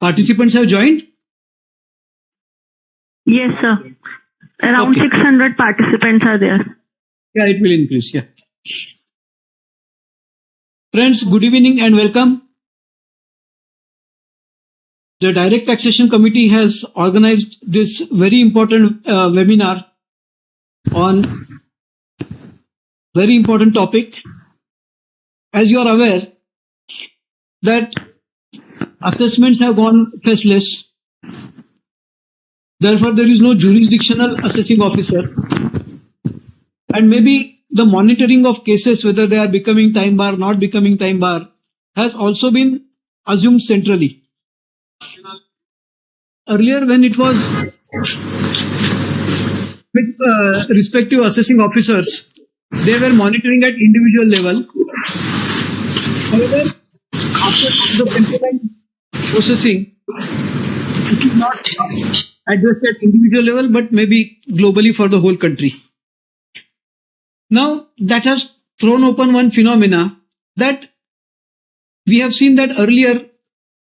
Participants have joined? Yes, sir. Around Okay. 600 participants are there. Yeah, it will increase. Yeah. Friends, good evening and welcome. The Direct Taxation Committee has organized this very important webinar on very important topic. As you are aware that assessments have gone faceless. Therefore, there is no jurisdictional assessing officer. And maybe the monitoring of cases, whether they are becoming time bar, not becoming time bar, has also been assumed centrally. Earlier, when it was with respective assessing officers, they were monitoring at individual level. However, after the centralized processing, this is not addressed at individual level, but maybe globally for the whole country. Now, that has thrown open one phenomena that we have seen that earlier,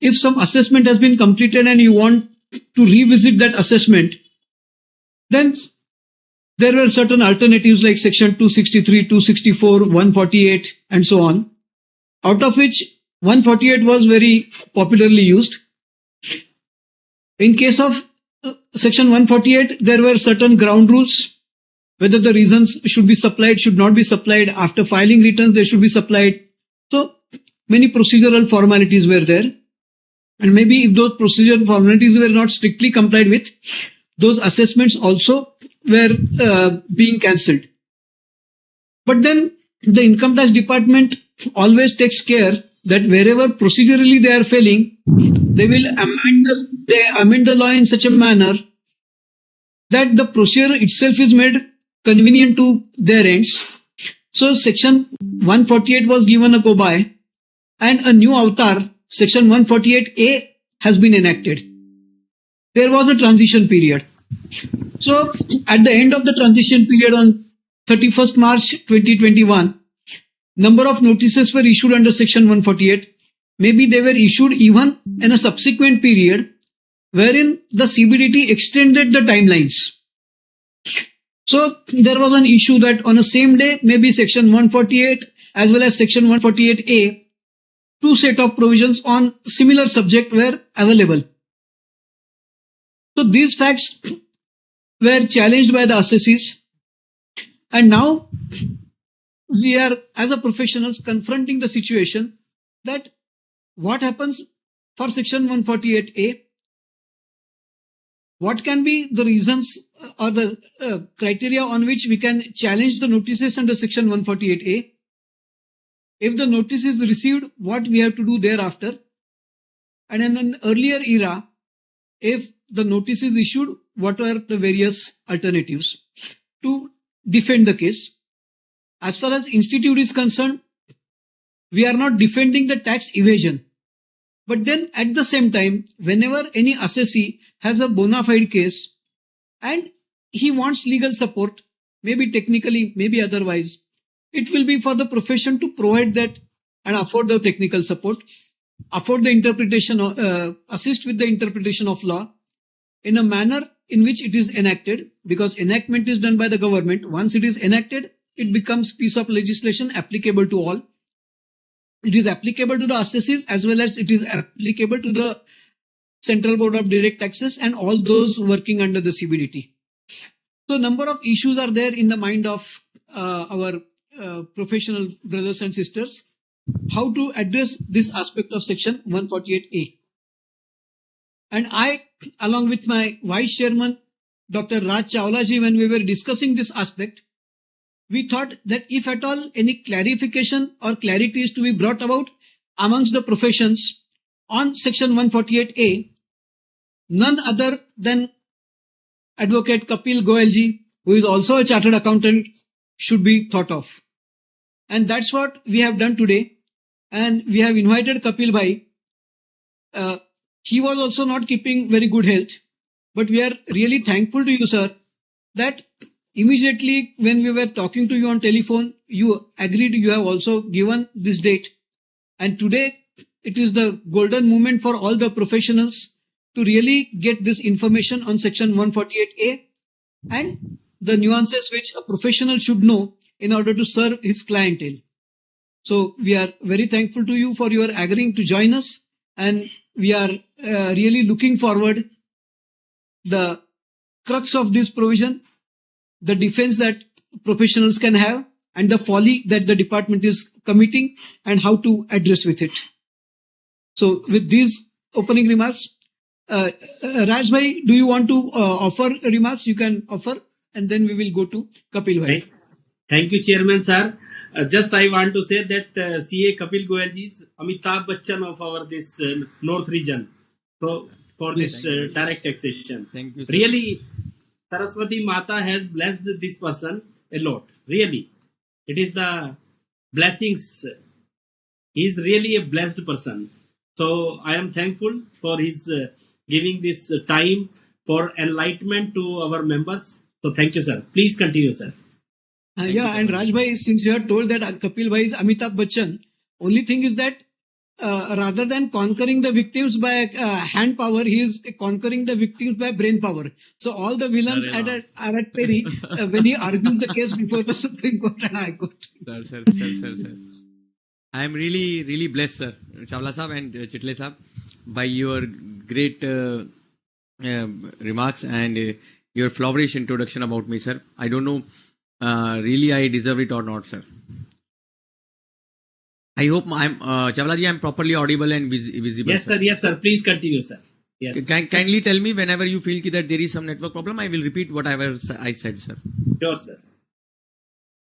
if some assessment has been completed and you want to revisit that assessment, then there were certain alternatives like section 263, 264, 148 and so on, out of which 148 was very popularly used. In case of section 148, there were certain ground rules, whether the reasons should be supplied, should not be supplied. After filing returns, they should be supplied. So many procedural formalities were there. And maybe if those procedural formalities were not strictly complied with, those assessments also were being cancelled. But then the Income Tax Department always takes care that wherever procedurally they are failing, they will amend the law in such a manner that the procedure itself is made convenient to their ends. So section 148 was given a go by, and a new avatar, section 148A, has been enacted. There was a transition period. So at the end of the transition period on 31st March 2021, number of notices were issued under section 148. Maybe they were issued even in a subsequent period wherein the CBDT extended the timelines. So there was an issue that on the same day, maybe section 148 as well as section 148A, two set of provisions on similar subject were available. So these facts were challenged by the assessees, and now we are as a professionals confronting the situation that what happens for section 148A, what can be the reasons or the criteria on which we can challenge the notices under section 148A. If the notice is received, what we have to do thereafter. And in an earlier era, if the notice is issued, what are the various alternatives to defend the case. As far as institute is concerned, we are not defending the tax evasion. But then at the same time, whenever any assessee has a bona fide case and he wants legal support, maybe technically, maybe otherwise, it will be for the profession to provide that and afford the technical support, afford the interpretation, assist with the interpretation of law in a manner in which it is enacted, because enactment is done by the government. Once it is enacted, it becomes piece of legislation applicable to all. It is applicable to the assessees as well as it is applicable to the Central Board of Direct Taxes and all those working under the CBDT. So number of issues are there in the mind of our professional brothers and sisters, how to address this aspect of section 148A. And I, along with my vice chairman, Dr. Raj Chawla ji, when we were discussing this aspect, we thought that if at all any clarification or clarity is to be brought about amongst the professions on section 148A, none other than Advocate Kapil Goyal ji, who is also a chartered accountant, should be thought of. And that's what we have done today. And we have invited Kapil bhai. He was also not keeping very good health, but we are really thankful to you, sir, that immediately when we were talking to you on telephone, you agreed, you have also given this date. And today it is the golden moment for all the professionals to really get this information on section 148A and the nuances which a professional should know in order to serve his clientele. So we are very thankful to you for your agreeing to join us, and we are really looking forward the crux of this provision, the defense that professionals can have, and the folly that the department is committing, and how to address with it. So with these opening remarks, Raj bhai, do you want to offer remarks? You can offer, and then we will go to Kapil bhai. Thank you, Chairman sir. Just I want to say that CA Kapil Goyal ji is Amitabh Bachchan of our this North region. So for this direct taxation. Thank you, sir. Really, Saraswati Mata has blessed this person a lot. Really, it is the blessings. He is really a blessed person. So I am thankful for his giving this time for enlightenment to our members. So thank you, sir. Please continue, sir. Yeah, and Raj bhai, since you have told that Kapil bhai is Amitabh Bachchan, only thing is that rather than conquering the victims by hand power, he is conquering the victims by brain power. So all the villains are at Perry when he argues the case before the Supreme Court and High Court. Sir. I am really blessed, sir, Chawla Sahab and Chitle Sahab, by your great remarks and your flourish introduction about me, sir. I don't know, really I deserve it or not, sir. I hope Chawla ji, I'm properly audible and visible. Yes, sir. Yes, sir. Please continue, sir. Yes. Kindly tell me whenever you feel that there is some network problem, I will repeat whatever I said, sir. Sure, sir.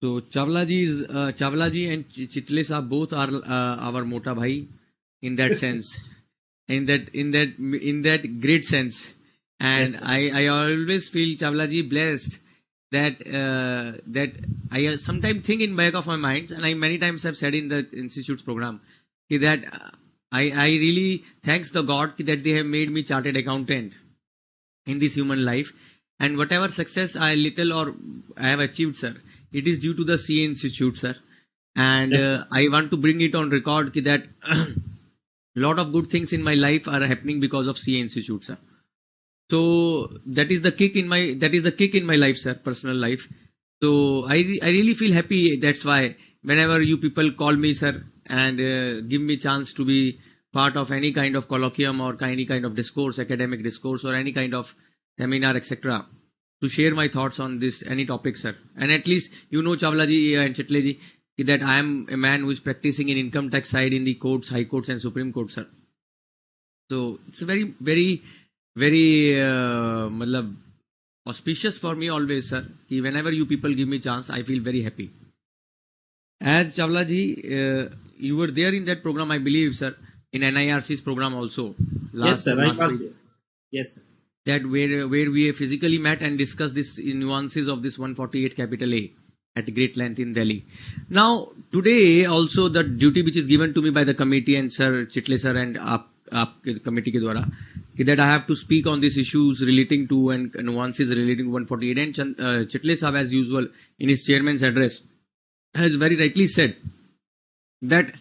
So Chawla ji and Chitle Sahab both are our Mota Bhai in that sense, in that great sense, and Yes, I always feel Chawla ji blessed that I sometimes think in back of my mind, and I many times have said in the institute's program that I really thanks the God that they have made me chartered accountant in this human life, and whatever success I have achieved, sir, it is due to the CA Institute, sir. And Yes, I want to bring it on record that lot of good things in my life are happening because of CA Institute, sir. So that is the kick in my life, sir, personal life. So I really feel happy. That's why whenever you people call me, sir, and give me chance to be part of any kind of colloquium or any kind of discourse, academic discourse, or any kind of seminar, etc., to share my thoughts on this any topic, sir. And at least Chawla ji and Chitle ji, that I am a man who is practicing in income tax side in the courts, high courts and Supreme Court, sir. So it's very auspicious for me always, sir. Whenever you people give me chance, I feel very happy. As Chawla ji, you were there in that program, I believe, sir, in NIRC's program also. yes, sir. I last was week. there. Yes, sir. That where we physically met and discussed this nuances of this 148 capital A at great length in Delhi. Now today also the duty which is given to me by the committee and Sir Chitle sir and aap committee ke dwara, that I have to speak on these issues relating to and nuances relating to 148, and Chitle sahab as usual in his chairman's address has very rightly said that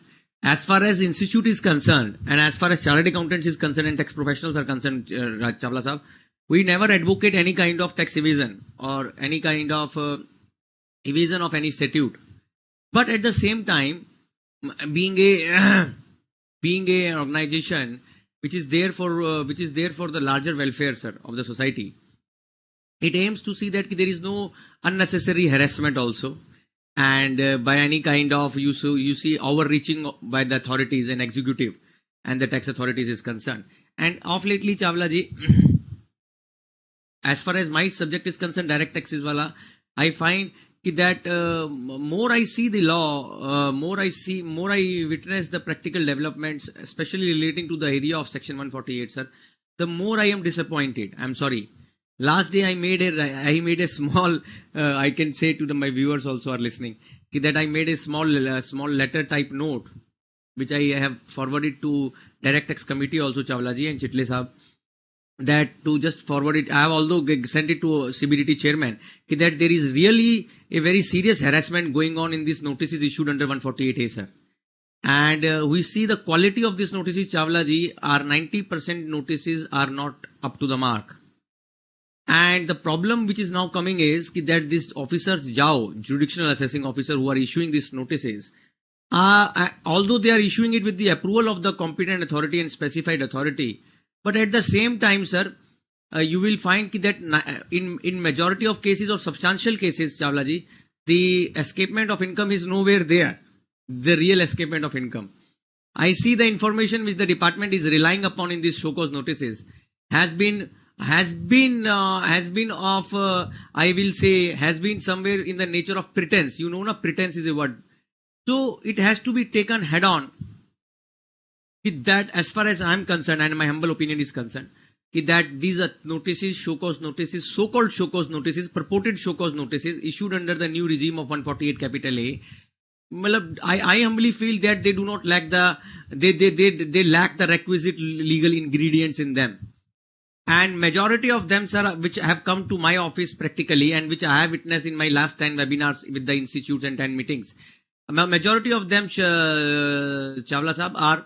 as far as institute is concerned and as far as chartered accountants is concerned and tax professionals are concerned, Chawla Sahab, we never advocate any kind of tax evasion or any kind of evasion of any statute. But at the same time, being a organization which is there for the larger welfare, sir, of the society, it aims to see that there is no unnecessary harassment also. And by any kind of you see overreaching by the authorities and executive and the tax authorities is concerned. And of lately, Chawla ji, as far as my subject is concerned, direct taxes wala, I find that more I see the law, more I witness the practical developments, especially relating to the area of Section 148, sir, the more I am disappointed. I'm sorry. Last day I made a small, I can say to my viewers also are listening, that I made a small letter type note, which I have forwarded to Direct Tax Committee also, Chawla ji and Chitle Sahab, that to just forward it, I have although sent it to CBDT chairman, that there is really a very serious harassment going on in these notices issued under 148A, sir. And we see the quality of these notices, Chawla ji, are 90% notices are not up to the mark. And the problem which is now coming is that these officers, jurisdictional assessing officer who are issuing these notices, although they are issuing it with the approval of the competent authority and specified authority, but at the same time, sir, you will find that in majority of cases or substantial cases, Chawla ji, the escapement of income is nowhere there. The real escapement of income. I see the information which the department is relying upon in these show cause notices has been somewhere in the nature of pretense. You know, na, pretense is a word. So it has to be taken head on. That, as far as I am concerned, and my humble opinion is concerned, that these are notices, show cause notices, so-called show cause notices, purported show cause notices issued under the new regime of 148 capital A. I humbly feel that they do not lack they lack the requisite legal ingredients in them. And majority of them, sir, which have come to my office practically and which I have witnessed in my last 10 webinars with the institutes and 10 meetings, majority of them, Chawla Sahab, are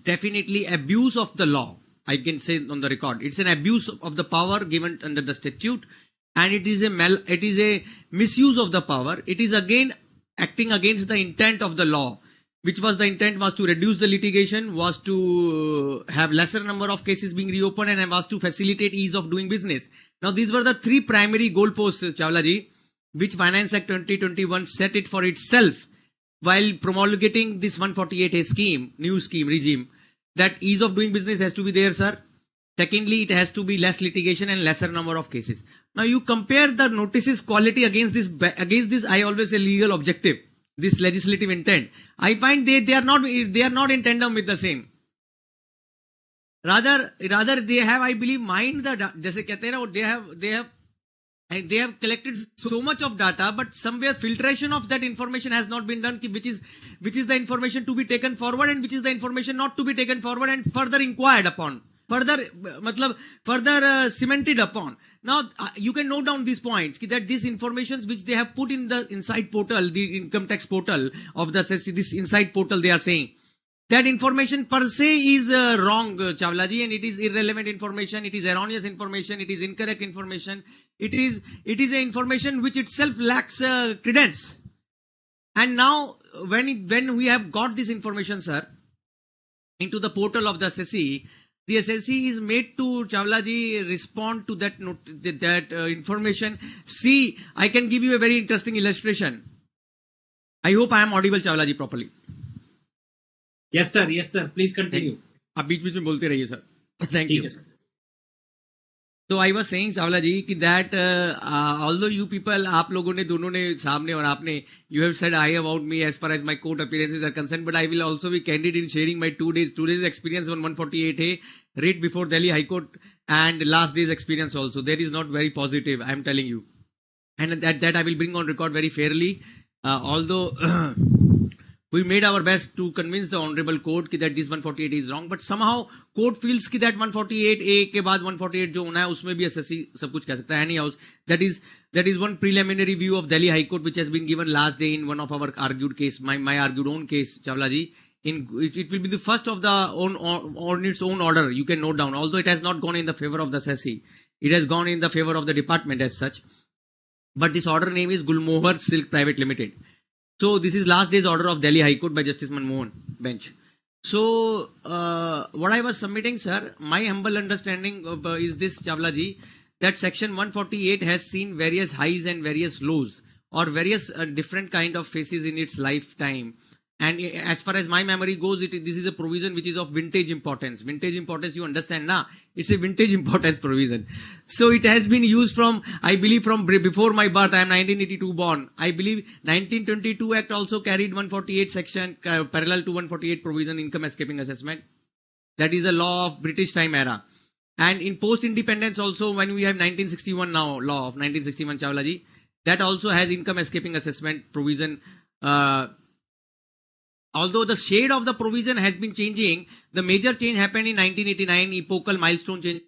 definitely abuse of the law. I can say on the record, it's an abuse of the power given under the statute, and it is a misuse of the power. It is again acting against the intent of the law, which was the intent was to reduce the litigation, was to have lesser number of cases being reopened, and was to facilitate ease of doing business. Now, these were the three primary goalposts, Chawla ji, which Finance Act 2021 set it for itself while promulgating this 148A scheme, new scheme regime, that ease of doing business has to be there, sir. Secondly, it has to be less litigation and lesser number of cases. Now you compare the notices quality against this, I always say legal objective, this legislative intent. I find they are not in tandem with the same. Rather they have, I believe, mined the जैसे कहते हैं ना, they have collected so much of data, but somewhere filtration of that information has not been done, which is the information to be taken forward and which is the information not to be taken forward and further inquired upon. Further cemented upon. Now, you can note down these points, that these informations which they have put in the inside portal, the income tax portal of this inside portal, they are saying that information per se is wrong, Chawla ji, and it is irrelevant information, it is erroneous information, it is incorrect information, it is a information which itself lacks credence. And now, when we have got this information, sir, into the portal of the SSE, the SSE is made to, Chawla ji, respond to that information. See, I can give you a very interesting illustration. I hope I am audible, Chawla ji, properly. Yes, sir. Yes, sir. Please continue. आप बीच में बोलते रहिए, sir. Thank you. Sir. So I was saying, Chawla ji, that although you people, आप लोगों ने दोनों ने सामने और आपने, you have said I about me as far as my court appearances are concerned, but I will also be candid in sharing my 2 days experience on 148A, right before Delhi High Court, and last day's experience also. That is not very positive, I am telling you. And that I will bring on record very fairly, although we made our best to convince the Honorable Court that this 148 is wrong, but somehow Court feels that 148A के बाद 148 जो होना है उसमें भी SSE सब कुछ कह सकता है. Anyhow, that is one preliminary view of Delhi High Court which has been given last day in one of our argued case, my argued own case, Chawla ji. It will be the first of the on its own order. You can note down, although it has not gone in the favor of the SSE, it has gone in the favor of the department as such. But this order name is Gulmohar Silk Private Limited. So this is last day's order of Delhi High Court by Justice Manmohan bench. So what I was submitting, sir, my humble understanding is this, Chawla ji, that section 148 has seen various highs and various lows, or various different kind of phases in its lifetime. And as far as my memory goes, this is a provision which is of vintage importance. Vintage importance, you understand, na? It's a vintage importance provision. So it has been used from, I believe, from before my birth. I am 1982 born. I believe 1922 Act also carried 148 section parallel to 148 provision, income escaping assessment. That is the law of British time era. And in post-independence also, when we have 1961 now, law of 1961, Chawla ji, that also has income escaping assessment provision. Although the shade of the provision has been changing, the major change happened in 1989, epochal milestone change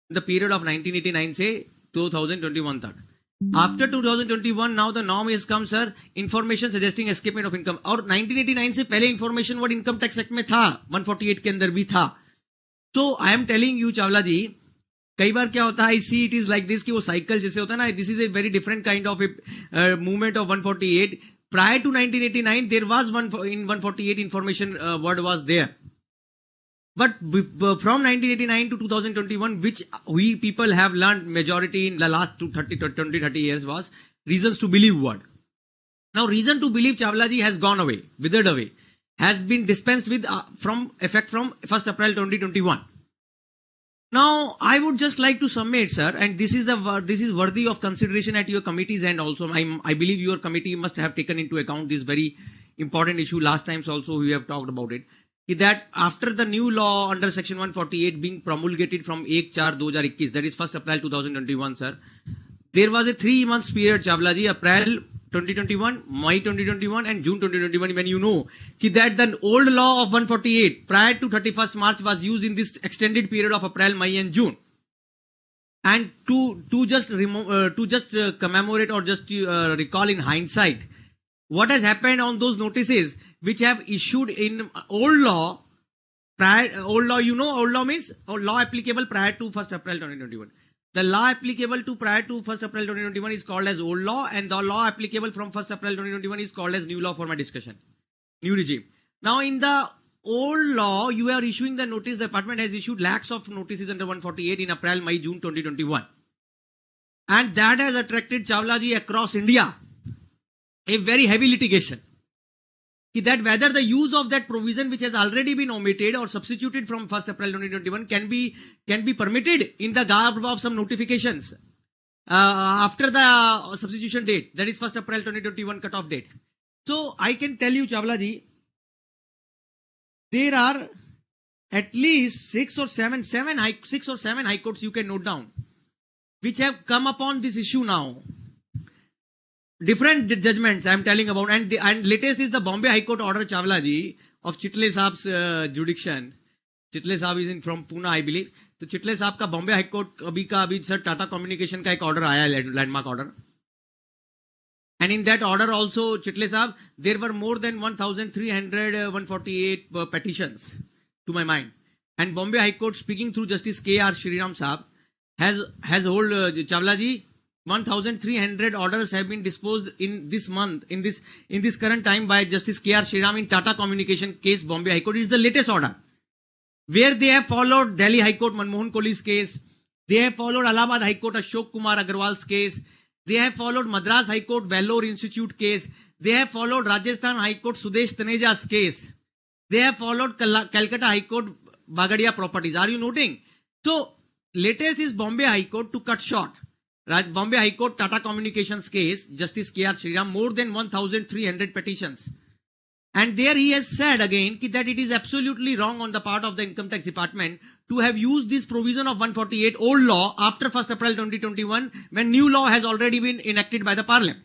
The period of 1989 से 2021 तक. After 2021, now the norm has come, sir. Information suggesting escapement of income. और 1989 से पहले information what income tax act में था, 148 के अंदर भी था. So I am telling you, Chawla जी, कई बार क्या होता है, I see it is like this कि वो cycle जैसे होता है ना, this is a very different kind of a movement of 148. Prior to 1989, there was in 148 information word was there. But from 1989 to 2021, which we people have learned majority in the last 20-30 years was reasons to believe word. Now reason to believe, Chawla ji, has gone away, withered away, has been dispensed with from effect from 1st April 2021. Now I would just like to submit, sir, and this is worthy of consideration at your committee's end also. I believe your committee must have taken into account this very important issue. Last times also we have talked about it. That after the new law under section 148 being promulgated from 1/4/2021, that is 1st April 2021, sir, there was a 3 months period, Chawla ji, April 2021, May 2021 and June 2021, when you know that the old law of 148 prior to 31st March was used in this extended period of April, May and June. And to just commemorate or just recall in hindsight what has happened on those notices which have issued in old law, old law means law applicable prior to 1st April 2021. The law applicable to prior to 1st April 2021 is called as old law, and the law applicable from 1st April 2021 is called as new law for my discussion, new regime. Now in the old law, you are issuing the notice, the department has issued lakhs of notices under 148 in April, May, June 2021. And that has attracted, Chawla ji, across India a very heavy litigation. That whether the use of that provision which has already been omitted or substituted from 1st April 2021 can be permitted in the garb of some notifications after the substitution date, that is 1st April 2021 cutoff date. So I can tell you, Chawla ji, there are at least 6 or 7 high courts you can note down which have come upon this issue now. Different judgments I am telling about, and latest is the Bombay High Court order, Chawla ji, of Chitle Saab's jurisdiction. Chitle Saab is from Pune, I believe. So Chitle Saab ka Bombay High Court abhi sir Tata Communication ka ek order aaya, landmark order. And in that order also, Chitle Saab, there were more than 1,300 148 petitions to my mind. And Bombay High Court, speaking through Justice K.R. Shriram Saab, has hold, Chawla ji, 1,300 orders have been disposed in this month, in this current time by Justice K.R. Shriram in Tata Communication case, Bombay High Court. It is the latest order, where they have followed Delhi High Court Manmohan Kohli's case, they have followed Allahabad High Court Ashok Kumar Agarwal's case, they have followed Madras High Court Vellore Institute case, they have followed Rajasthan High Court Sudesh Taneja's case, they have followed Calcutta High Court Bagadia Properties. Are you noting? So latest is Bombay High Court to cut short. Bombay High Court Tata Communications case, Justice K.R. Shriram, more than 1,300 petitions. And there he has said again that it is absolutely wrong on the part of the Income Tax Department to have used this provision of 148 old law after 1st April 2021 when new law has already been enacted by the Parliament.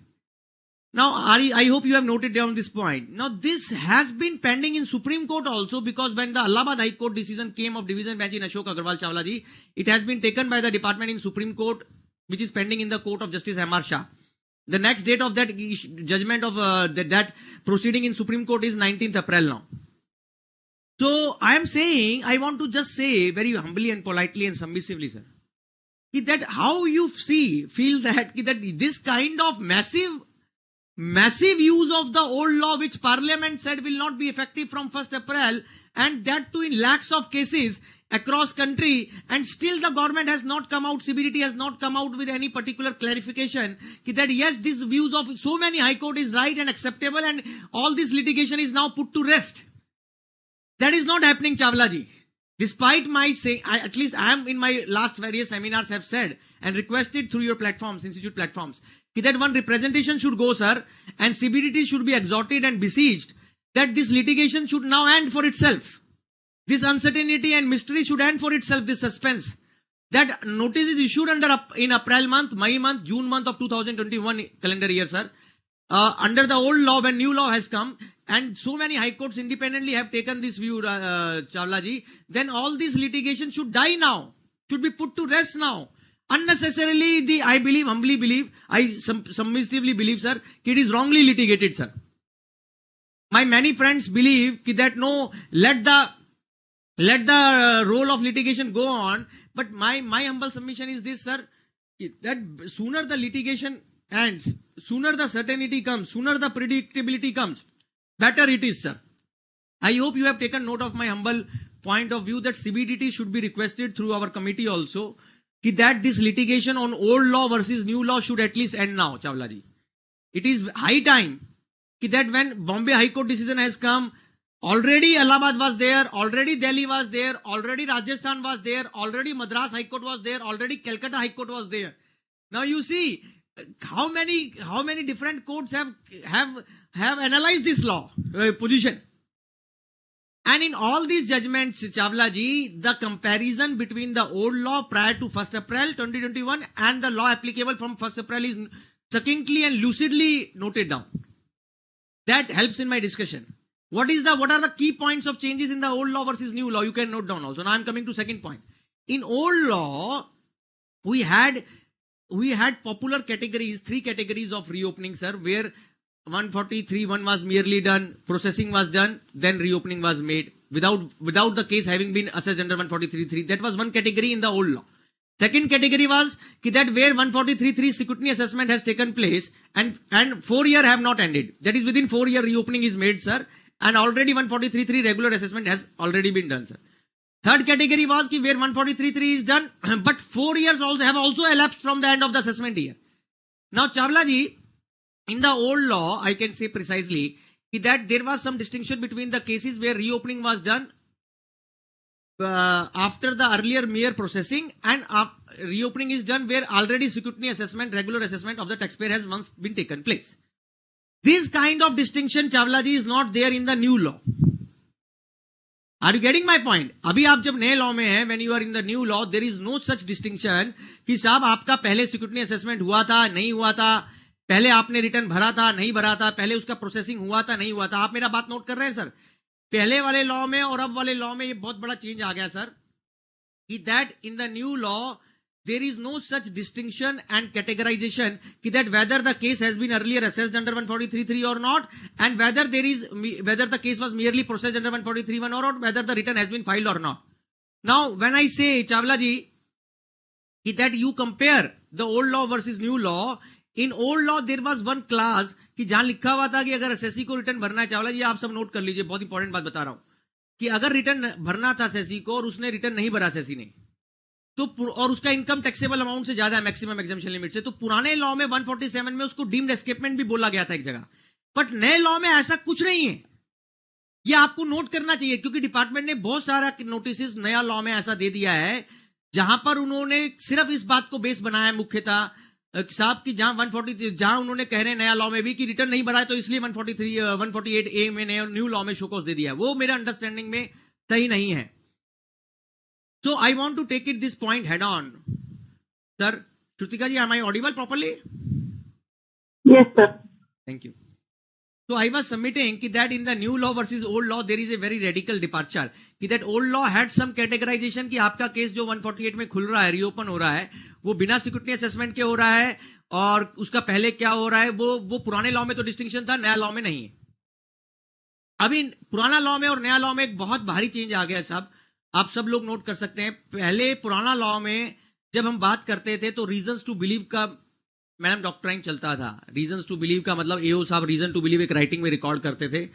Now, I hope you have noted down this point. Now, this has been pending in Supreme Court also, because when the Allahabad High Court decision came of division bench in Ashok Agarwal, Chawla ji, it has been taken by the department in Supreme Court, which is pending in the court of Justice M.R. Shah. The next date of that judgment of that proceeding in Supreme Court is 19th April now. So I am saying, I want to just say very humbly and politely and submissively, sir, that how you feel that this kind of massive use of the old law which Parliament said will not be effective from 1st April, and that too in lakhs of cases across country, and still the government has not come out, CBDT has not come out with any particular clarification that yes, this views of so many High Court is right and acceptable, and all this litigation is now put to rest. That is not happening, Chawla ji. Despite my saying, at least I am in my last various seminars have said and requested through your platforms, institute platforms, that one representation should go, sir, and CBDT should be exhorted and besieged that this litigation should now end for itself. This uncertainty and mystery should end for itself, this suspense. That notice is issued in April month, May month, June month of 2021 calendar year, sir. Under the old law, when new law has come, and so many high courts independently have taken this view, Chawla ji, then all this litigation should die now, should be put to rest now. Unnecessarily, I believe, humbly believe, I submissively believe, sir, it is wrongly litigated, sir. My many friends believe that no, let the role of litigation go on. But my humble submission is this, sir, that sooner the litigation ends, sooner the certainty comes, sooner the predictability comes, better it is, sir. I hope you have taken note of my humble point of view that CBDT should be requested through our committee also, that this litigation on old law versus new law should at least end now, Chawla ji. It is high time that when Bombay High Court decision has come, already Allahabad was there, already Delhi was there, already Rajasthan was there, already Madras High Court was there, already Calcutta High Court was there. Now you see how many different courts have analyzed this law position. And in all these judgments, Chawla ji, the comparison between the old law prior to 1st April 2021 and the law applicable from 1st April is succinctly and lucidly noted down. That helps in my discussion. What are the key points of changes in the old law versus new law? You can note down also. Now I'm coming to second point. In old law, we had popular categories, 3 categories of reopening, sir, where 143(1) was merely done, processing was done, then reopening was made without the case having been assessed under 143(3). That was one category in the old law. Second category was that where 143(3) scrutiny assessment has taken place and 4 years have not ended. That is within 4 year reopening is made, sir, and already 143(3) regular assessment has already been done, sir. Third category was where 143(3) is done, but 4 years have also elapsed from the end of the assessment year. Now, Chawla ji, in the old law, I can say precisely that there was some distinction between the cases where reopening was done after the earlier mere processing and reopening is done where already scrutiny assessment, regular assessment of the taxpayer has once been taken place. This kind of distinction, Chawla ji, is not there in the new law. Are you getting my point? अभी आप जब नए law में हैं, when you are in the new law, there is no such distinction कि साहब आपका पहले scrutiny assessment हुआ था, नहीं हुआ था, पहले आपने रिटर्न भरा था, नहीं भरा था, पहले उसका प्रोसेसिंग हुआ था, नहीं हुआ था. आप मेरा बात नोट कर रहे हैं, सर? पहले वाले लॉ में और अब वाले लॉ में ये बहुत बड़ा चेंज आ गया, सर, कि that in the new law there is no such distinction and categorization that whether the case has been earlier assessed under 143(3) or not, and whether the case was merely processed under 143(1) or whether the return has been filed or not. Now, when I say, Chawla ji, that you compare the old law versus new law, in old law there was one clause कि जहां लिखा हुआ था कि अगर SSC को return भरना है, चावला जी आप सब नोट कर लीजिए, बहुत इंपॉर्टेंट बात बता रहा हूं, कि अगर रिटर्न भरना था एसएससी को और उसने रिटर्न नहीं भरा एसएससी ने, तो और उसका इनकम टैक्सेबल अमाउंट से ज्यादा है मैक्सिमम एग्जेम्पशन लिमिट से, तो पुराने लॉ में 147 में उसको डीम्ड एस्केपमेंट भी बोला गया था एक जगह. बट नए लॉ में ऐसा कुछ नहीं है. ये आपको नोट करना चाहिए, क्योंकि डिपार्टमेंट ने बहुत सारा नोटिस नया लॉ में ऐसा दे दिया है जहां पर उन्होंने सिर्फ इस बात को बेस बनाया मुख्यतः साहब की जहां उन्होंने कह रहे हैं नया लॉ में भी कि रिटर्न नहीं भरा है तो इसलिए 148A में न्यू लॉ में शोकॉज दे दिया है. वो मेरा अंडरस्टैंडिंग में सही नहीं है. So I want to take it this point head on. Sir, Shrutika ji, am I audible properly? Yes, sir. Thank you. So I was submitting that in the new law versus old law there is a very radical departure. That old law had some categorization कि आपका case जो 148 में खुल रहा है, reopen हो रहा है, वो बिना सिक्योरिटी असेसमेंट के हो रहा है, और उसका पहले क्या हो रहा है वो पुराने लॉ में तो डिस्टिंक्शन था, नया लॉ में नहीं है. अभी पुराना लॉ में और नया लॉ में एक बहुत भारी चेंज आ गया है साहब. आप सब लोग नोट कर सकते हैं. पहले पुराना लॉ में जब हम बात करते थे तो रीजंस टू बिलीव का मैडम डॉक्ट्राइन चलता था. रीजंस टू बिलीव का मतलब एओ साहब रीजन टू बिलीव एक राइटिंग में रिकॉर्ड करते थे,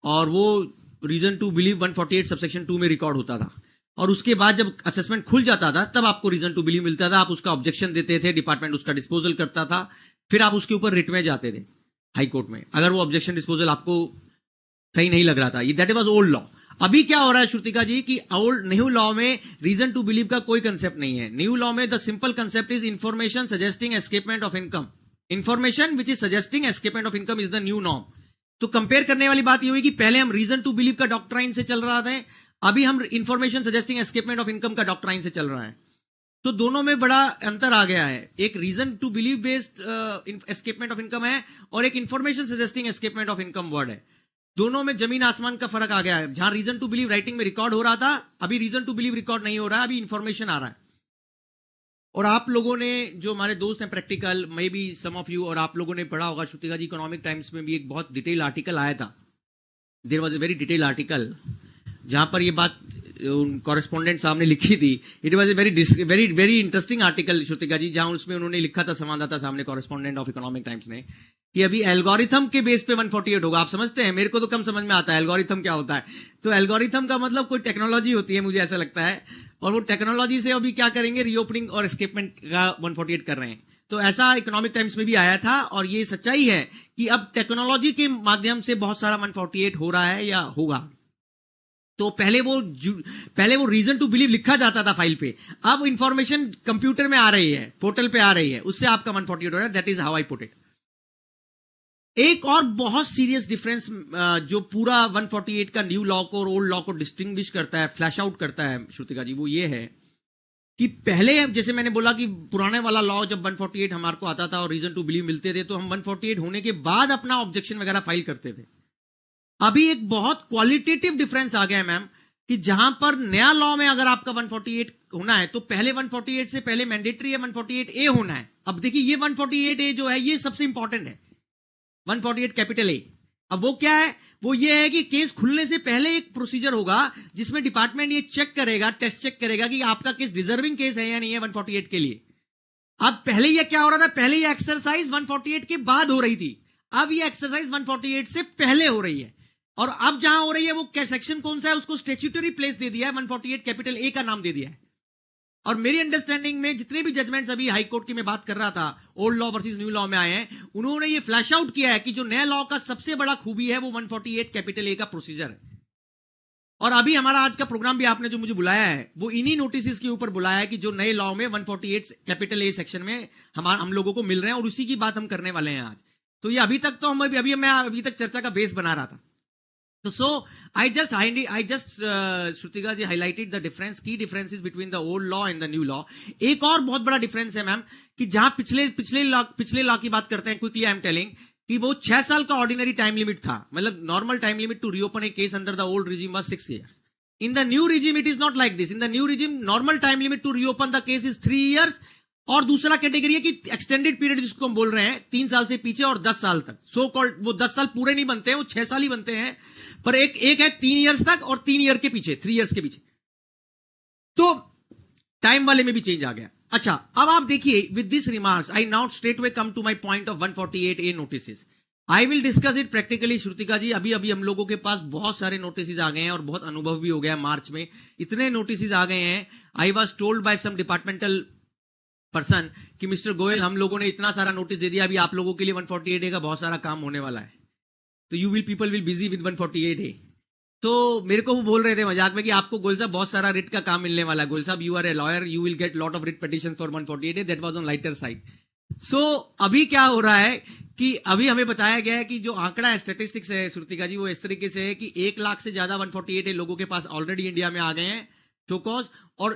और वो रीजन टू बिलीव 148 सबसेक्शन 2 में रिकॉर्ड होता था, और उसके बाद जब असेसमेंट खुल जाता था तब आपको रीजन टू बिलीव मिलता था. आप उसका ऑब्जेक्शन देते थे, डिपार्टमेंट उसका डिस्पोजल करता था, फिर आप उसके ऊपर रिट में जाते थे हाई कोर्ट में अगर वो ऑब्जेक्शन डिस्पोजल आपको सही नहीं लग रहा था. That was old law. अभी क्या हो रहा है श्रुतिका जी कि ओल्ड न्यू लॉ में रीजन टू बिलीव का कोई कंसेप्ट नहीं है. न्यू लॉ में the simple concept is information suggesting escapement of income. Information which is suggesting escapement of income is the new norm. तो कंपेयर करने वाली बात ये हुई कि पहले हम रीजन टू बिलीव का डॉक्ट्राइन से चल रहा था, अभी हम information suggesting escapement of income का डॉक्ट्राइन से चल रहा है. तो दोनों में बड़ा अंतर आ गया है. एक reason to believe based escapement of income है और एक information suggesting escapement of income word है. दोनों में जमीन आसमान का फर्क आ गया है। जहां रीजन टू बिलीव राइटिंग में रिकॉर्ड हो रहा था, अभी रीजन टू बिलीव रिकॉर्ड नहीं हो रहा है, अभी इंफॉर्मेशन आ रहा है। और आप लोगों ने, जो हमारे दोस्त हैं practical, maybe some of you, और आप लोगों ने पढ़ा होगा श्रुतिका जी, इकोनॉमिक टाइम्स में भी एक बहुत डिटेल आर्टिकल आया था। There was a very detail article जहां पर ये बात कॉरेस्पॉन्डेंट साहब ने लिखी थी। It was a very very interesting article Shrutika ji, जहां उसमें उन्होंने लिखा था, संवाददाता सामने, कॉरेस्पॉन्डेंट ऑफ इकोनॉमिक टाइम्स ने, कि अभी एल्गोरिथम के बेस पे 148 होगा। आप समझते हैं, मेरे को तो कम समझ में आता है एल्गोरिथम क्या होता है। तो एल्गोरिथम का मतलब कोई टेक्नोलॉजी होती है, मुझे ऐसा लगता है, और वो टेक्नोलॉजी से अभी क्या करेंगे, रीओपनिंग और एस्केपमेंट का 148 कर रहे हैं। तो ऐसा इकोनॉमिक टाइम्स में भी आया था, और ये सच्चाई है कि अब टेक्नोलॉजी के माध्यम से बहुत सारा 148 हो रहा है या होगा। तो पहले वो रीजन टू बिलीव लिखा जाता था फाइल पे, अब इंफॉर्मेशन कंप्यूटर में आ रही है, पोर्टल पे आ रही है, उससे आपका 148 हो रहा है। That is how I put it. एक और बहुत सीरियस डिफरेंस जो पूरा 148 का न्यू लॉ को और ओल्ड लॉ को डिस्टिंग्विश करता है, फ्लैश आउट करता है श्रुतिका जी, वो ये है कि पहले, जैसे मैंने बोला कि पुराने वाला लॉ जब 148 हमारे को आता था और रीजन टू बिलीव मिलते थे, तो हम 148 होने के बाद अपना ऑब्जेक्शन वगैरह फाइल करते थे। अभी एक बहुत क्वालिटेटिव डिफरेंस आ गया है मैम, कि जहां पर नया लॉ में अगर आपका 148 होना है तो पहले 148 से पहले मैंडेटरी है 148A होना है। अब देखिए ये 148A जो है ये सबसे इंपॉर्टेंट है, 148 कैपिटल ए। अब वो क्या है, वो ये है कि केस खुलने से पहले एक प्रोसीजर होगा जिसमें डिपार्टमेंट ये चेक करेगा, टेस्ट चेक करेगा कि आपका केस डिजर्विंग केस है या नहीं है 148 के लिए। अब पहले ये क्या हो रहा था, पहले ये एक्सरसाइज 148 के बाद हो रही थी, अब ये एक्सरसाइज 148 से पहले हो रही है। और अब जहां हो रही है वो क्या सेक्शन कौन सा है, उसको स्टैट्यूटरी प्लेस दे दिया है, 148 कैपिटल ए का नाम दे दिया है। और मेरी अंडरस्टैंडिंग में जितने भी जजमेंट्स अभी हाई कोर्ट की मैं बात कर रहा था, old law versus new law में आए हैं, उन्होंने ये फ्लैश आउट किया है कि जो नया लॉ का सबसे बड़ा खूबी है वो 148 कैपिटल ए का प्रोसीजर है। और अभी हमारा आज का प्रोग्राम भी आपने जो मुझे बुलाया है, वो इन्हीं नोटिस के ऊपर बुलाया है कि जो नए लॉ में 148 कैपिटल ए सेक्शन में हम लोगों को मिल रहे हैं, और उसी की बात हम करने वाले हैं आज। तो ये अभी तक तो मैं अभी तक चर्चा का बेस बना रहा था। तो so I just Shrutika ji highlighted the difference, key differences between the old law and the new law. एक और बहुत बड़ा डिफरेंस है मैम, कि जहां पिछले लॉ की बात करते हैं, क्विकली आई एम टेलिंग, कि वो 6 साल का ऑर्डिनरी टाइम लिमिट था, मतलब normal time limit to reopen a case under the old regime was 6 years. In the new regime it is not like this. In the new regime normal time limit to reopen the case is 3 years. और दूसरा category है कि extended period जिसको हम बोल रहे हैं 3 साल से पीछे और 10 साल तक, सो कॉल्ड, वो 10 साल पूरे नहीं बनते हैं, वो 6 साल ही बनते हैं, पर एक है 3 ईयर्स तक और 3 ईयर के पीछे, 3 ईयर्स के पीछे। तो टाइम वाले में भी चेंज आ गया। अच्छा, अब आप देखिए, with this remarks I now straight way come to my point of 148A notice. I will discuss it practically Shrutika ji. अभी हम लोगों के पास बहुत सारे नोटिस आ गए हैं और बहुत अनुभव भी हो गया। मार्च में इतने नोटिस आ गए हैं, I was told by some departmental person कि मिस्टर गोयल, हम लोगों ने इतना सारा नोटिस दे दिया, अभी आप लोगों के लिए 148A का बहुत सारा काम होने वाला है, तो people will busy with 148A। तो मेरे को वो बोल रहे थे मजाक में कि आपको गोयल साहब बहुत सारा रिट का काम मिलने वाला है, गोयल साहब you are a lawyer, you will get lot of writ petitions for 148A। That was on lighter side. So अभी क्या हो रहा है कि अभी हमें बताया गया है कि जो आंकड़ा है, स्टेटिस्टिक्स है श्रुतिका जी, वो इस तरीके से है कि 1 लाख से ज्यादा 148A लोगों के पास ऑलरेडी इंडिया में आ गए हैं शोकॉज, और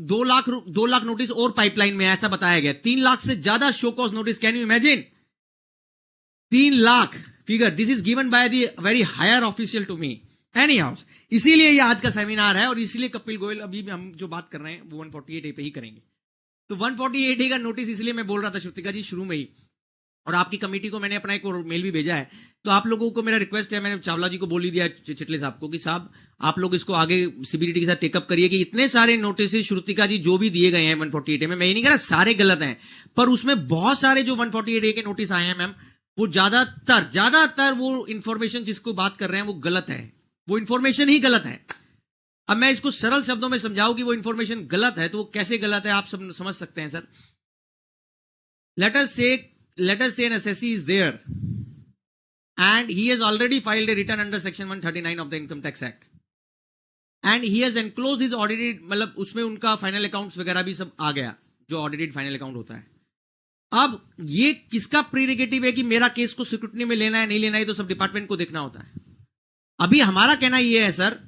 2 लाख नोटिस और पाइपलाइन में, ऐसा बताया गया। 3 लाख से ज्यादा show cause notice, can you imagine, 3 lakh figure. This is given by the very higher official to me. Anyhow, इसीलिए ये आज का सेमिनार है, और इसीलिए कपिल गोयल अभी हम जो बात कर रहे हैं वो 148A पे ही करेंगे। तो 148A का नोटिस इसलिए मैं बोल रहा था श्रुतिका जी शुरू में ही, और आपकी कमेटी को मैंने अपना एक और मेल भी भेजा है। तो आप लोगों को मेरा रिक्वेस्ट है, मैंने चावला जी को बोल ही दिया, चिटले साहब को, कि साहब आप लोग इसको आगे सीबीडीटी के साथ टेकअप करिए कि इतने सारे नोटिस श्रुतिका जी जो भी दिए गए हैं 148A में, मैं ये नहीं कह रहा सारे गलत हैं, पर उसमें बहुत सारे जो 148A के नोटिस आए हैं मैम, वो ज्यादातर वो इंफॉर्मेशन जिसको बात कर रहे हैं वो गलत है, वो इंफॉर्मेशन ही गलत है। अब मैं इसको सरल शब्दों में समझाऊं कि वो इंफॉर्मेशन गलत है, तो वो कैसे गलत है आप सब समझ सकते हैं sir. Let us say an assessee is there and he has already filed a return under section 139 of the Income Tax Act and he has enclosed his audited, मतलब उसमें उनका फाइनल अकाउंट्स वगैरह भी सब आ गया, जो ऑडिटेड फाइनल अकाउंट होता है। अब ये किसका प्रीरेगेटिव है कि मेरा केस को स्क्रूटनी में लेना है नहीं लेना है, तो सब डिपार्टमेंट को देखना होता है। अभी हमारा कहना यह है सर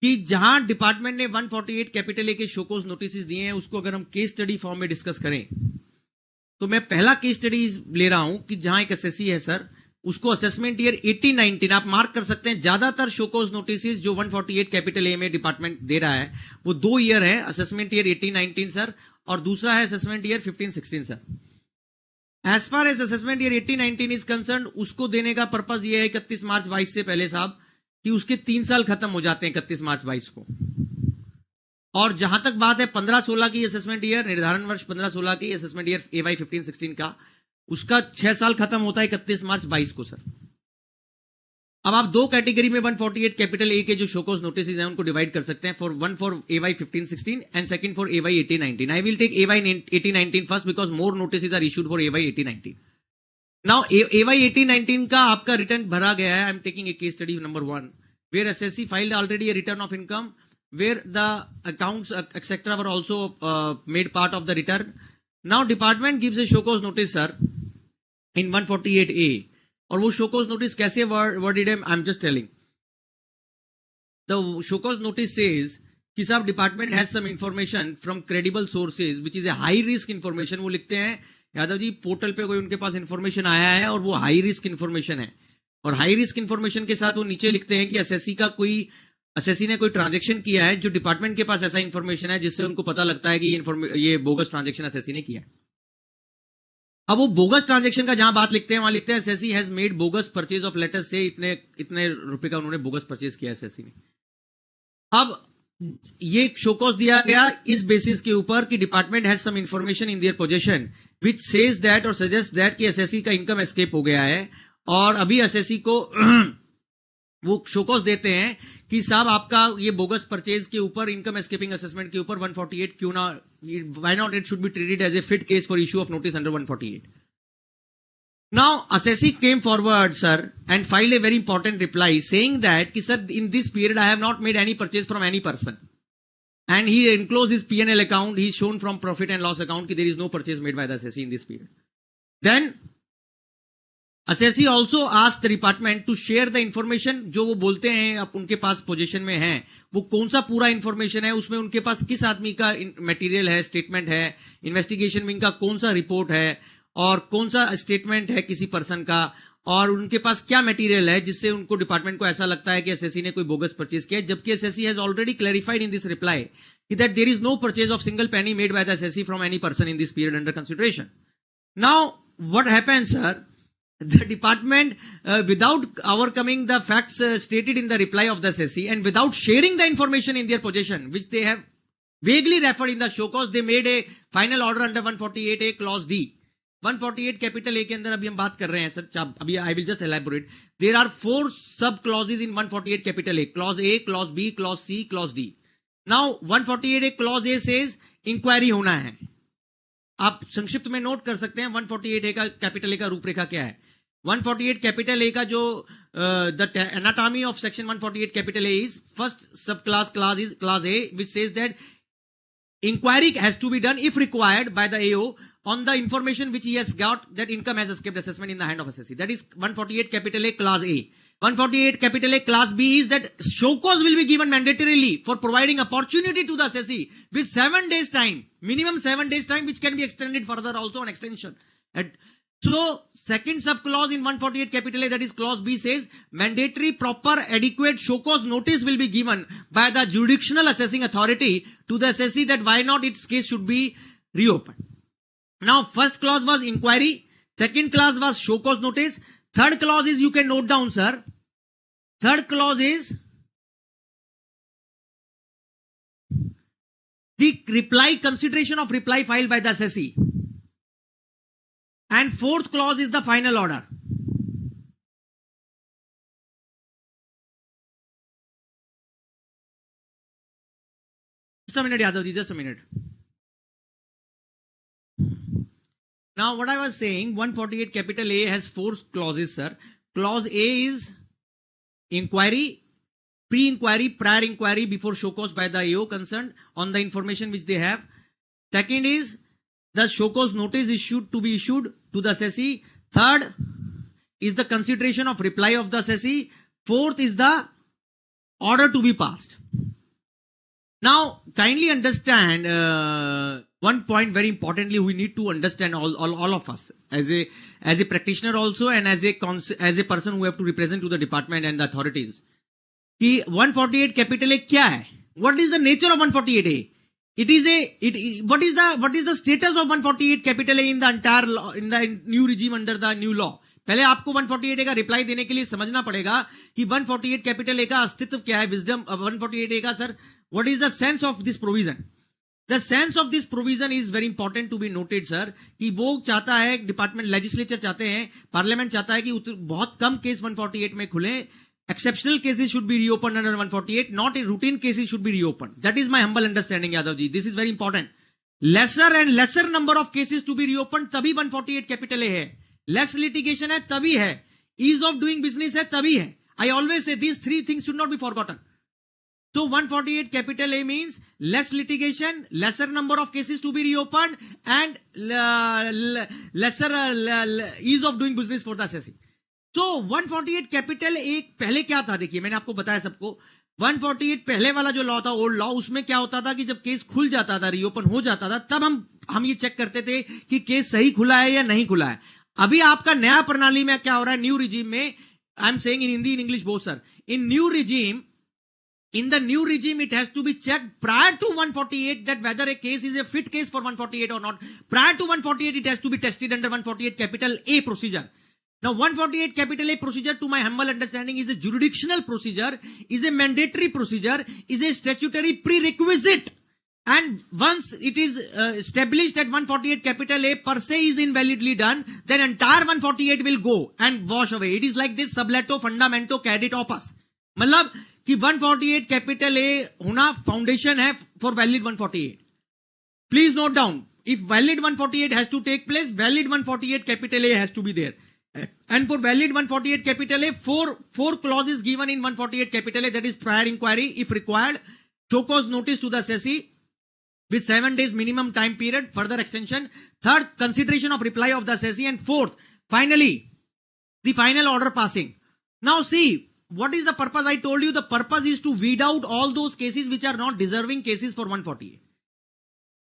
कि जहां डिपार्टमेंट ने 148 कैपिटल ए के शोकोज नोटिस दिए हैं, उसको अगर हम केस स्टडी फॉर्म में डिस्कस करें, तो मैं पहला केस स्टडी ले रहा हूं कि जहां एक एसएससी है सर, उसको असेसमेंट ईयर 18-19 आप मार्क कर सकते हैं। ज्यादातर शोकॉज नोटिस जो 148 कैपिटल ए में डिपार्टमेंट दे रहा है वो 2 ईयर है, असेसमेंट ईयर 18-19 सर, और दूसरा है assessment year 15-16 sir. As far as assessment year 18-19 is concern, उसको देने का पर्पज ये है 31 मार्च 22 से पहले साहब कि उसके 3 साल खत्म हो जाते हैं 31 मार्च 22 को। और जहां तक बात है 15-16 की असेसमेंट ईयर, निर्धारण वर्ष 15-16 की असेसमेंट ईयर AY 15-16 का, उसका 6 साल खत्म होता है 31 मार्च 22 को सर। अब आप 2 कैटेगरी में 148 कैपिटल ए के जो शोकॉज नोटिस हैं उनको डिवाइड कर सकते हैं, one for AY 15-16 and second for AY 18-19। I will take AY 18-19 first because more notice are issued for AY 18-19। Now AY 18-19 का आपका रिटर्न भरा गया है। I am taking a case study number 1 where assessee filed already a return of income where the accounts etc were also made part of the return. Now department gives a show cause notice sir in 148A, और वो show cause notice कैसे worded है, I'm just telling. The show cause notice says कि साहब department has some information from credible sources which is a high risk information. वो लिखते हैं Yadav G portal पे कोई उनके पास इंफॉर्मेशन आया है और वो हाई रिस्क इंफॉर्मेशन है, और हाई रिस्क इंफॉर्मेशन के साथ वो नीचे लिखते हैं कि एसएससी ने कोई ट्रांजैक्शन किया है जो डिपार्टमेंट के पास ऐसा इंफॉर्मेशन है जिससे उनको पता लगता है कि ये बोगस ट्रांजैक्शन एसएससी ने किया है। अब वो बोगस ट्रांजैक्शन का जहां बात लिखते हैं वहां लिखते हैं SSC has made bogus purchase of letters से इतने रुपए का उन्होंने बोगस परचेज किया एसएससी ने। अब ये शोकॉज दिया गया इस बेसिस के ऊपर कि department has some information in their position which says that और सजेस्ट दैट कि एसएससी का इनकम एस्केप हो गया है, और अभी एसएससी को वो शोकॉज देते हैं कि साहब आपका ये बोगस परचेज के ऊपर इनकम एस्केपिंग असेसमेंट के ऊपर 148 क्यों ना, why not it should be treated as a fit case for issue of notice under 148. Now assessee came forward sir and filed a very important reply saying that ki sir in this period I have not made any purchase from any person, and he enclosed his P&L account, he is shown from profit and loss account ki there is no purchase made by the assessee in this period. Then assessee also asked the department to share the information जो वो बोलते हैं अब उनके पास position में है वो कौन सा पूरा इंफॉर्मेशन है, उसमें उनके पास किस आदमी का मटेरियल है, स्टेटमेंट है, इन्वेस्टिगेशन विंग का कौन सा रिपोर्ट है और कौन सा स्टेटमेंट है किसी पर्सन का, और उनके पास क्या मटेरियल है जिससे उनको डिपार्टमेंट को ऐसा लगता है कि एसएससी ने कोई बोगस परचेज किया, जबकि assessee has already clarified in this reply that there is no purchase of single penny made by the assessee from any person in this period under consideration. Now what happens sir, the department without overcoming the facts stated in the reply of the SSC and without sharing the information in their possession which they have vaguely referred in the show cause, they made a final order under 148A clause D. 148 capital A के अंदर अभी हम बात कर रहे हैं sir, अभी I will just elaborate. There are 4 sub clauses in 148 capital A, clause A, clause B, clause C, clause D. Now 148A clause A says inquiry होना है. आप संक्षिप्त में नोट कर सकते हैं 148A का कैपिटल ए का रूपरेखा क्या है. 148 कैपिटल ए का जो the anatomy of section 148 capital A is first sub class is class A which says that inquiry has to be done if required by the AO on the information which he has got that income has escaped assessment in the hand of SSC. That is 148 capital A clause A. 148 capital A clause B is that show cause will be given mandatorily for providing opportunity to the SSC with 7 days time, minimum 7 days time, which can be extended further also on extension. And so second sub clause in 148 capital A, that is clause B, says mandatory proper adequate show cause notice will be given by the jurisdictional assessing authority to the SSC that why not its case should be reopened. Now first clause was inquiry, second clause was show cause notice, third clause is, you can note down sir, third clause is the reply, consideration of reply filed by the SSC, and fourth clause is the final order. Just a minute Yadav ji, just a minute. Now what I was saying, 148 capital A has 4 clauses sir. Clause A is inquiry, pre-inquiry, prior inquiry before show cause by the AO concerned on the information which they have. Second is the show cause notice issued to be issued to the SSC. Third is the consideration of reply of the SSC. Fourth is the order to be passed. Now kindly understand one point very importantly we need to understand all of us as a practitioner also and as a person who have to represent to the department and the authorities कि 148 capital A क्या है? What is the nature of 148A? What is the status of 148 capital A in the entire law, in the new regime under the new law? पहले आपको 148A का reply देने के लिए समझना पड़ेगा कि 148 कैपिटल ए का अस्तित्व क्या है. विजडम 148A का sir, what is the sense of this provision? The sense of this provision is very important to be noted sir, कि वो चाहता है, डिपार्टमेंट लेजिस्लेचर चाहते हैं, पार्लियामेंट चाहता है कि बहुत कम केस 148 में खुले. Exceptional cases should be reopened under 148, not a routine cases should be reopened. That is my humble understanding, Yadav ji. This is very important. Lesser and lesser number of cases to be reopened, तभी 148 capital A है. Less litigation है, तभी है. Ease of doing business है, तभी है. I always say these three things should not be forgotten. So 148 capital A means less litigation, lesser number of cases to be reopened, and lesser ease of doing business for the assessee. तो 148 capital एक पहले क्या था, देखिए मैंने आपको बताया सबको. 148 पहले वाला जो लॉ था, ओल्ड लॉ, उसमें क्या होता था कि जब केस खुल जाता था, रीओपन हो जाता था, तब हम ये चेक करते थे कि केस सही खुला है या नहीं खुला है. अभी आपका नया प्रणाली में क्या हो रहा है, न्यू रिजीम में, आई am saying in Hindi in English both sir, in new regime, in the new regime it has to be checked prior to 148 that whether a case is a fit case for 148 or not. Prior to 148 it has to be tested under 148 capital A procedure. Now 148 capital A procedure, to my humble understanding, is a jurisdictional procedure, is a mandatory procedure, is a statutory prerequisite, and once it is established that 148 capital A per se is invalidly done, then entire 148 will go and wash away. It is like this subleto fundamento cadit opus, मतलब कि 148 capital ए होना foundation है for valid 148. Please note down, if valid 148 has to take place, valid 148 capital A has to be there. And for valid 148 capital A, four clauses given in 148 capital A, that is prior inquiry, if required, show cause notice to the assessee with 7 days minimum time period, further extension. Third, consideration of reply of the assessee. And fourth, finally, the final order passing. Now see, what is the purpose? I told you the purpose is to weed out all those cases which are not deserving cases for 148.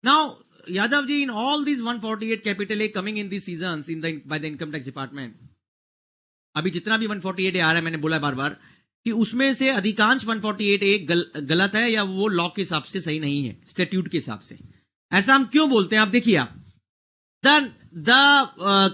Now, Yadav ji, in all these 148 capital A coming in these seasons by the income tax department, अभी जितना भी 148 आ रहा है, मैंने बोला बार बार कि उसमें से अधिकांश 148 गलत है या वो लॉ के हिसाब से सही नहीं है, स्टैट्यूट के हिसाब से. ऐसा हम क्यों बोलते हैं? आप देखिए, आप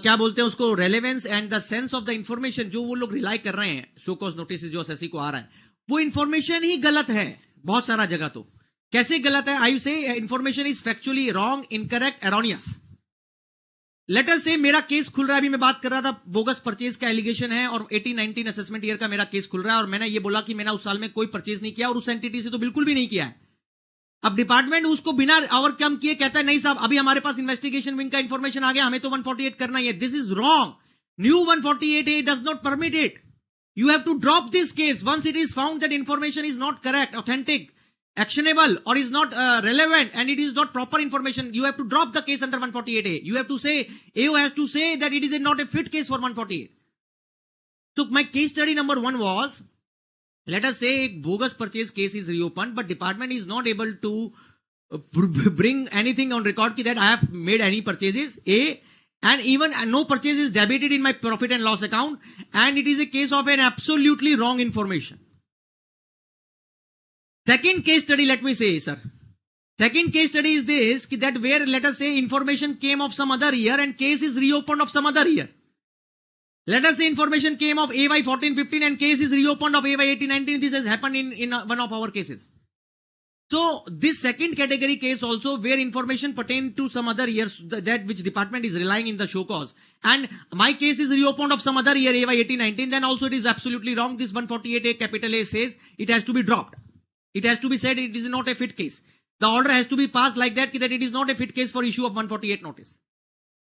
क्या बोलते हैं उसको, relevance and the sense of the information जो वो लोग रिलाई कर रहे हैं, शो कॉज नोटिस जो एसएससी को आ रहा है, वो इंफॉर्मेशन ही गलत है बहुत सारा जगह. तो कैसे गलत है? आई से information is factually wrong, incorrect, erroneous. Let us से मेरा केस खुल रहा है, अभी मैं बात कर रहा था, बोगस परचेज का एलिगेशन है और 18-19 असेसमेंट ईयर का मेरा केस खुल रहा है, और मैंने ये बोला कि मैंने उस साल में कोई परचेज नहीं किया और उस एंटिटी से तो बिल्कुल भी नहीं किया है. अब डिपार्टमेंट उसको बिना और कम किए कहता है नहीं साहब, अभी हमारे पास इन्वेस्टिगेशन विंग का इंफॉर्मेशन आ गया, हमें तो 148 करना ही है. This is wrong. New 148A does not permit it. You have to drop this case once it is found that information is not correct, authentic, actionable, or is not relevant, and it is not proper information. You have to drop the case under 148A. You have to say, AO has to say that it is not a fit case for 148. So my case study number 1 was, let us say a bogus purchase case is reopened, but department is not able to bring anything on record that I have made any purchases, and even no purchase is debited in my profit and loss account, and it is a case of an absolutely wrong information. Second case study, let me say, sir. Second case study is this, that where, let us say, information came of some other year and case is reopened of some other year. Let us say information came of AY 14-15 and case is reopened of AY 18-19. This has happened in one of our cases. So this second category case also, where information pertained to some other years, that which department is relying in the show cause, and my case is reopened of some other year, AY 18-19, then also it is absolutely wrong. This 148A capital A says it has to be dropped. It has to be said it is not a fit case. The order has to be passed like that it is not a fit case for issue of 148 notice.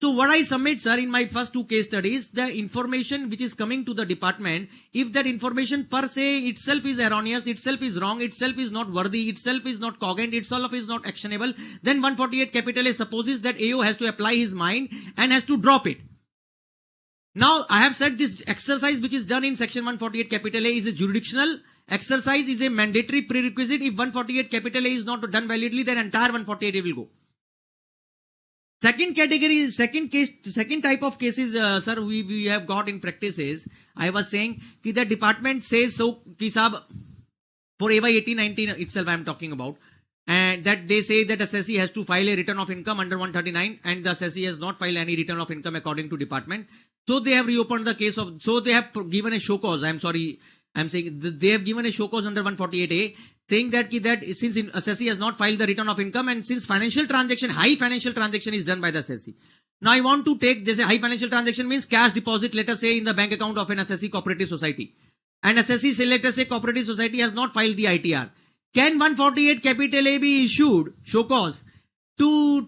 So what I submit, sir, in my first 2 case studies, the information which is coming to the department, if that information per se itself is erroneous, itself is wrong, itself is not worthy, itself is not cogent, itself is not actionable, then 148 capital A supposes that AO has to apply his mind and has to drop it. Now, I have said this exercise which is done in section 148 capital A is a jurisdictional exercise, is a mandatory prerequisite. If 148 capital A is not done validly, then entire 148A will go. Second category, second case, second type of cases, sir, we have got in practices. I was saying कि the department says so कि साहब for AY 1819 itself I am talking about, and that they say that assessee has to file a return of income under 139, and the assessee has not filed any return of income according to department. So they have reopened the case of, so they have given a show cause. I'm sorry, I'm saying they have given a show cause under 148A, saying that since assessee has not filed the return of income, and since financial transaction, high financial transaction is done by the assessee. Now I want to take this, high financial transaction means cash deposit, let us say in the bank account of an assessee cooperative society. And assessee, say, let us say cooperative society has not filed the ITR. Can 148 capital A be issued, show cause, to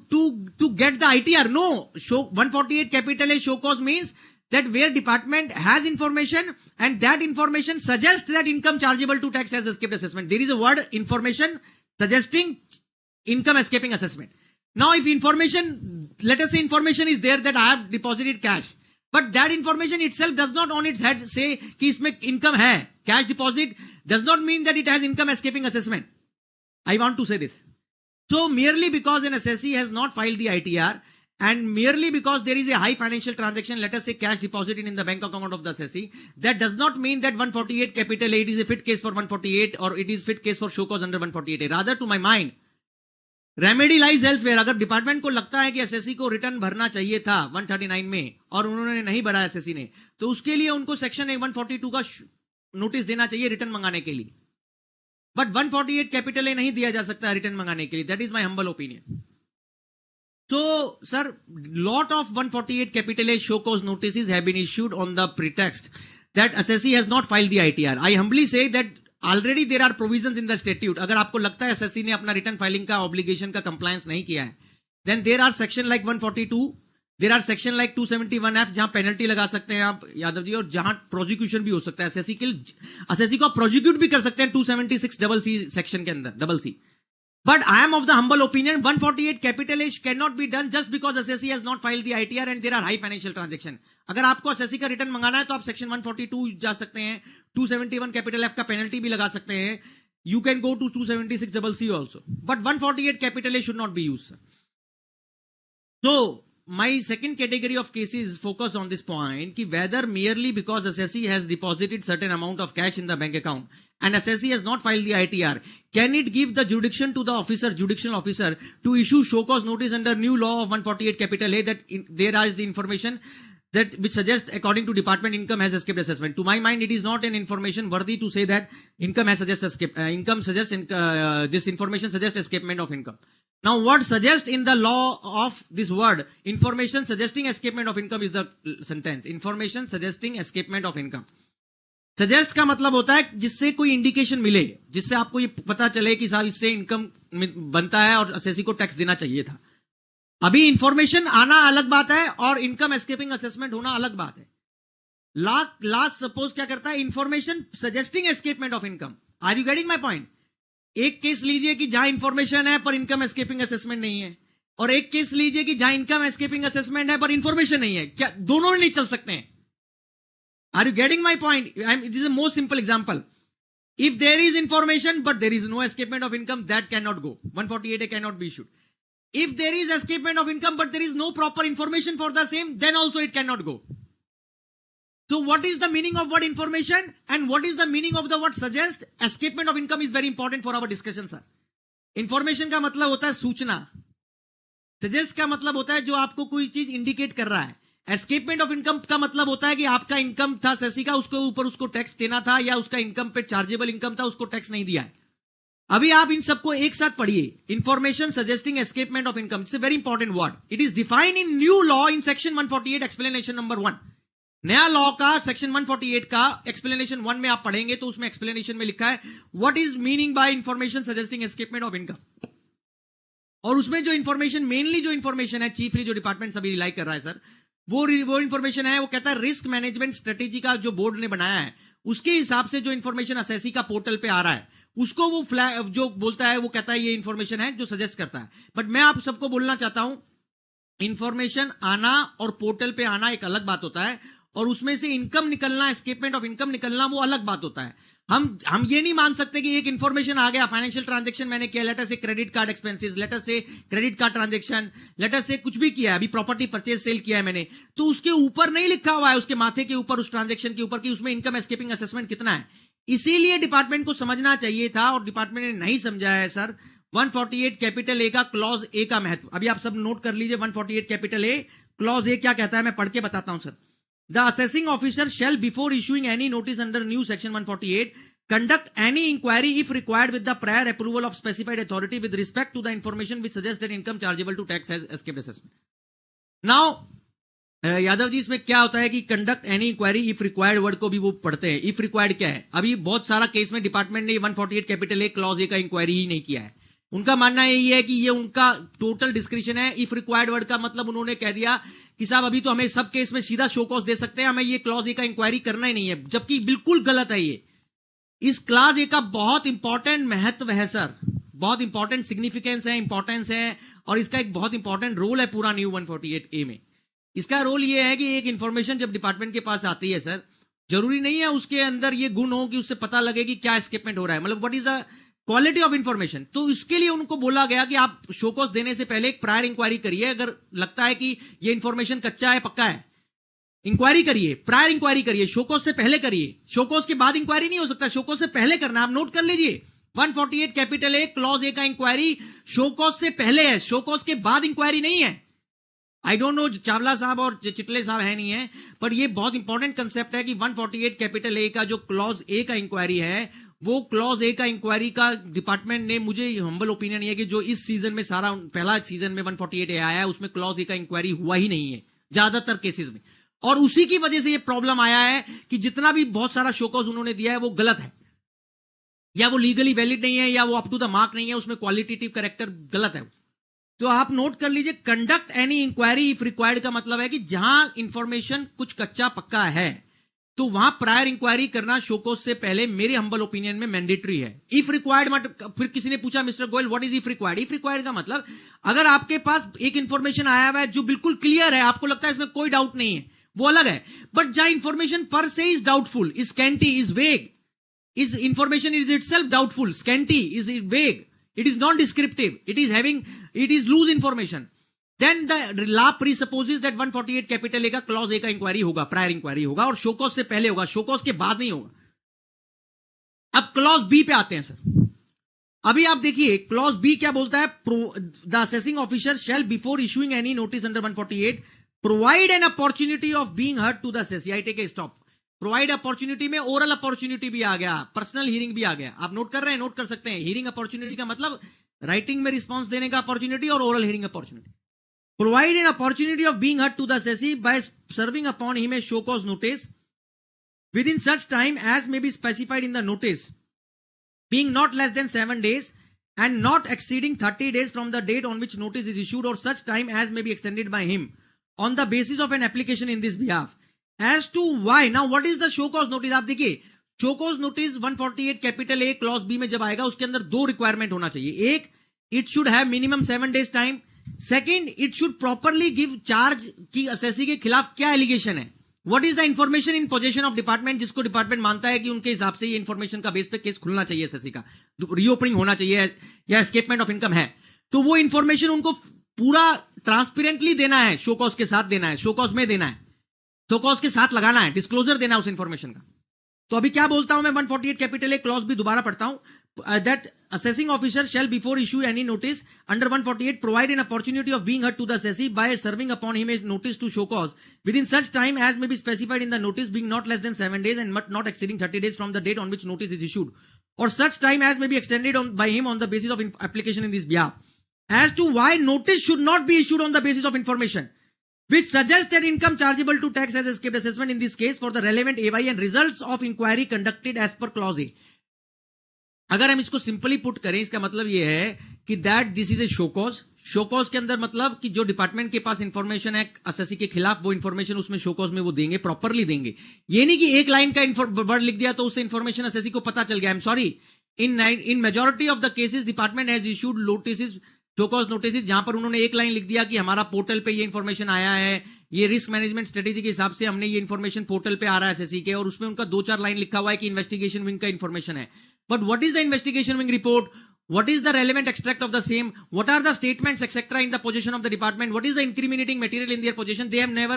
get the ITR? No. 148 capital A show cause means that where department has information and that information suggests that income chargeable to tax has escaped assessment. There is a word information suggesting income escaping assessment. Now if information, let us say information is there that I have deposited cash, but that information itself does not on its head say कि इसमें income है, cash deposit does not mean that it has income escaping assessment. I want to say this. So merely because an assessee has not filed the ITR, and merely because there is a high financial transaction, let us say cash deposited in the bank account of the assessee, that does not mean that 148 capital A is a fit case for 148 or it is fit case for show cause under 148A. Rather, to my mind, remedy lies elsewhere. अगर department को लगता है कि SSC को return भरना चाहिए था 139 में और उन्होंने नहीं भरा एसएससी ने, तो उसके लिए उनको सेक्शन 142 का नोटिस देना चाहिए रिटर्न मंगाने के लिए. बट 148 कैपिटल ए नहीं दिया जा सकता रिटर्न मंगाने के लिए. That is my humble opinion. So, sir, lot of 148 capital A show cause notices have been issued on the pretext that assessee has not filed the ITR. I humbly say that already there are provisions in the statute. अगर आपको लगता है assessee ने अपना return filing का obligation का compliance नहीं किया है, then there are section like 142, there are section like 271F जहां penalty लगा सकते हैं आप यादव जी, और जहां prosecution भी हो सकता है. assessee को prosecute भी कर सकते हैं 276 section के अंदर, double C. But I am of the humble opinion 148 capital A cannot be done just because assessee has not filed the ITR and there are high financial transaction. अगर आपको assessee का return मंगाना है तो आप section 142 जा सकते हैं, 271 capital F का penalty भी लगा सकते हैं. You can go to 276 double C also. But 148 capital A should not be used. So my second category of cases focus on this point कि whether merely because assessee has deposited certain amount of cash in the bank account and assessee has not filed the ITR, can it give the jurisdiction to the officer, judicial officer, to issue show cause notice under new law of 148 capital A that there is the information that which suggests according to department income has escaped assessment. To my mind, it is not an information worthy to say that income has this information suggests escapement of income. Now what suggests in the law of this word, information suggesting escapement of income is the sentence. Information suggesting escapement of income. Suggest का मतलब होता है जिससे कोई indication मिले, जिससे आपको ये पता चले कि साहब इससे इनकम बनता है और असेसी को टैक्स देना चाहिए था. अभी इंफॉर्मेशन आना अलग बात है और इनकम एस्केपिंग असेसमेंट होना अलग बात है. लास्ट सपोज क्या करता है, information suggesting escapement of income. Are you getting my point? एक केस लीजिए कि जहां इंफॉर्मेशन है पर इनकम एस्केपिंग असेसमेंट नहीं है, और एक केस लीजिए कि जहां इनकम एस्केपिंग असेसमेंट है पर इंफॉर्मेशन नहीं है. क्या दोनों नहीं चल सकते हैं? Are you getting my point? This is a more simple example. If there is information but there is no escapement of income, that cannot go. 148A cannot be issued. If there is escapement of income but there is no proper information for the same, then also it cannot go. So what is the meaning of word information and what is the meaning of the word suggest? Escapement of income is very important for our discussion, sir. Information का मतलब होता है सूचना. Suggest का मतलब होता है जो आपको कोई चीज इंडिकेट कर रहा है. एस्केपमेंट ऑफ इनकम का मतलब होता है कि आपका इनकम था सेसी का, उसके ऊपर उसको टैक्स देना था, या उसका इनकम पे चार्जेबल इनकम था, उसको टैक्स नहीं दिया है. अभी आप इन सबको एक साथ पढ़िए. Information suggesting escapement of income, it's a very important word. It is defined in new law in section 148 explanation number 1. नया लॉ का सेक्शन 148 का एक्सप्लेनेशन 1 में आप पढ़ेंगे तो उसमें एक्सप्लेनेशन में लिखा है what is meaning bye information suggesting escapement of income. और उसमें जो इंफॉर्मेशन, मेनली जो इंफॉर्मेशन है, चीफली जो डिपार्टमेंट सभी रिलाई कर रहा है सर, वो इंफॉर्मेशन है, वो कहता है रिस्क मैनेजमेंट स्ट्रेटेजी का जो बोर्ड ने बनाया है उसके हिसाब से जो इंफॉर्मेशन असेसी का पोर्टल पे आ रहा है उसको वो जो बोलता है वो कहता है ये इंफॉर्मेशन है जो सजेस्ट करता है. बट मैं आप सबको बोलना चाहता हूं, इंफॉर्मेशन आना और पोर्टल पे आना एक अलग बात होता है, और उसमें से इनकम निकलना, एस्केपमेंट ऑफ इनकम निकलना, वो अलग बात होता है. हम ये नहीं मान सकते कि एक इंफॉर्मेशन आ गया, फाइनेंशियल ट्रांजैक्शन मैंने किया, लेटर से क्रेडिट कार्ड एक्सपेंसेस, लेटर से क्रेडिट कार्ड ट्रांजैक्शन, लेटर से कुछ भी किया है, अभी प्रॉपर्टी परचेज सेल किया है मैंने, तो उसके ऊपर नहीं लिखा हुआ है, उसके माथे के ऊपर, उस ट्रांजैक्शन के ऊपर कि उसमें इनकम एस्केपिंग असेसमेंट कितना है। इसीलिए डिपार्टमेंट को समझना चाहिए था और डिपार्टमेंट ने नहीं समझा है सर। 148 कैपिटल ए का क्लॉज ए का महत्व अभी आप सब नोट कर लीजिए। 148 कैपिटल ए क्लॉज ए क्या कहता है, मैं पढ़ के बताता हूं sir. The assessing officer shall before issuing any notice under new section 148 conduct any inquiry if required with the prior approval of specified authority with respect to the information which suggests that income chargeable to tax has escaped assessment. Now Yadav ji इसमें क्या होता है कि conduct any inquiry if required word को भी वो पढ़ते हैं। इफ रिक्वायर्ड क्या है, अभी बहुत सारा केस में डिपार्टमेंट ने 148 कैपिटल ए क्लॉज ए का इंक्वायरी ही नहीं किया है। उनका मानना यही है कि ये उनका टोटल डिस्क्रिप्शन है। इफ रिक्वायर्ड वर्ड का मतलब उन्होंने कह दिया कि साहब अभी तो हमें सब केस में सीधा शो कॉज दे सकते हैं, हमें ये क्लॉज ए का इंक्वायरी करना ही नहीं है, जबकि बिल्कुल गलत है। ये इस क्लास ए का बहुत इंपॉर्टेंट महत्व है सर, बहुत इंपॉर्टेंट सिग्निफिकेंस है, इंपॉर्टेंस है, और इसका एक बहुत इंपॉर्टेंट रोल है पूरा न्यू 148 ए में। इसका रोल यह है कि एक इंफॉर्मेशन जब डिपार्टमेंट के पास आती है सर, जरूरी नहीं है उसके अंदर ये गुण हो कि उससे पता लगे कि क्या एस्केपमेंट हो रहा है, मतलब what is the quality of information. तो इसके लिए उनको बोला गया कि आप शोकॉज देने से पहले एक प्रायर इंक्वायरी करिए। अगर लगता है कि ये इंफॉर्मेशन कच्चा है, पक्का है, इंक्वायरी करिए, प्रायर इंक्वायरी करिए, शोकॉज से पहले करिए। शोकॉज के बाद इंक्वायरी नहीं हो सकता, शोकॉज से पहले करना। आप नोट कर लीजिए 148 कैपिटल ए क्लॉज ए का इंक्वायरी शोकॉज से पहले है, शोकॉज के बाद इंक्वायरी नहीं है। आई डोंट नो चावला साहब और चिटले साहब है नहीं है, पर ये बहुत इंपॉर्टेंट कंसेप्ट है कि 148 कैपिटल ए का जो क्लॉज ए का इंक्वायरी है, वो क्लॉज ए का इंक्वायरी का डिपार्टमेंट ने, मुझे हम्बल ओपिनियन है कि जो इस सीजन में सारा पहला सीजन में 148 ए आया है उसमें क्लॉज ए का इंक्वायरी हुआ ही नहीं है ज्यादातर केसेस में, और उसी की वजह से ये प्रॉब्लम आया है कि जितना भी बहुत सारा शोकॉज उन्होंने दिया है वो गलत है, या वो लीगली वैलिड नहीं है, या वो अप टू द मार्क नहीं है, उसमें क्वालिटेटिव कैरेक्टर गलत है। तो आप नोट कर लीजिए, conduct any inquiry if required का मतलब है कि जहां इंफॉर्मेशन कुछ कच्चा पक्का है तो वहां प्रायर इंक्वायरी करना शोकॉज से पहले मेरे हम्बल ओपिनियन में मैंडेटरी है। इफ रिक्वायर्ड, फिर किसी ने पूछा mister Goyal what is if required. If required का मतलब अगर आपके पास एक इंफॉर्मेशन आया हुआ है जो बिल्कुल क्लियर है, आपको लगता है इसमें कोई डाउट नहीं है, वो अलग है। बट जहां इंफॉर्मेशन पर से is doubtful, is scanty, is वेग, is information is itself doubtful, scanty, is वेग, it is non-descriptive, it is loose information, then the law presupposes that 148 capital A का क्लॉज ए का इंक्वायरी होगा, prior inquiry होगा, और show cause से पहले होगा, शोकॉज के बाद नहीं होगा। अब क्लॉज बी पे आते हैं सर। अभी आप देखिए क्लॉज बी क्या बोलता है, the assessing officer shall before issuing any notice under 148 provide an opportunity of being heard to the assessee. I take a stop. Provide opportunity में ओरल अपॉर्चुनिटी भी आ गया, पर्सनल हियरिंग भी आ गया। आप नोट कर रहे हैं, नोट कर सकते हैं। हियरिंग अपॉर्चुनिटी का मतलब राइटिंग में रिस्पांस देने का अपॉर्चुनिटी, और oral hearing opportunity. Provide an opportunity of being heard to the assessee by serving upon him a show cause notice within such time as may be specified in the notice, being not less than 7 days and not exceeding 30 days from the date on which notice is issued, or such time as may be extended by him on the basis of an application in this behalf. As to why, now what is the show cause notice? आप देखिए show cause notice 148 capital A clause B में जब आएगा उसके अंदर दो requirement होना चाहिए। एक, it should have minimum 7 days time. Second, it should properly give charge की असेसी के खिलाफ क्या एलिगेशन है, what is the information in position of department, जिसको डिपार्टमेंट मानता है कि उनके हिसाब से ये इंफॉर्मेशन का बेस पे केस खुलना चाहिए, एसएससी का रीओपनिंग होना चाहिए या एस्केपमेंट ऑफ इनकम है, तो वो इंफॉर्मेशन उनको पूरा ट्रांसपेरेंटली देना है, शोकॉज के साथ देना है, शोकॉज में देना है, शोकॉज के साथ लगाना है, डिस्क्लोजर देना है उस इंफॉर्मेशन का। तो अभी क्या बोलता हूं मैं, 148 कैपिटल ए क्लॉज भी दोबारा पढ़ता हूं, that assessing officer shall before issue any notice under 148 provide an opportunity of being heard to the assessee by serving upon him a notice to show cause within such time as may be specified in the notice, being not less than 7 days and not exceeding 30 days from the date on which notice is issued, or such time as may be extended by him on the basis of application in this behalf. As to why notice should not be issued on the basis of information which suggests that income chargeable to tax has escaped assessment in this case for the relevant AY and results of inquiry conducted as per clause A. अगर हम इसको simply put करें, इसका मतलब यह है कि that this is A show cause. Show cause के अंदर मतलब कि जो डिपार्टमेंट के पास इंफॉर्मेशन है असेसी के खिलाफ, वो इंफॉर्मेशन उसमें शोकॉज में वो देंगे, प्रॉपरली देंगे। ये नहीं कि एक लाइन का वर्ड लिख दिया तो उससे इंफॉर्मेशन असेसी को पता चल गया। I am sorry, in majority of the cases department has issued notice, show cause notice, जहां पर उन्होंने एक लाइन लिख दिया कि हमारा पोर्टल पे ये इंफॉर्मेशन आया है ये रिस्क मैनेजमेंट स्ट्रेटेजी के हिसाब से हमने ये इन्फॉर्मेशन पोर्टल पे आ रहा है एसएससी के, और उसमें उनका 2-4 लाइन लिखा हुआ है कि इन्वेस्टिगेशन विंग का इन्फॉर्मेशन है. But what is the investigation wing report? What is the relevant extract of the same? What are the statements, etc., in the possession of the department? What is the incriminating material in their possession? They have never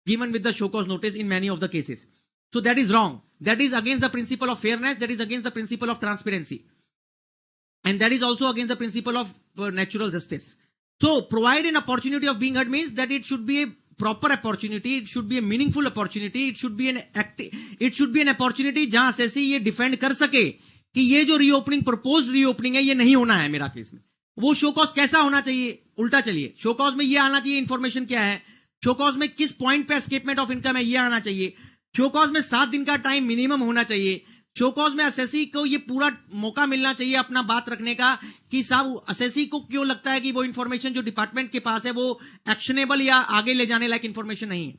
given with the show cause notice in many of the cases. So that is wrong. That is against the principle of fairness. That is against the principle of transparency. And that is also against the principle of natural justice. So provide an opportunity of being heard means that it should be a proper opportunity. It should be a meaningful opportunity. It should be an opportunity जहां assessee ये defend कर सके कि ये जो reopening proposed reopening है ये नहीं होना है मेरा केस में. वो शो कॉज कैसा होना चाहिए? उल्टा चलिए, शो कॉज में ये आना चाहिए इंफॉर्मेशन क्या है, शो कॉज में किस पॉइंट पे एस्केपमेंट ऑफ इनकम है ये आना चाहिए, शो कॉज में 7 दिन का टाइम मिनिमम होना चाहिए, शो कॉज में असेसी को ये पूरा मौका मिलना चाहिए अपना बात रखने का कि साहब असेसी को क्यों लगता है कि वो इंफॉर्मेशन जो डिपार्टमेंट के पास है वो एक्शनेबल या आगे ले जाने लायक इंफॉर्मेशन नहीं है.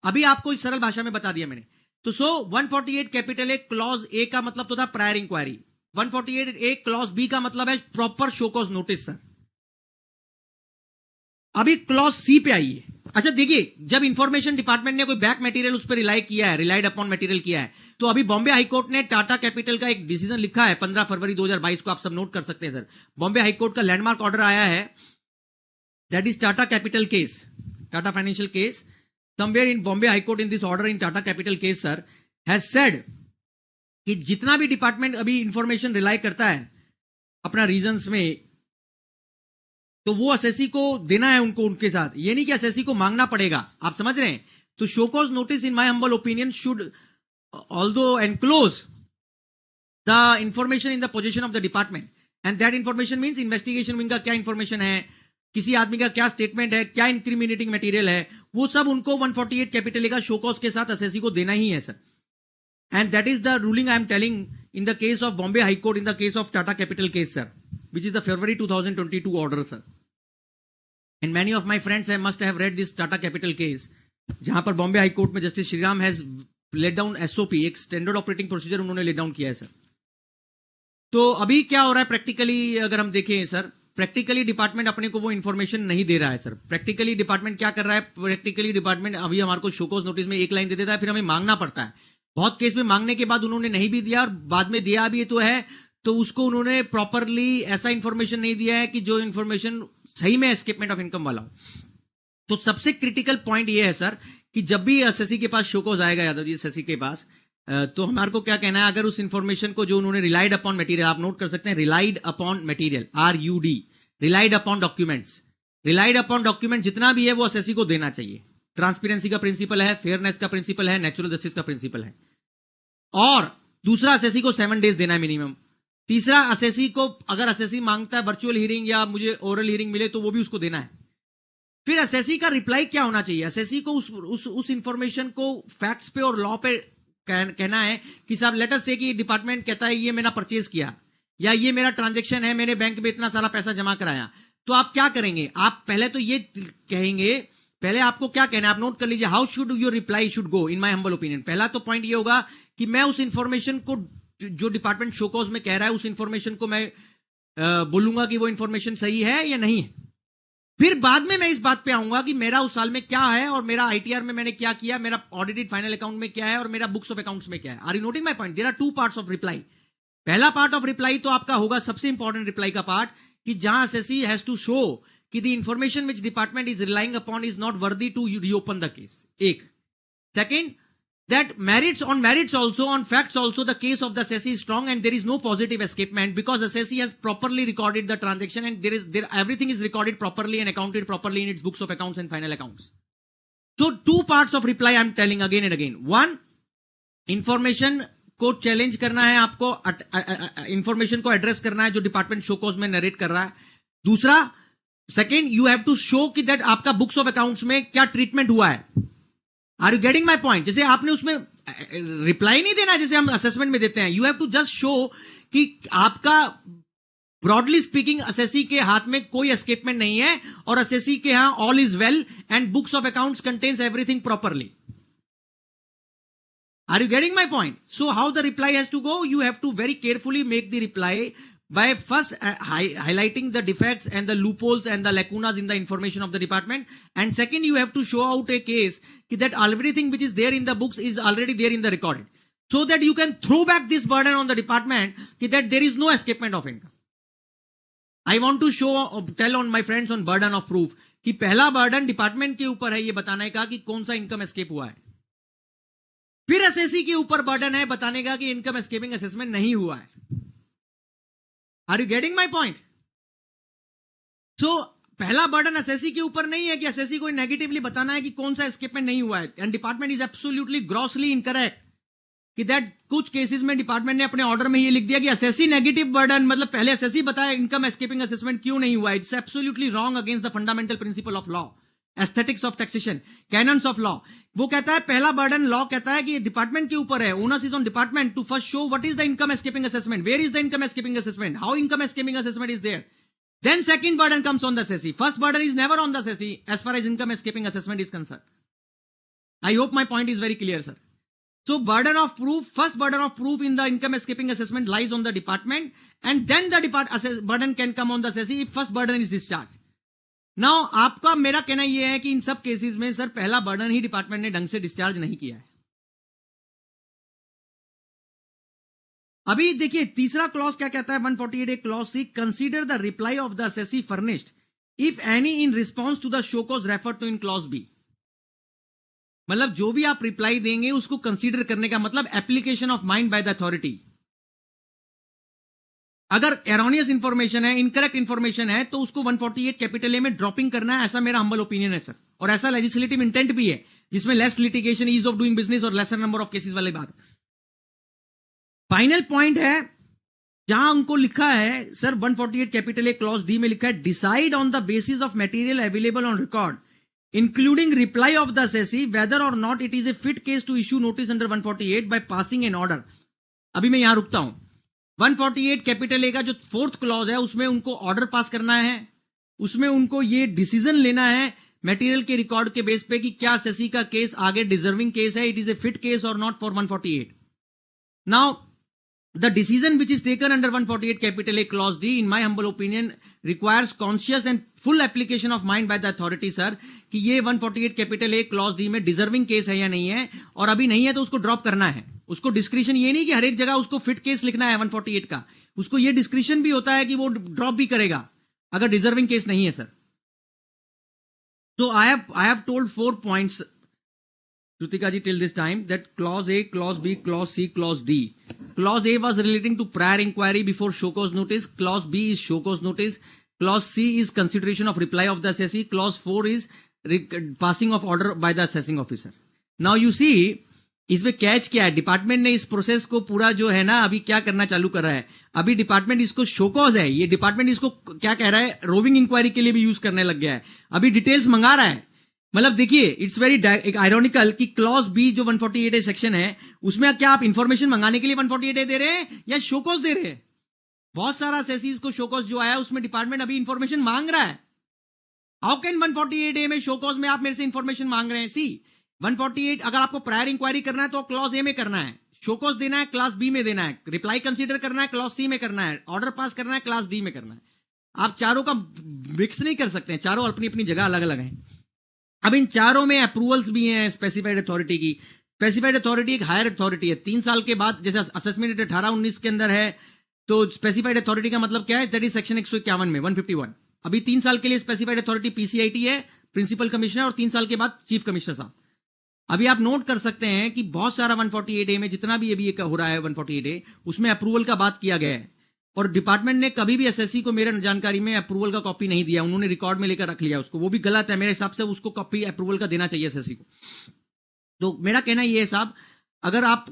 अभी आपको इस सरल भाषा में बता दिया मैंने. तो 148 कैपिटल ए क्लॉज ए का मतलब तो था prior inquiry. 148 A clause B का मतलब है proper show cause notice. Sir अभी क्लॉज सी पे आइए. अच्छा देखिए, जब इंफॉर्मेशन डिपार्टमेंट ने कोई बैक मटेरियल उस पर रिलाई किया है, रिलाइड अपॉन मटेरियल किया है, तो अभी बॉम्बे हाईकोर्ट ने टाटा कैपिटल का एक डिसीजन लिखा है 15 फरवरी 2022 को, आप सब नोट कर सकते हैं. सर बॉम्बे हाईकोर्ट का लैंडमार्क ऑर्डर आया है, that is Tata capital case, Tata financial case. Somewhere in Bombay High Court in this order in Tata Capital case, sir, has said कि जितना भी डिपार्टमेंट अभी इंफॉर्मेशन रिलाई करता है अपना रीजंस में, तो वो असेसी को देना है उनको उनके साथ. ये नहीं कि असेसी को मांगना पड़ेगा. आप समझ रहे हैं? तो show cause notice in my humble opinion should although enclose the information in the position of the department, and that information means investigation wing का क्या इंफॉर्मेशन है, किसी आदमी का क्या स्टेटमेंट है, क्या इंक्रिमिनेटिंग मटेरियल है, वो सब उनको 148 कैपिटल का शो कॉज के साथ असेसी को देना ही है. Sir and that is the ruling I am telling in the case of Bombay high court in the case of Tata capital case, sir, which is the February 2022 order, sir. And many of my friends must have read this Tata Capital case, जहां पर Bombay high court में justice Shriram has let down SOP, एक standard operating procedure उन्होंने let down किया है. Sir तो अभी क्या हो रहा है प्रैक्टिकली, अगर हम देखें सर, प्रैक्टिकली डिपार्टमेंट अपने को वो इंफॉर्मेशन नहीं दे रहा है. सर प्रैक्टिकली डिपार्टमेंट क्या कर रहा है? प्रैक्टिकली डिपार्टमेंट अभी हमारे को शोकॉज नोटिस में एक लाइन दे देता है, फिर हमें मांगना पड़ता है. बहुत केस में मांगने के बाद उन्होंने नहीं भी दिया और बाद में दिया भी तो है, तो उसको उन्होंने प्रॉपरली ऐसा इंफॉर्मेशन नहीं दिया है कि जो इंफॉर्मेशन सही में एस्केपमेंट ऑफ इनकम वाला हो. तो सबसे क्रिटिकल पॉइंट ये है सर कि जब भी एसएससी के पास शोकॉज आएगा, यादव जी एसएससी के पास, तो हमारे को क्या कहना है, अगर उस इंफॉर्मेशन को जो उन्होंने रिलाइड अपॉन मटेरियल, आप नोट कर सकते हैं, relied upon material, RUD, relied upon documents, relied upon document जितना भी है वो एसएससी को देना चाहिए. ट्रांसपेरेंसी का प्रिंसिपल है, फेयरनेस का प्रिंसिपल है, नेचुरल जस्टिस का प्रिंसिपल है. और दूसरा एसएससी को 7 डेज देना है मिनिमम. तीसरा एसएससी को अगर एसएससी मांगता है वर्चुअल हियरिंग या मुझे ओरल हियरिंग मिले तो वो भी उसको देना है. फिर एसएससी का रिप्लाई क्या होना चाहिए? एसएससी को उस इंफॉर्मेशन को फैक्ट्स पे और लॉ पे कहना है कि साहब लेट अस से कि डिपार्टमेंट कहता है ये मैंने परचेज किया या ये मेरा ट्रांजैक्शन है, मैंने बैंक में इतना सारा पैसा जमा कराया. तो आप क्या करेंगे? आप पहले तो ये कहेंगे, पहले आपको क्या कहना है आप नोट कर लीजिए. How should your reply should go in my humble opinion. पहला तो पॉइंट ये होगा कि मैं उस इंफॉर्मेशन को जो डिपार्टमेंट शोकॉज में कह रहा है उस इंफॉर्मेशन को मैं बोलूंगा कि वो इंफॉर्मेशन सही है या नहीं है. फिर बाद में मैं इस बात पे आऊंगा कि मेरा उस साल में क्या है और मेरा आईटीआर में मैंने क्या किया, मेरा ऑडिटेड फाइनल अकाउंट में क्या है और मेरा बुक्स ऑफ अकाउंट्स में क्या है. Are you noting my point? There are 2 parts of reply. पहला पार्ट ऑफ रिप्लाई तो आपका होगा सबसे इंपॉर्टेंट रिप्लाई का पार्ट कि जहां एसएससी हैज टू शो कि the information which department is relying upon is not worthy to reopen the case. एक. Second, that merits also, on facts also, the case of the assessee is strong and there is no positive escapement because assessee has properly recorded the transaction and everything is recorded properly and accounted properly in its books of accounts and final accounts. So 2 parts of reply I'm telling again and again. One, information को challenge करना है आपको, information को address करना है जो department show cause में narrate कर रहा है. दूसरा, second, you have to show कि दैट आपका बुक्स ऑफ अकाउंट्स में क्या ट्रीटमेंट हुआ है. Are you getting my point? जैसे आपने उसमें रिप्लाई नहीं देना जैसे हम असेसमेंट में देते हैं. You have to just show कि आपका ब्रॉडली स्पीकिंग असेसी के हाथ में कोई एस्केपमेंट नहीं है और असेसी के यहां all is well and books of accounts contains everything properly. Are you getting my point? So how the reply has to go? You have to very carefully make the reply by first highlighting the defects and the loopholes and the lacunas in the information of the department, and second you have to show out a case that everything which is there in the books is already there in the recorded, so that you can throw back this burden on the department that there is no escapement of income. I want to tell on my friends on burden of proof कि पहला burden department के ऊपर है ये बताने का कि कौन सा इनकम एस्केप हुआ है, फिर एसएससी के ऊपर बर्डन है बताने का कि इनकम एस्केपिंग असेसमेंट नहीं हुआ है. Are you getting my point? So पहला बर्डन एसएससी के ऊपर नहीं है कि एसएससी को नेगेटिवली बताना है कि कौन सा एस्केपमेंट नहीं हुआ है, and department is absolutely grossly incorrect कि दैट कुछ केसेस में डिपार्टमेंट ने अपने ऑर्डर में ये लिख दिया कि एसएससी नेगेटिव बर्डन, मतलब पहले एसएससी बताया इनकम एस्केपिंग असेसमेंट क्यों नहीं हुआ. It's absolutely wrong against the fundamental principle of law, aesthetics of taxation, cannons of law. वो कहता है पहला बर्डन लॉ कहता है कि डिपार्टमेंट के ऊपर है, onus is on department to first show what is the income escaping assessment, where is the income escaping assessment, how income escaping assessment is there. Then second burden comes on the assessee. First burden is never on the assessee as far as income escaping assessment is concerned. I hope my point is very clear, sir. So burden of proof, first burden of proof in the income escaping assessment lies on the department, and then the burden can come on the assessee if first burden is discharged. Now आपका मेरा कहना यह है कि इन सब cases में sir पहला burden ही department ने ढंग से डिस्चार्ज नहीं किया है. अभी देखिए तीसरा क्लॉज क्या कहता है 148A clause C, consider the reply of the assessee furnished if any in response to the show cause refer to in clause B. मतलब जो भी आप रिप्लाई देंगे उसको कंसीडर करने का मतलब application of mind by the authority. अगर एरोनियस इंफॉर्मेशन है, इनकरेक्ट इंफॉर्मेशन है, तो उसको 148 कैपिटल ए में ड्रॉपिंग करना है, ऐसा मेरा हम्बल ओपिनियन है सर. और ऐसा लेजिस्लेटिव इंटेंट भी है जिसमें less litigation, ease of doing business और लेसर नंबर ऑफ केसेस वाली बात. फाइनल पॉइंट है जहां उनको लिखा है sir 148 capital A clause D में लिखा है decide on the basis of material available on record including reply of the assessee whether or not it is a fit case to issue notice under 148 by passing an order. अभी मैं यहां रुकता हूं. 148 capital A का जो fourth clause है उसमें उनको ऑर्डर पास करना है, उसमें उनको ये डिसीजन लेना है मटेरियल के रिकॉर्ड के बेस पे कि क्या असेसी का केस आगे डिजर्विंग केस है, it is a fit case or not for 148. Now the decision which is taken under 148 capital A clause D in my humble opinion requires conscious and full application of mind by the authority sir कि ये 148 capital A clause D में deserving case है या नहीं है, और अभी नहीं है तो उसको ड्रॉप करना है. उसको डिस्क्रिप्शन ये नहीं कि हर एक जगह उसको फिट केस लिखना है 148 का, उसको ये डिस्क्रिप्शन भी होता है कि वो ड्रॉप भी करेगा अगर डिजर्विंग केस नहीं है sir. So I have told 4 points Shrutika ji till this time, that clause A, clause B, clause C, clause D. Clause A was relating to prior inquiry before show cause notice. Clause B is show cause notice. Clause C is consideration of reply of the assessee. Clause 4 is passing of order by the assessing officer. Now you see, इसमें catch क्या है, department ने इस process को पूरा जो है ना अभी क्या करना चालू कर रहा है. अभी डिपार्टमेंट इसको शो कॉज है, ये डिपार्टमेंट इसको क्या कह रहा है, रोविंग इंक्वायरी के लिए भी यूज करने लग गया है. अभी डिटेल्स मंगा रहा है. मतलब देखिए इट्स वेरी आयरॉनिकल कि क्लॉज बी जो 148A सेक्शन है उसमें क्या आप इंफॉर्मेशन मंगाने के लिए 148A दे रहे हैं या शोकॉज दे रहे हैं. बहुत सारा असेसीज को शोकॉज जो आया उसमें डिपार्टमेंट अभी इंफॉर्मेशन मांग रहा है. हाउ कैन 148A में शोकॉज में आप मेरे से इंफॉर्मेशन मांग रहे हैं. सी 148 अगर आपको प्रायर इंक्वायरी करना है तो क्लॉज ए में करना है, शोकॉज देना है क्लास बी में देना है, रिप्लाई कंसीडर करना है क्लॉज सी में करना है, ऑर्डर पास करना है क्लास डी में करना है. आप चारों का मिक्स नहीं कर सकते हैं, चारों अपनी अपनी जगह अलग अलग हैं. अब इन चारों में अप्रूवल्स भी हैं स्पेसिफाइड अथॉरिटी की. स्पेसिफाइड अथॉरिटी एक हायर अथॉरिटी है. 3 साल के बाद जैसे असेसमेंट 18-19 के अंदर है तो स्पेसिफाइड अथॉरिटी का मतलब क्या है, दैट इज सेक्शन 151 में 151. अभी 3 साल के लिए स्पेसिफाइड अथॉरिटी पीसीआईटी है, प्रिंसिपल कमिश्नर, और 3 साल के बाद चीफ कमिश्नर साहब. अभी आप नोट कर सकते हैं कि बहुत सारा 148A में जितना भी अभी हो रहा है 148A उसमें अप्रूवल का बात किया गया है, और डिपार्टमेंट ने कभी भी एसएससी को मेरे जानकारी में अप्रूवल का कॉपी नहीं दिया. उन्होंने रिकॉर्ड में लेकर रख लिया उसको, वो भी गलत है मेरे हिसाब से. उसको कॉपी अप्रूवल का देना चाहिए एसएससी को. तो मेरा कहना ये है साहब, अगर आप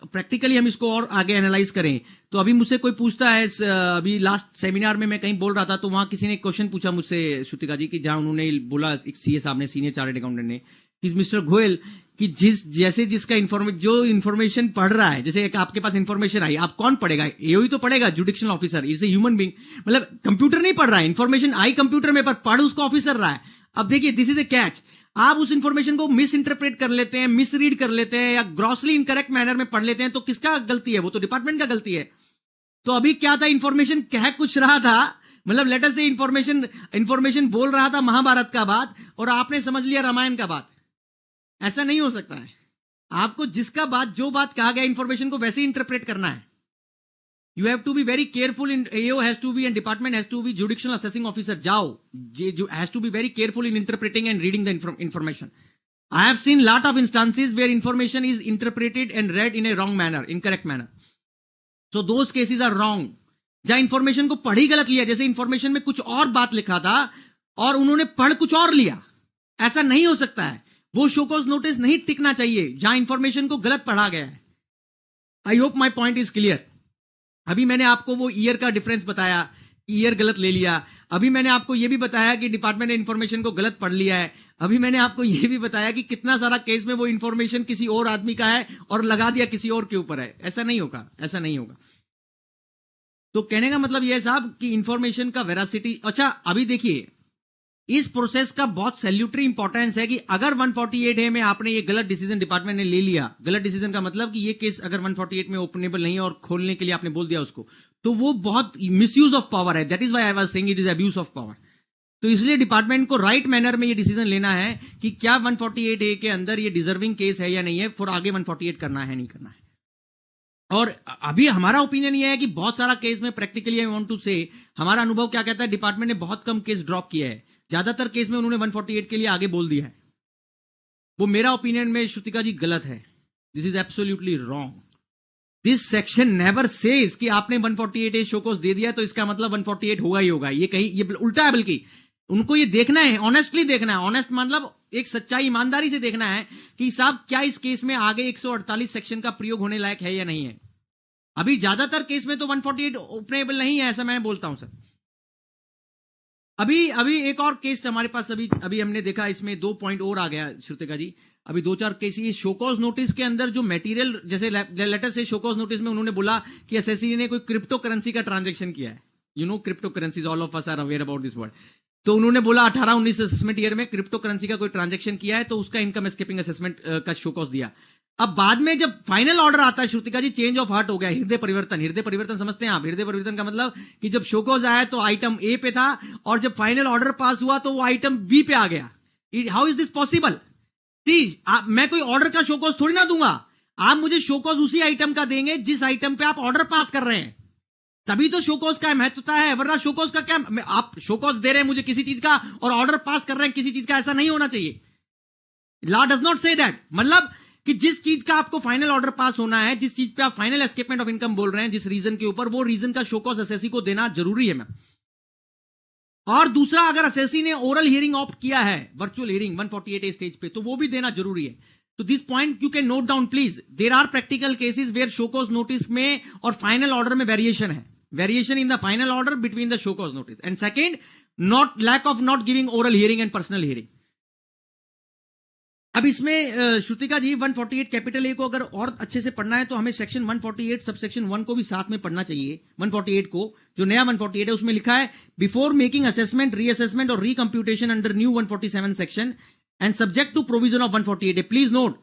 प्रैक्टिकली हम इसको और आगे एनालाइज करें तो अभी मुझसे कोई पूछता है, अभी लास्ट सेमिनार में मैं कहीं बोल रहा था तो वहां किसी ने क्वेश्चन पूछा मुझसे श्रुतिका जी की, जहां उन्होंने बोला एक सीए साहब ने, सीनियर चार्टर्ड अकाउंटेंट ने, कि मिस्टर गोयल कि जैसे जिसका जो इन्फॉर्मेशन पढ़ रहा है, जैसे एक आपके पास इन्फॉर्मेशन आई, आप कौन पढ़ेगा, एओई तो पढ़ेगा, jurisdictional officer is a human being. मतलब कंप्यूटर नहीं पढ़ रहा है, इन्फॉर्मेशन आई कंप्यूटर में, पर पढ़ उसको ऑफिसर रहा है. अब देखिए दिस इज ए कैच. आप उस इन्फॉर्मेशन को मिस इंटरप्रेट कर लेते हैं, मिस रीड कर लेते हैं, या ग्रॉसली इनकरेक्ट मैनर में पढ़ लेते हैं, तो किसका गलती है, वो तो डिपार्टमेंट का गलती है. तो अभी क्या था, इंफॉर्मेशन कह कुछ रहा था, मतलब लेटर से इंफॉर्मेशन बोल रहा था महाभारत का बात और आपने समझ लिया रामायण का बात। ऐसा नहीं हो सकता है। आपको जिसका बात जो बात कहा गया इंफॉर्मेशन को वैसे ही इंटरप्रेट करना है। You have to be very careful in AO has to be and department has to be judicial assessing officer JAO has to be very careful in interpreting and reading the information. I have seen lot of instances where information is interpreted and read in a wrong manner, incorrect manner. So those cases are wrong. जहां information को पढ़ ही गलत लिया, जैसे information में कुछ और बात लिखा था और उन्होंने पढ़ कुछ और लिया, ऐसा नहीं हो सकता है। वो शो कॉज नोटिस नहीं टिकना चाहिए जहां इंफॉर्मेशन को गलत पढ़ा गया है। आई hope my point is clear. अभी मैंने आपको वो ईयर का डिफरेंस बताया, ईयर गलत ले लिया। अभी मैंने आपको यह भी बताया कि डिपार्टमेंट ने इंफॉर्मेशन को गलत पढ़ लिया है। अभी मैंने आपको यह भी बताया कि कितना सारा केस में वो इंफॉर्मेशन किसी और आदमी का है और लगा दिया किसी और के ऊपर है। ऐसा नहीं होगा, ऐसा नहीं होगा। तो कहने का मतलब यह है साहब कि इंफॉर्मेशन का वेरासिटी। अच्छा अभी देखिए, इस प्रोसेस का बहुत सैल्यूटरी इंपॉर्टेंस है कि अगर 148 है में आपने ये गलत डिसीजन डिपार्टमेंट ने ले लिया, गलत डिसीजन का मतलब कि ये केस अगर 148 में ओपनेबल नहीं है और खोलने के लिए आपने बोल दिया उसको, तो वो बहुत मिसयूज ऑफ पावर है। That is why I was saying it is abuse of power. तो इसलिए डिपार्टमेंट को राइट मैनर में ये डिसीजन लेना है कि क्या 148A के अंदर ये डिजर्विंग केस है या नहीं है, फिर आगे 148 करना है नहीं करना है। और अभी हमारा ओपिनियन ये है कि बहुत सारा केस में प्रैक्टिकली आई वांट टू से, हमारा अनुभव क्या कहता है, डिपार्टमेंट ने बहुत कम केस ड्रॉप किया है। ज्यादातर केस में उन्होंने 148 के लिए आगे बोल दिया है। वो मेरा ओपिनियन में श्रुतिका जी गलत है। This is absolutely wrong. This section never says कि आपने 148A शो कॉज दे दिया तो इसका मतलब 148 होगा ही होगा। ये कहीं ये उल्टा है, बल्कि उनको ये देखना है, ऑनेस्टली देखना है। ऑनेस्ट मतलब एक सच्चाई ईमानदारी से देखना है कि साहब क्या इस केस में आगे 148 सेक्शन का प्रयोग होने लायक है या नहीं है। अभी ज्यादातर केस में तो 148 ओपनेबल नहीं है, ऐसा मैं बोलता हूं सर। अभी एक और केस हमारे पास अभी हमने देखा, इसमें 2 पॉइंट और आ गया श्रुतिका जी। अभी 2-4 केस ये शोकॉज नोटिस के अंदर जो मटेरियल, जैसे लेटर से शोकॉज नोटिस में उन्होंने बोला कि एसएससी ने कोई क्रिप्टो करेंसी का ट्रांजैक्शन किया है। You know crypto currencies, all of us are aware about this word. तो उन्होंने बोला 18-19 असेसमेंट ईयर में क्रिप्टो करेंसी का कोई ट्रांजैक्शन किया है, तो उसका इनकम एस्केपिंग असेसमेंट का शोकॉज दिया। अब बाद में जब फाइनल ऑर्डर आता है Shrutika ji, change of heart हो गया, हृदय परिवर्तन समझते हैं आप? हृदय परिवर्तन का मतलब कि जब शोकॉज आया तो आइटम ए पे था और जब फाइनल ऑर्डर पास हुआ तो वो आइटम बी पे आ गया। How is this possible? मैं कोई ऑर्डर का शोकॉज थोड़ी ना दूंगा, आप मुझे शोकॉज उसी आइटम का देंगे जिस आइटम पे आप ऑर्डर पास कर रहे हैं, तभी तो शोकॉज का महत्वता है। वरना शोकॉज का क्या, आप शोकॉज दे रहे हैं मुझे किसी चीज का और ऑर्डर पास कर रहे हैं किसी चीज का, ऐसा नहीं होना चाहिए। Law does not say that. मतलब कि जिस चीज का आपको फाइनल ऑर्डर पास होना है, जिस चीज पे आप फाइनल एस्केपमेंट ऑफ इनकम बोल रहे हैं, जिस रीजन के ऊपर, वो रीजन का शोकॉज एसएससी को देना जरूरी है मैम। और दूसरा, अगर एसएससी ने ओरल हियरिंग ऑप्ट किया है, वर्चुअल हियरिंग 148A स्टेज पे, तो वो भी देना जरूरी है। तो this point you can note down please. There are practical cases where show cause notice में और फाइनल ऑर्डर में वेरिएशन है, variation in the final order between the show cause notice. And second, not lack of not giving oral hearing and personal hearing. अब इसमें श्रुतिका जी 148 capital ए को अगर और अच्छे से पढ़ना है तो हमें सेक्शन 148 सबसेक्शन 1 को भी साथ में पढ़ना चाहिए। 148 को, जो नया 148 है, उसमें लिखा है बिफोर मेकिंग असेसमेंट, रीअसेसमेंट और recomputation under new 147 section and subject to provision of 148A। Please note,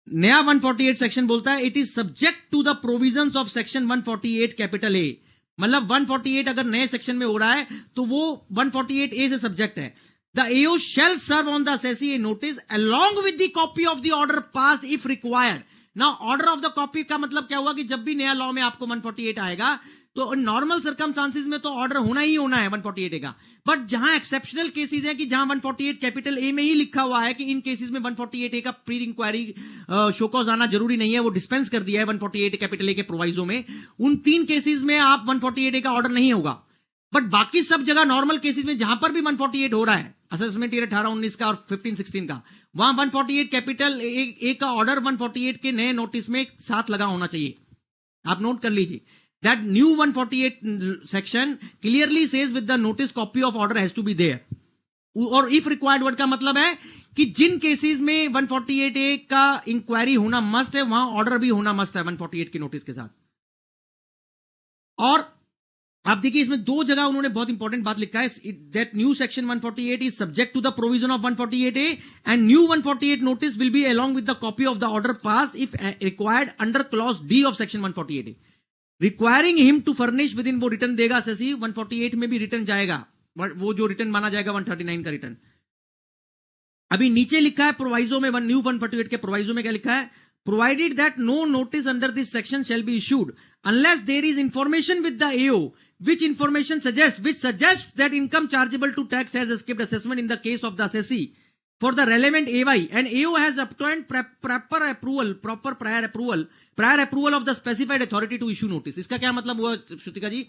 नया 148 सेक्शन बोलता है it is subject to the provisions of section 148 capital A. मतलब 148 अगर नए सेक्शन में हो रहा है तो वो 148A से सब्जेक्ट है। The AO shall serve on the assessee a notice along with the copy of the order passed if required. Now, order of the copy का मतलब क्या हुआ कि जब भी नया लॉ में आपको 148 आएगा तो नॉर्मल सर्कमस्टांसिस में तो ऑर्डर होना ही होना है 148A का। बट जहां एक्सेप्शनल केसेस है कि जहां 148 कैपिटल ए में ही लिखा हुआ है कि इन केसेस में 148A का प्री इंक्वायरी शोकॉज आना जरूरी नहीं है, वो डिस्पेंस कर दिया है 148 कैपिटल ए के प्रोवाइजो में, उन 3 केसेस में आप 148A का ऑर्डर नहीं होगा। बट बाकी सब जगह नॉर्मल केसेस में जहां पर भी 148 हो रहा है, असेसमेंट ईयर 18-19 का और 15-16 का, वहां 148 कैपिटल ए का ऑर्डर 148 के नए नोटिस में साथ लगा होना चाहिए। आप नोट कर लीजिए that new 148 section clearly says with the notice copy of order has to be there. और इफ रिक्वायर्ड वर्ड का मतलब है कि जिन केसेस में 148A का इंक्वायरी होना मस्ट है, वहां ऑर्डर भी होना मस्ट है 148 के नोटिस के साथ। और आप देखिए इसमें 2 जगह उन्होंने बहुत इंपॉर्टेंट बात लिखा है that new section 148 is subject to the provision of 148A and new 148 notice will be along with the copy of the order pass if required under clause D of section 148A। Requiring him to furnish within, वो return देगा सेसी, 148 में भी return जाएगा, वो जो return माना जाएगा 139 का रिटर्न। अभी नीचे लिखा है प्रोवाइजो में, न्यू 148 के प्रोवाइजो में क्या लिखा है, provided that no notice under this section shall be issued unless there is information with the AO which information suggests that income chargeable to tax has escaped assessment in the case of the assessee for the relevant AY, and AO has obtained proper prior approval of the specified authority to issue notice। इसका क्या मतलब हुआ श्रुतिका जी,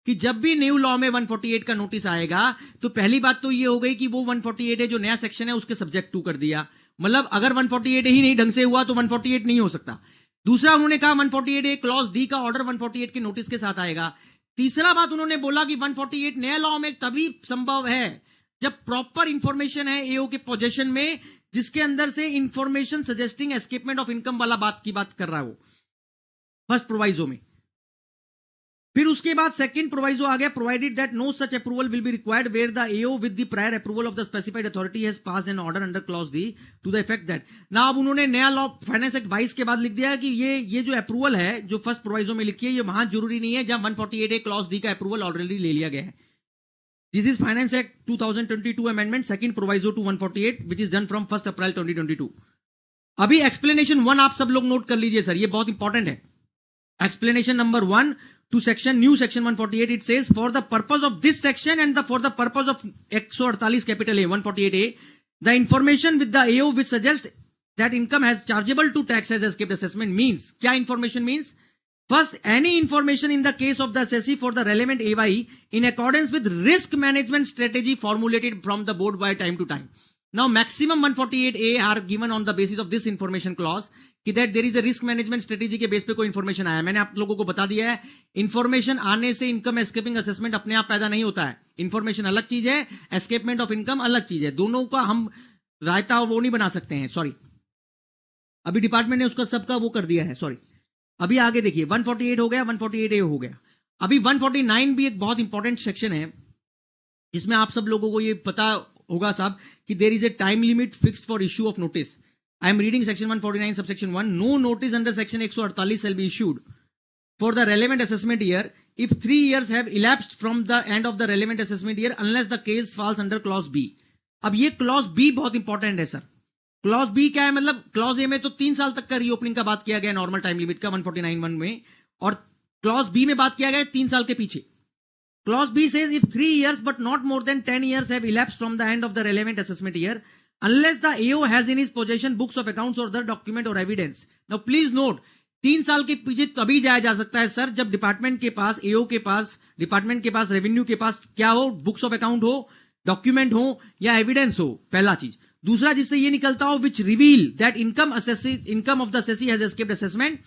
कि जब भी new law में 148 का notice आएगा तो पहली बात तो ये हो गई कि वो 148 है जो नया सेक्शन है उसके सब्जेक्ट टू कर दिया, मतलब अगर 148 ही नहीं ढंग से हुआ तो 148 नहीं हो सकता। दूसरा उन्होंने कहा 148 क्लॉज डी का ऑर्डर 148 के नोटिस के साथ आएगा। तीसरा बात उन्होंने बोला कि 148 नया लॉ में तभी संभव है जब प्रॉपर इंफॉर्मेशन है एओ के पोजीशन में, जिसके अंदर से information suggesting escapement of income वाला बात की बात कर रहा है वो फर्स्ट प्रोवाइजो में। फिर उसके बाद सेकंड प्रोवाइजो आ गया, provided that no such approval will be required where the AO with the prior approval of the specified authority has passed an order under clause D to the effect that. ना अब उन्होंने नया law finance act 22 के बाद लिख दिया कि ये जो अप्रूवल है जो फर्स्ट प्रोवाइजो में लिखी है ये वहां जरूरी नहीं है जहां 148 क्लॉज डी का अप्रूवल ऑलरेडी ले लिया गया है। This is finance act 2022 amendment second proviso to 148 which is done from 1 April 2022। अभी एक्सप्लेनेशन 1 आप सब लोग नोट कर लीजिए सर, ये बहुत इंपॉर्टेंट है। Explanation number 1 to new section 148, it says for the purpose of this section and for the purpose of 148 capital A 148A, the information with the AO which suggests that income has chargeable to tax has escaped assessment means, क्या information means? First, any information in the case of the assessee for the relevant AY in accordance with risk management strategy formulated from the board by time to time. Now maximum 148A are given on the basis of this information clause कि that there is a risk management strategy के base पे कोई information आया। मैंने आप लोगों को बता दिया है इंफॉर्मेशन आने से इनकम एस्केपिंग असेसमेंट अपने आप पैदा नहीं होता है। इंफॉर्मेशन अलग चीज है, एस्केपमेंट ऑफ इनकम अलग चीज है, दोनों का हम रायता वो नहीं बना सकते हैं। सॉरी, अभी डिपार्टमेंट ने उसका सबका वो कर दिया है, सॉरी। अभी आगे देखिए 148 हो गया, 148A हो गया। अभी 149 भी एक बहुत इंपॉर्टेंट सेक्शन है जिसमें आप सब लोगों को ये पता होगा साहब कि there is a time limit fixed for issue of notice. I am reading section 149 subsection 1. No notice under section 148 shall be issued for the relevant assessment year if 3 years have elapsed from the end of the relevant assessment year unless the case falls under clause B. अब ये clause B बहुत important है sir. clause B क्या है, मतलब clause A में तो 3 साल तक का रीओपनिंग का बात किया गया नॉर्मल टाइम लिमिट का 149(1) में, और clause B में बात किया गया 3 साल के पीछे। clause B says if 3 years but not more than 10 years have elapsed from the end of the relevant assessment year unless the AO has in his possession books of accounts or other document or evidence. Now please note 3 साल के पीछे तभी जाया जा सकता है sir जब department के पास, एओ के पास, डिपार्टमेंट के पास, रेवेन्यू के पास क्या हो, बुक्स ऑफ अकाउंट हो, डॉक्यूमेंट हो या एविडेंस हो, पहला चीज। दूसरा जिससे ये निकलता हो which reveal that income of the assessee has escaped assessment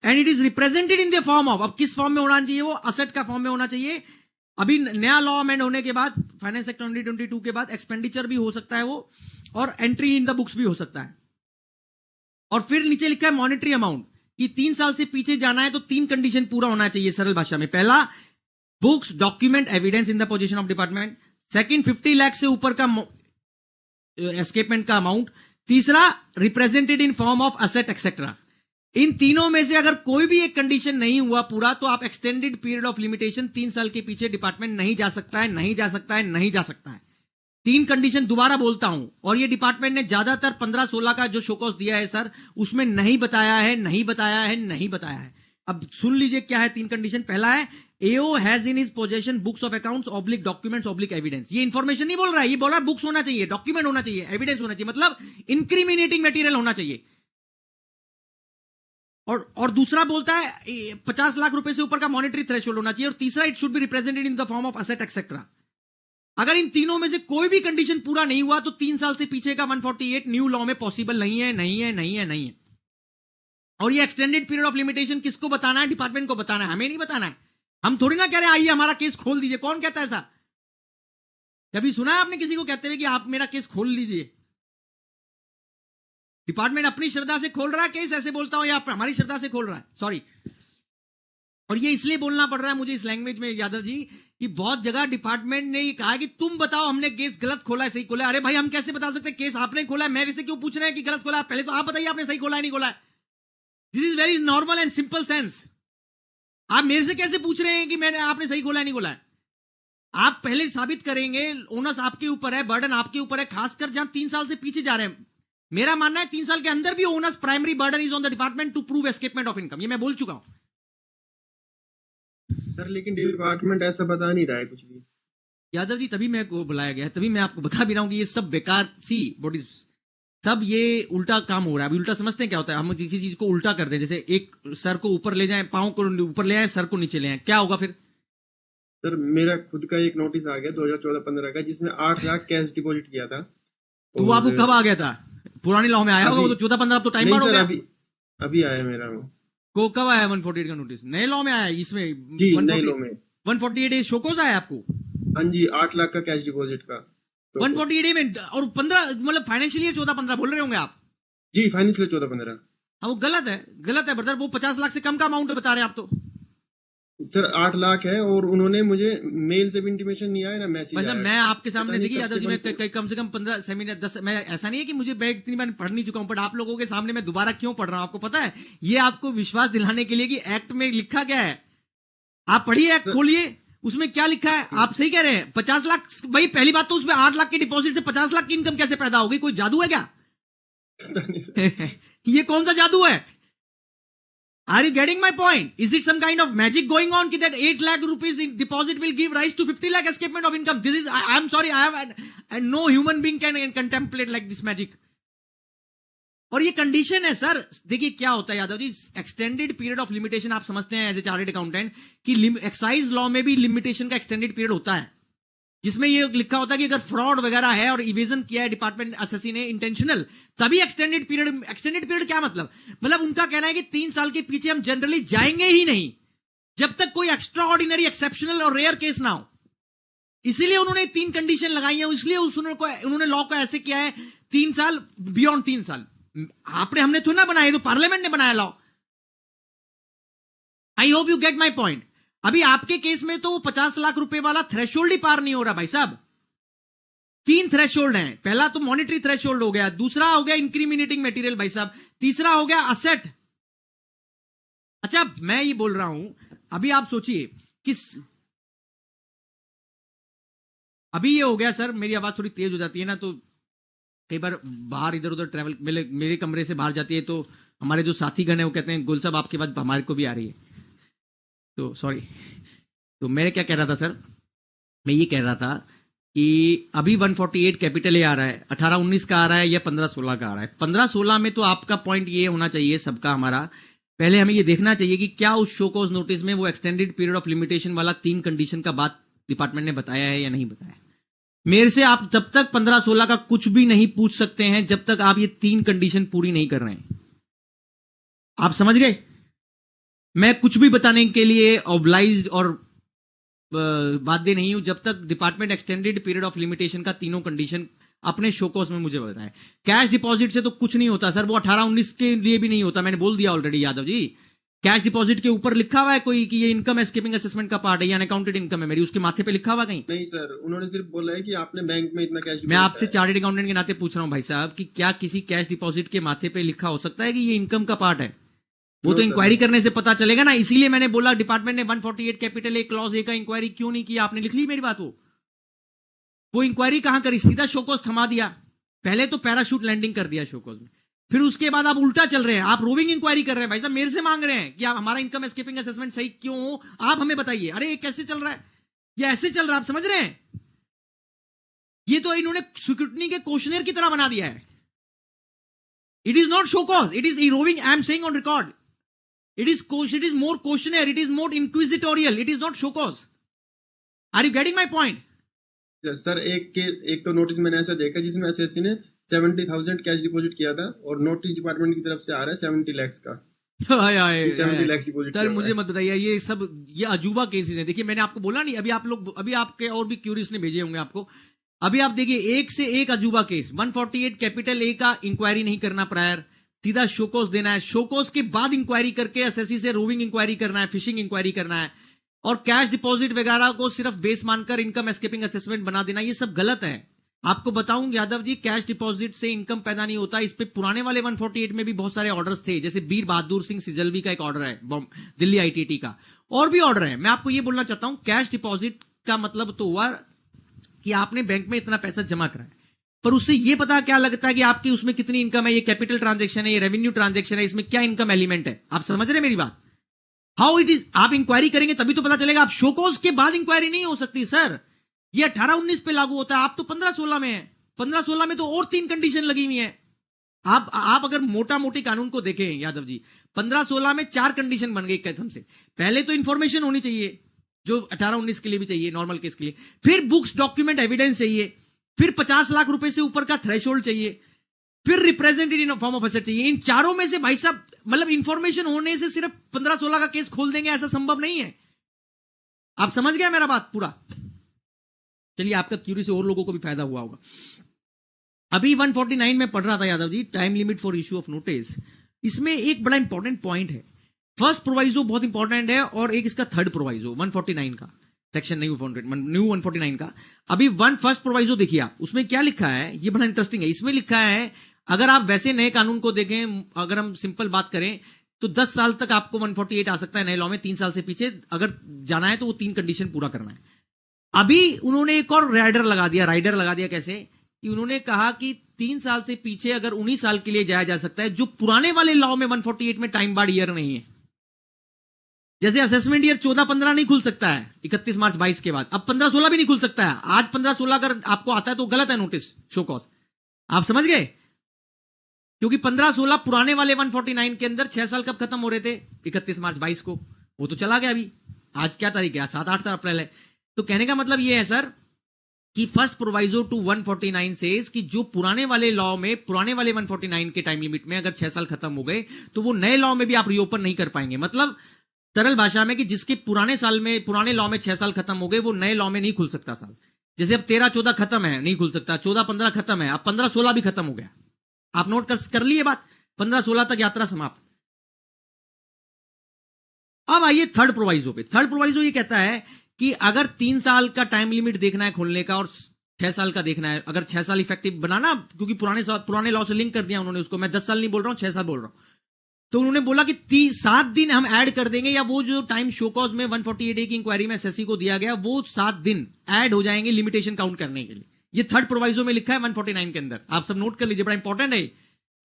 and it is represented in the form of, अब किस फॉर्म में होना चाहिए, वो असेट का फॉर्म में होना चाहिए। अभी नया लॉ अमेंड होने के बाद फाइनेंस एक्ट 2022 के बाद एक्सपेंडिचर भी हो सकता है वो, और एंट्री इन द बुक्स भी हो सकता है। और फिर नीचे लिखा है मॉनिटरी अमाउंट कि 3 साल से पीछे जाना है तो 3 कंडीशन पूरा होना चाहिए सरल भाषा में। पहला, books, document, evidence in the position of department. Second, 50 lakh से ऊपर का एस्केपमेंट का अमाउंट। तीसरा, represented in form of asset etcetera. इन तीनों में से अगर कोई भी एक कंडीशन नहीं हुआ पूरा तो आप एक्सटेंडेड पीरियड ऑफ लिमिटेशन 3 साल के पीछे डिपार्टमेंट नहीं जा सकता है, नहीं जा सकता है, नहीं जा सकता है। 3 कंडीशन दोबारा बोलता हूं, और ये डिपार्टमेंट ने ज्यादातर 15-16 का जो शोकॉज दिया है सर उसमें नहीं बताया है, नहीं बताया है, नहीं बताया है। अब सुन लीजिए क्या है 3 कंडीशन। पहला है AO has in his possession books of accounts oblique documents oblique evidence. ये इंफॉर्मेशन नहीं बोल रहा है, ये बोल रहा है बुक्स होना चाहिए, डॉक्यूमेंट होना चाहिए, एविडेंस होना चाहिए, मतलब इंक्रिमिनेटिंग मटेरियल होना चाहिए। और दूसरा बोलता है 50 लाख रुपए से ऊपर का मॉनेटरी थ्रेशोल्ड होना चाहिए, और तीसरा it should be represented in the form of asset etcetera. अगर इन तीनों में से कोई भी कंडीशन पूरा नहीं हुआ तो 3 साल से पीछे का 148 न्यू लॉ में पॉसिबल नहीं है, नहीं है, नहीं है, नहीं है। और ये एक्सटेंडेड पीरियड ऑफ लिमिटेशन किसको बताना है? डिपार्टमेंट को बताना है, हमें नहीं बताना है। हम थोड़ी ना कह रहे हैं आइए हमारा केस खोल दीजिए। कौन कहता है ऐसा? कभी सुना है आपने किसी को कहते हुए कि आप मेरा केस खोल लीजिए? डिपार्टमेंट अपनी श्रद्धा से खोल रहा है केस, ऐसे बोलता हूं, या हमारी श्रद्धा से खोल रहा है? सॉरी। और ये इसलिए बोलना पड़ रहा है मुझे इस लैंग्वेज में यादव जी कि बहुत जगह डिपार्टमेंट ने ये कहा कि तुम बताओ हमने केस गलत खोला है, सही खोला है। अरे भाई हम कैसे बता सकते? केस आपने खोला है, मेरे से क्यों पूछ रहे हैं कि गलत खोला है? पहले तो आप बताइए आपने सही खोला है नहीं खोला है। This is very normal and simple sense. आप मेरे से कैसे पूछ रहे हैं कि मैंने आपने सही खोला है नहीं खोला है? आप पहले साबित करेंगे, ओनस आपके ऊपर है, बर्डन आपके ऊपर है, खासकर जहां 3 साल से पीछे जा रहे हैं। मेरा मानना है 3 साल के अंदर भी onus primary burden is on the department to prove escapement of income, ये मैं बोल चुका हूं सर। लेकिन डिपार्टमेंट ऐसा बता नहीं रहा है कुछ भी। यादव जी, तभी मेरे को बुलाया गया है, तभी मैं आपको बता भी रहा हूं कि ये सब बेकार सी बॉडी, सब ये उल्टा काम हो रहा है। अभी उल्टा समझते हैं क्या होता है? हम किसी चीज को उल्टा कर दें, जैसे एक सर को ऊपर ले जाएं, पांव को ऊपर ले आए, सर को नीचे ले आए, क्या होगा फिर? सर मेरा खुद का एक नोटिस आ गया 2014-15 का, जिसमें 8 लाख कैश डिपॉजिट किया था। तो आपको कब आ गया था? पुरानी लॉ में आया होगा वो, तो 14-15 अब तो टाइम नहीं बाउंड हो सर, गया। अभी आया मेरा वो। को कब आया 148 का नोटिस? नए लॉ में आया इसमें? जी, नए लॉ में 148 शोकोज आया आपको? हाँ जी, 8 लाख का कैश डिपॉजिट का। तो 148 में और 15 मतलब फाइनेंशियल ईयर 14-15 बोल रहे होंगे आप? जी, फाइनेंशियल 14-15। हाँ, वो गलत है ब्रदर, वो 50 लाख से कम का अमाउंट बता रहे हैं आप तो। सर 8 लाख है, और उन्होंने मुझे मेल से भी इंटीमेशन नहीं आया ना मैसेज मतलब आया। मैं आपके सामने पता नहीं देखिए कब यादव से जी, मैं बंद- कम से कम 15 सेमिनार 10, मैं ऐसा नहीं है कि मुझे मैं इतनी बार पढ़ नहीं चुका हूं, बट आप लोगों के सामने मैं दोबारा क्यों पढ़ रहा हूं आपको पता है? ये आपको विश्वास दिलाने के लिए कि एक्ट में लिखा क्या है। आप पढ़िए एक्ट, खोलिए, उसमें क्या लिखा है। आप सही कह रहे हैं, 50 लाख भाई, पहली बात तो उसमें 8 लाख के डिपॉजिट से 50 लाख की इनकम कैसे पैदा होगी? कोई जादू है क्या? पता नहीं सर। ये कौन सा जादू है? Are you getting my point? Is it some kind of magic going on that 8 lakh rupees in deposit will give rise to 50 lakh escapement of income? This is, I'm sorry, I have and no human being can contemplate like this magic. और ये condition है sir. देखिए क्या होता है Yadav ji, extended period of limitation आप समझते हैं एज ए चार्टर्ड अकाउंटेंट कि एक्साइज लॉ में भी लिमिटेशन का एक्सटेंडेड पीरियड होता है, जिसमें ये लिखा होता है कि अगर फ्रॉड वगैरह है और इवेजन किया है डिपार्टमेंट असेसी ने इंटेंशनल, तभी एक्सटेंडेड पीरियड क्या मतलब उनका कहना है कि 3 साल के पीछे हम जनरली जाएंगे ही नहीं जब तक कोई एक्स्ट्रा ऑर्डिनरी, एक्सेप्शनल और रेयर केस ना हो। इसीलिए उन्होंने 3 कंडीशन लगाई है, इसलिए उन्होंने लॉ को ऐसे किया है 3 साल, बियॉन्ड 3 साल। हमने तो ना बनाया, तो पार्लियामेंट ने बनाया law. I hope you get my point. अभी आपके केस में तो 50 लाख रुपए वाला थ्रेशोल्ड ही पार नहीं हो रहा भाई साहब। 3 थ्रेशोल्ड हैं, पहला तो मॉनिटरी थ्रेशोल्ड हो गया, दूसरा हो गया इंक्रीमिनेटिंग मटेरियल भाई साहब, तीसरा हो गया असेट। अच्छा, मैं ये बोल रहा हूं, अभी आप सोचिए कि अभी ये हो गया सर, मेरी आवाज थोड़ी तेज हो जाती है ना, तो कई बार बाहर इधर उधर ट्रैवल, मेरे कमरे से बाहर जाती है, तो हमारे जो साथी गण है वो कहते हैं गुल साहब आपके बाद हमारे को भी आ रही है, तो सॉरी। तो मैं क्या कह रहा था सर, मैं ये कह रहा था कि अभी 148 कैपिटल ए आ रहा है, 18-19 का आ रहा है या 15-16 का आ रहा है। 15-16 में तो आपका पॉइंट ये होना चाहिए सबका, हमारा पहले हमें ये देखना चाहिए कि क्या उस शो कोज नोटिस में वो एक्सटेंडेड पीरियड ऑफ लिमिटेशन वाला 3 कंडीशन का बात डिपार्टमेंट ने बताया है या नहीं बताया। मेरे से आप तब तक 15-16 का कुछ भी नहीं पूछ सकते हैं जब तक आप ये 3 कंडीशन पूरी नहीं कर रहे हैं। आप समझ गए? मैं कुछ भी बताने के लिए ऑब्लाइज्ड और बाध्य नहीं हूं जब तक department extended period of limitation का 3 कंडीशन अपने शोकोस में मुझे बताएं। कैश डिपॉजिट से तो कुछ नहीं होता सर, वो 18-19 के लिए भी नहीं होता, मैंने बोल दिया already Yadav ji. Cash deposit के ऊपर लिखा हुआ है कोई कि ये इनकम एस्केपिंग असेसमेंट का पार्ट है या अनअकाउंटेड इनकम है मेरी, उसके माथे पे लिखा हुआ कहीं? नहीं सर, उन्होंने सिर्फ बोला है कि आपने बैंक में इतना कैश। मैं आपसे चार्टर्ड अकाउंटेंट के नाते पूछ रहा हूं भाई साहब कि क्या किसी कैश डिपॉजिट के माथे पे लिखा हो सकता है कि ये इनकम का पार्ट है? वो तो इंक्वायरी करने से पता चलेगा ना। इसीलिए मैंने बोला डिपार्टमेंट ने 148 कैपिटल ए क्लॉज ए का इंक्वायरी क्यों नहीं किया? आपने लिख ली मेरी बात? वो इंक्वायरी कहां करी? सीधा शोकोज थमा दिया। पहले तो पैराशूट लैंडिंग कर दिया शोकोज में, फिर उसके बाद आप उल्टा चल रहे हैं, आप रोविंग इंक्वायरी कर रहे हैं। भाई साहब मेरे से मांग रहे हैं कि आप हमारा इनकम एस्केपिंग असेसमेंट सही क्यों हो, आप हमें बताइए। अरे ये कैसे चल रहा है, ये ऐसे चल रहा है, आप समझ रहे हैं? ये तो इन्होंने स्क्रूटनी के क्वेश्चनर की तरह बना दिया है। It is not show cause, it is roving. I am saying on record, it is more questionnaire, it is more inquisitorial, it is not show cause. Are you getting my point? Sir एक तो notice मैंने ऐसा देखा जिसमें SSC ने 70,000 cash deposit किया था, और नोटिस डिपार्टमेंट की तरफ से आ रहा है 70 लाख का। 70 लाख डिपॉजिट सर मुझे मत बताइए, ये सब ये अजूबा केसेस हैं। देखिए मैंने आपको बोला नहीं, अभी आपके और भी क्यूरियस ने भेजे होंगे आपको। अभी आप देखिए एक से एक अजूबा केस। 148 कैपिटल ए का इंक्वायरी नहीं करना प्रायर, सीधा शोकोस देना है, शोकोस के बाद इंक्वायरी करके एसएससी से रोविंग इंक्वायरी करना है, फिशिंग इंक्वायरी करना है, और कैश डिपॉजिट वगैरह को सिर्फ बेस मानकर इनकम एस्केपिंग असेसमेंट बना देना, ये सब गलत है। आपको बताऊं यादव जी, कैश डिपॉजिट से इनकम पैदा नहीं होता। इस पे पुराने वाले 148 में भी बहुत सारे ऑर्डर्स थे, जैसे बीर बहादुर सिंह सिजलवी का एक ऑर्डर है दिल्ली आईटीटी का, और भी ऑर्डर है। मैं आपको ये बोलना चाहता हूं, कैश डिपॉजिट का मतलब तो हुआ कि आपने बैंक में इतना पैसा जमा करा है, पर उससे ये पता क्या लगता है कि आपकी उसमें कितनी इनकम है, ये कैपिटल ट्रांजैक्शन है, ये रेवेन्यू ट्रांजैक्शन है, इसमें क्या इनकम एलिमेंट है। आप समझ रहे हैं मेरी बात? हाउ इट इज, आप इंक्वायरी करेंगे तभी तो पता चलेगा। आप शोकॉज के बाद इंक्वायरी नहीं हो सकती सर, ये 18-19 पे लागू होता है। आप तो 15-16 में है, 15-16 में तो और 3 कंडीशन लगी हुई है। आप अगर मोटा मोटी कानून को देखें यादव जी, 15-16 में 4 कंडीशन बन गई कसम से। पहले तो इंफॉर्मेशन होनी चाहिए जो 18-19 के लिए भी चाहिए, नॉर्मल केस के लिए, फिर बुक्स डॉक्यूमेंट एविडेंस चाहिए, फिर 50 लाख रुपए से ऊपर का थ्रेशोल्ड चाहिए, फिर represented in form of asset चाहिए। इन चारों में से भाई साहब, मतलब इंफॉर्मेशन होने से सिर्फ 15-16 का केस खोल देंगे ऐसा संभव नहीं है। आप समझ गए मेरा बात पूरा? चलिए, आपका क्यूरी से और लोगों को भी फायदा हुआ होगा। अभी 149 में पढ़ रहा था Yadav ji, time limit for issue of notice. इसमें एक बड़ा इंपॉर्टेंट पॉइंट है, फर्स्ट प्रोवाइजो बहुत इंपॉर्टेंट है, और एक इसका थर्ड प्रोवाइजो 149 का, सेक्शन न्यू 149 का। अभी फर्स्ट प्रोवाइजो देखिए आप, उसमें क्या लिखा है, ये बड़ा इंटरेस्टिंग है। इसमें लिखा है, अगर आप वैसे नए कानून को देखें, अगर हम सिंपल बात करें तो 10 साल तक आपको 148 आ सकता है नए लॉ में, 3 साल से पीछे अगर जाना है तो वो 3 कंडीशन पूरा करना है। अभी उन्होंने एक और राइडर लगा दिया। कैसे कि उन्होंने कहा कि 3 साल से पीछे अगर 19 साल के लिए जाया जा सकता है, जो पुराने वाले लॉ में 148 में टाइम बार्ड ईयर नहीं है। जैसे असेसमेंट ईयर 14-15 नहीं खुल सकता है 31 मार्च 22 के बाद, अब 15-16 भी नहीं खुल सकता है। आज 15-16 अगर आपको आता है तो गलत है नोटिस शो कॉज। आप समझ गए? क्योंकि 15-16 पुराने वाले 149 के अंदर 6 साल कब खत्म हो रहे थे? 31 मार्च 22 को। वो तो चला गया। अभी आज क्या तारीख है? 7-8 अप्रैल है। तो कहने का मतलब ये है सर कि फर्स्ट प्रोवाइजो टू 149 सेज कि जो पुराने वाले लॉ में, पुराने वाले 149 के टाइम लिमिट में अगर 6 साल खत्म हो गए तो वो नए लॉ में भी आप रीओपन नहीं कर पाएंगे। मतलब सरल भाषा में कि जिसके पुराने लॉ में 6 साल खत्म हो गए, वो नए लॉ में नहीं खुल सकता साल। जैसे अब 13-14 खत्म है, नहीं खुल सकता, 14-15 खत्म है, अब 15-16 भी खत्म हो गया। आप नोट कर लिए बात? 15-16 तक यात्रा समाप्त। अब आइए थर्ड प्रोवाइजो पे। थर्ड प्रोवाइजो ये कहता है कि अगर 3 साल का टाइम लिमिट देखना है खोलने का और 6 साल का देखना है, अगर 6 साल इफेक्टिव बनाना, क्योंकि पुराने लॉ से लिंक कर दिया उन्होंने उसको, मैं 10 साल नहीं बोल रहा हूं, 6 साल बोल रहा हूं, तो उन्होंने बोला कि 7 दिन हम ऐड कर देंगे, या वो जो टाइम शोकॉज में 148A की इंक्वायरी में एसएससी को दिया गया, वो 7 दिन ऐड हो जाएंगे लिमिटेशन काउंट करने के लिए। ये थर्ड प्रोवाइजो में लिखा है 149 के अंदर। आप सब नोट कर लीजिए, बड़ा इंपॉर्टेंट है।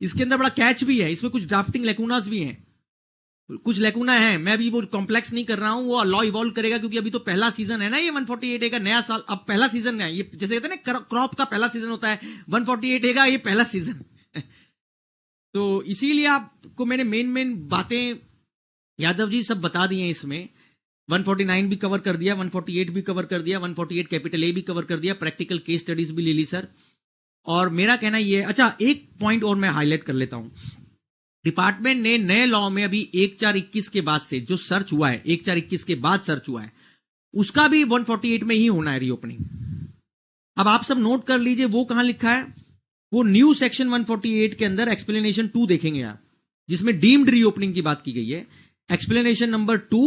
इसके अंदर बड़ा कैच भी है, इसमें कुछ ड्राफ्टिंग लेकुनास भी हैं, कुछ लेकुना है। मैं अभी वो कॉम्प्लेक्स नहीं कर रहा हूं, वो लॉ इवॉल्व करेगा, क्योंकि अभी तो पहला सीजन है ना, ये 148A का नया साल, अब पहला सीजन है ये। जैसे कहते हैं ना क्रॉप का पहला सीजन होता है, 148A का ये पहला सीजन। तो इसीलिए आपको मैंने मेन बातें यादव जी सब बता दी हैं। इसमें 149 भी कवर कर दिया, 148 भी कवर कर दिया, 148 कैपिटल ए भी कवर कर दिया, प्रैक्टिकल केस स्टडीज भी ले ली सर। और मेरा कहना ये है, अच्छा एक पॉइंट और मैं हाईलाइट कर लेता हूं। डिपार्टमेंट ने नए लॉ में अभी 1/4/21 के बाद से जो सर्च हुआ है, 1/4/21 के बाद सर्च हुआ है, उसका भी 148 में ही होना है रीओपनिंग। अब आप सब नोट कर लीजिए वो कहां लिखा है। वो न्यू सेक्शन 148 के अंदर एक्सप्लेनेशन 2 देखेंगे आप, जिसमें डीम्ड रीओपनिंग की बात की गई है। एक्सप्लेनेशन नंबर 2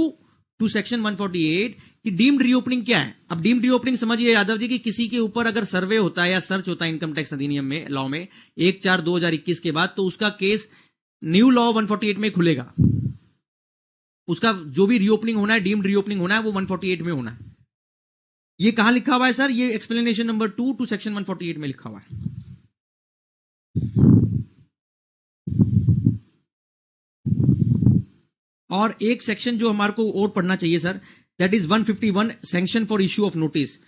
टू सेक्शन 148 कि डीम्ड रीओपनिंग क्या है। अब डीम्ड रीओपनिंग समझिए यादव जी कि किसी के ऊपर अगर सर्वे होता है या सर्च होता है इनकम टैक्स अधिनियम में, लॉ में 1/4/2021 के बाद, तो उसका केस न्यू लॉ 148 में खुलेगा। उसका जो भी रीओपनिंग होना है, डीम्ड रीओपनिंग होना है, वो 148 में होना है। ये कहां लिखा हुआ है सर? ये एक्सप्लेनेशन नंबर 2 टू सेक्शन 148 में लिखा हुआ है। और एक सेक्शन जो हमारे को और पढ़ना चाहिए sir, that is 151 sanction for issue of notice.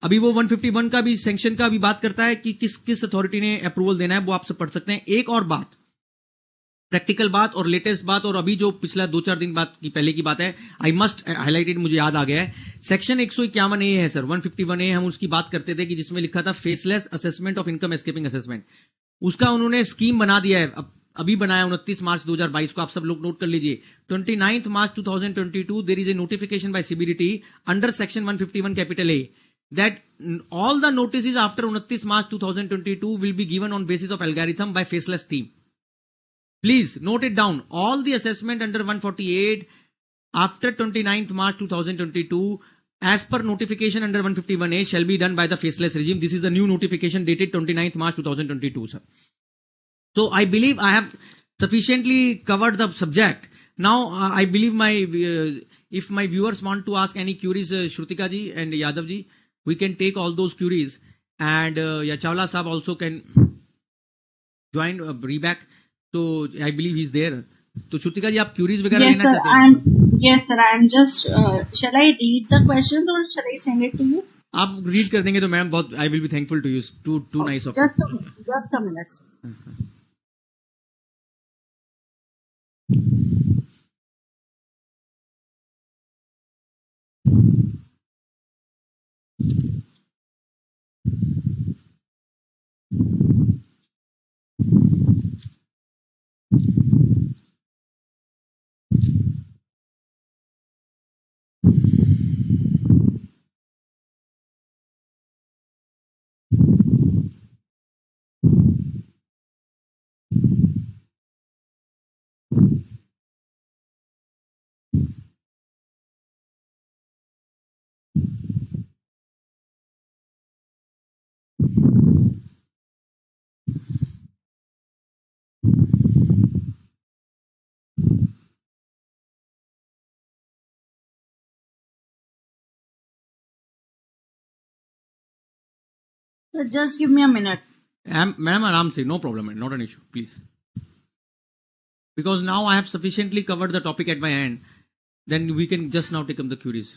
अभी वो 151 का भी सैंक्शन का भी बात करता है कि किस अथॉरिटी ने अप्रूवल देना है, वो आप सब पढ़ सकते हैं। एक और बात, प्रैक्टिकल बात और लेटेस्ट बात, और अभी जो पिछला 2-4 दिन बाद की पहले की बात है, आई मस्ट हाईलाइटेड, मुझे याद आ गया है। सेक्शन 151A है सर, 151A हम उसकी बात करते थे कि जिसमें लिखा था faceless assessment of income escaping assessment. उसका उन्होंने स्कीम बना दिया है, अभी बनाया 29 मार्च 2022 को। आप सब लोग नोट कर लीजिए। 29 March 2022 there is a notification by CBDT under section 151 capital A that all the notices after 29 March 2022 will be given on basis of algorithm by faceless team. Please note it down. All the assessment under 148 after 29th March 2022 as per notification under 151A shall be done by the faceless regime. This is the new notification dated 29th March 2022, sir. So I believe I have sufficiently covered the subject. Now I believe my if my viewers want to ask any queries, Shrutika ji and Yadav ji, we can take all those queries, and Chawla Saab also can join reback. So I believe he's there. तो श्रुतिका जी आप curies वगैरह Yes, लेना sir. चाहते हैं? Yes, sir. I'm just. Shall I read the questions or shall I send it to you? आप read कर देंगे तो मैम बहुत I will be thankful to you. Too nice of Just a minute. Sir. So just give me a minute. Ma'am आराम से, no problem, not an issue, please. Because now I have sufficiently covered the topic at my end, then we can just now take up the queries.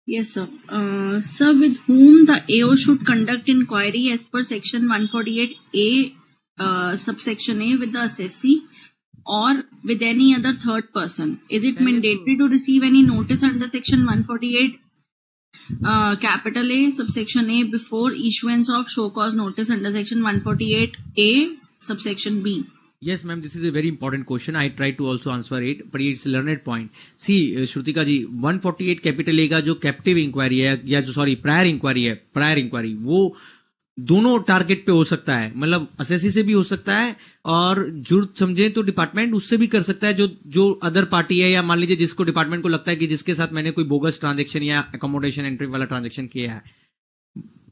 Yes, sir. Sir, with whom the AO should conduct inquiry as per section 148A, subsection A, with the assessee or with any other third person? Is it mandatory to receive any notice under section 148 capital A, subsection A, before issuance of show cause notice under section 148A, subsection B? Yes, ma'am, this is a very important question. I try to also answer it, but it's a learned point. See, Shrutika ji, 148 capital A का जो captive inquiry है, या जो sorry prior inquiry है, prior inquiry, वो दोनों target पे हो सकता है. मतलब असेसी से भी हो सकता है, और जरूरत समझे तो डिपार्टमेंट उससे भी कर सकता है, जो अदर पार्टी है, या मान लीजिए जिसको डिपार्टमेंट को लगता है कि जिसके साथ मैंने कोई बोगस ट्रांजेक्शन या अकोमोडेशन एंट्री वाला ट्रांजेक्शन किया है.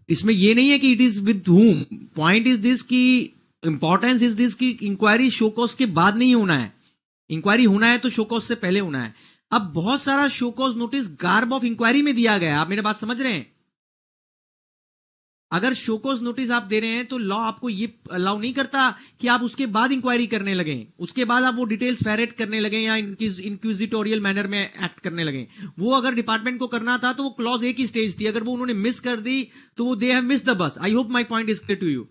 इसमें ये नहीं है कि it is with whom. Point is this की इंपॉर्टेंस इज दिस की इंक्वायरी शोकॉज के बाद नहीं होना है. इंक्वायरी होना है तो शोकॉज से पहले होना है. अब बहुत सारा show cause notice garb of inquiry में दिया गया है. आप मेरे बात समझ रहे हैं? अगर शोकॉज नोटिस आप दे रहे हैं तो लॉ आपको ये अलाउ नहीं करता कि आप उसके बाद इंक्वायरी करने लगे, उसके बाद आप वो डिटेल्स फेरेट करने लगे या इंक्विजिटोरियल मैनर में एक्ट करने लगे. वो अगर डिपार्टमेंट को करना था तो वो क्लॉज एक ही स्टेज थी. अगर वो उन्होंने मिस कर दी तो वो they have miss the bus. I hope my point is clear to you.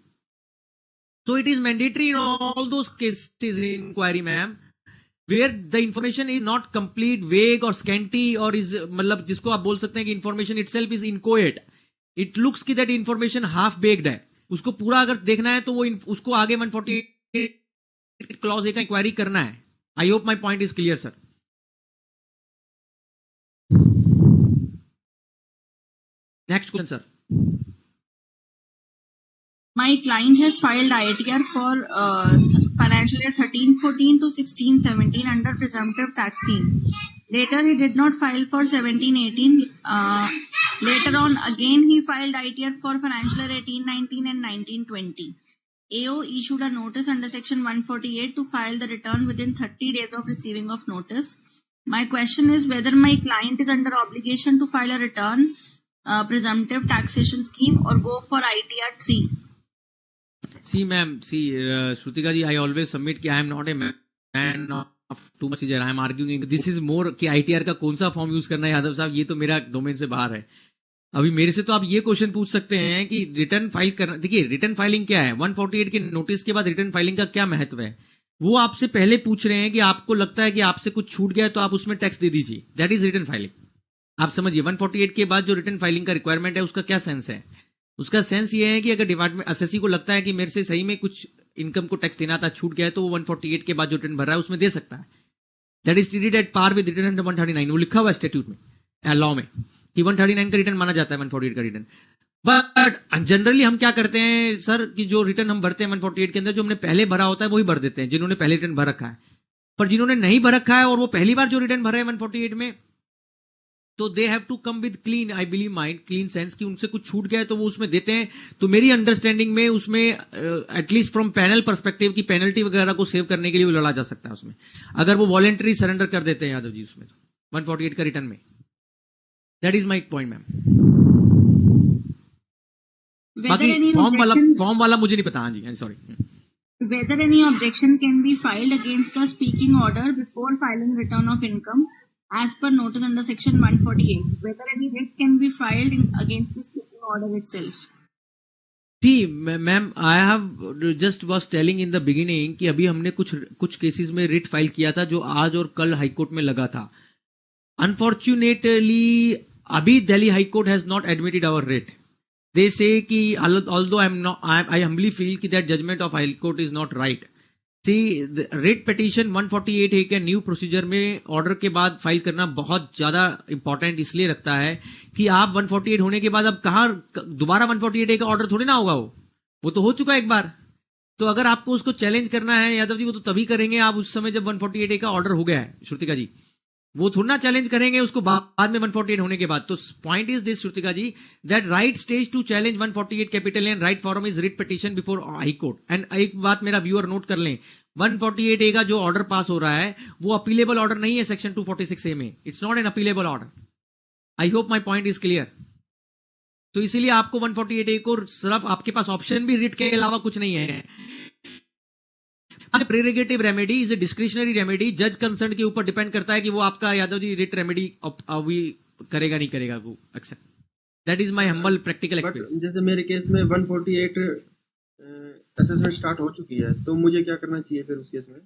So it is mandatory in all those cases in inquiry, ma'am, where the information is not complete, vague or scanty, or is मतलब जिसको आप बोल सकते हैं कि information itself is inchoate. It looks कि that information half baked है. उसको पूरा अगर देखना है तो वो उसको आगे 148 क्लॉज ए का इंक्वायरी करना है. आई hope my point is clear, sir. Next question, sir. My client has filed ITR for financial year 13-14 to 16-17 under presumptive tax scheme. Later, he did not file for 17-18. Later on, again, he filed ITR for financial year 18-19 and 19-20. AO issued a notice under section 148 to file the return within 30 days of receiving of notice. My question is whether my client is under obligation to file a return, presumptive taxation scheme, or go for ITR 3. See, ma'am, Shrutika ji, I always submit कि I am not a man of too much I am arguing. This is more कि ITR का कौन सा form use करना है यादव साहब, ये तो मेरा डोमेन से बाहर है. अभी मेरे से तो आप ये क्वेश्चन पूछ सकते हैं कि रिटर्न फाइल करना. देखिए, रिटर्न फाइलिंग क्या है? 148 के नोटिस के बाद रिटर्न फाइलिंग का क्या महत्व है, वो आपसे पहले पूछ रहे हैं कि आपको लगता है कि आपसे कुछ छूट गया है तो आप उसमें टैक्स दे दीजिए. That is return filing. आप समझिए, 148 के बाद जो रिटर्न फाइलिंग का रिक्वायरमेंट है उसका क्या सेंस है? उसका सेंस ये है कि अगर डिपार्टमेंट असेसी को लगता है कि मेरे से सही में कुछ इनकम को टैक्स देना था, छूट गया है, तो वो 148 के बाद जो रिटर्न भर रहा है उसमें दे सकता है. That is treated at par with return under 139. वो लिखा हुआ है स्टैट्यूट में, लॉ में, कि 139 का रिटर्न माना जाता है 148 का रिटर्न. बट जनरली हम क्या करते हैं सर, कि जो रिटर्न हम भरते हैं 148 के अंदर, जो हमने पहले भरा होता है वही भर देते हैं, जिन्होंने पहले रिटर्न भर रखा है. पर जिन्होंने नहीं भर रखा है और वो पहली बार जो रिटर्न भर रहे हैं 148 में, तो they have to come with clean, I believe mind, clean sense कि उनसे कुछ छूट गया है तो वो उसमें देते हैं. तो मेरी अंडरस्टैंडिंग में उसमें एटलीस्ट फ्रॉम पैनल पर्सपेक्टिव की पेनल्टी वगैरह को सेव करने के लिए लड़ा जा सकता है उसमें, अगर वो वॉलेंटरी सरेंडर कर देते हैं यादव जी उसमें 148 का रिटर्न में. That is my point ma'am. बाकी फॉर्म वाला मुझे नहीं पता. हाँ जी, sorry. Whether any objection can be filed against the speaking order before filing return of income as per notice under section 148. Whether any writ can be filed against the speaking order itself. See, ma'am, I have just was telling in the beginning कि अभी हमने कुछ cases में writ file किया था जो आज और कल हाईकोर्ट में लगा था. Unfortunately, अभी Delhi high court has not admitted our writ. They say कि although I humbly feel कि that judgment of High Court is not right. See, the writ petition 148A के न्यू प्रोसीजर में ऑर्डर के बाद फाइल करना बहुत ज्यादा इंपॉर्टेंट इसलिए रखता है कि आप 148 होने के बाद अब कहाँ दोबारा 148A का ऑर्डर थोड़ी ना होगा, वो तो हो चुका है एक बार. तो अगर आपको उसको चैलेंज करना है यादव जी, वो तो तभी करेंगे आप उस समय जब 148A का ऑर्डर हो गया है. श्रुतिका जी, वो थोड़ा ना चैलेंज करेंगे उसको बाद में 148 होने के बाद. तो point is this Shrutika ji, that right stage to challenge 148 capital and right forum is writ petition before high court. And एक बात मेरा व्यूअर नोट कर लें, 148A का जो ऑर्डर पास हो रहा है वो अपीलेबल ऑर्डर नहीं है सेक्शन 246A में. It's not an appealable order. I hope my point is clear. तो इसीलिए आपको 148A को सिर्फ आपके पास ऑप्शन भी रिट के अलावा कुछ नहीं है. Prerogative remedy is a discretionary remedy. जज कंसर्न के ऊपर डिपेंड करता है कि वो आपका यादव जी रिट रेमेडी करेगा नहीं करेगा वो accept. That is my humble practical experience. जैसे मेरे केस में 148 असेसमेंट स्टार्ट हो चुकी है, तो मुझे क्या करना चाहिए फिर उस केस में?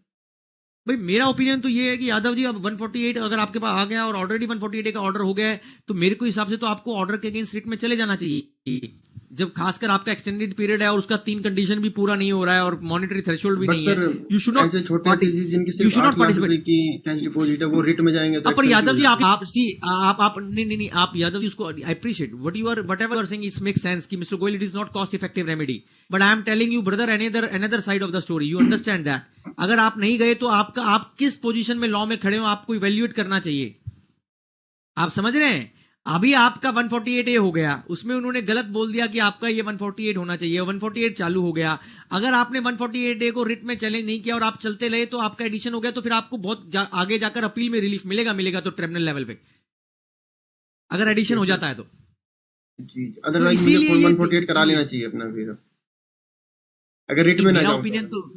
भाई मेरा ओपिनियन तो ये है कि यादव जी अब 148 अगर आपके पास आ गया और ऑलरेडी 148A का ऑर्डर हो गया है, तो मेरे को हिसाब से तो आपको ऑर्डर के अगेंस्ट रिट में चले जाना चाहिए. जब खासकर आपका एक्सटेंडेड पीरियड है और उसका 3 कंडीशन भी पूरा नहीं हो रहा है और मॉनिटरी थ्रेशोल्ड भी नहीं है. यू शुड नॉट पार्टिसिपेट की कैश डिपॉजिट है वो रिट में जाएंगे. तो पर यादव जी आप नहीं आप यादव जी उसको I appreciate whatever are saying it makes sense कि mister Goyal it is not cost effective remedy. But I am telling you brother another side of the story. You understand that. अगर आप नहीं गए तो आप किस पोजीशन में law में खड़े हो आपको इवेल्युएट करना चाहिए. आप समझ रहे हैं? अभी आपका 148A हो गया, उसमें उन्होंने गलत बोल दिया कि आपका ये 148 होना चाहिए, 148 चालू हो गया. अगर आपने 148A को रिट में चैलेंज नहीं किया और आप चलते रहे तो आपका एडिशन हो गया, तो फिर आपको बहुत आगे जाकर अपील में रिलीफ मिलेगा तो ट्रिब्यूनल लेवल पे अगर एडिशन हो जाता है तो. जी, अदरवाइज मुझे 148 करा लेना चाहिए अपना फिर अगर रिट में ना जाओ. ओपिनियन तो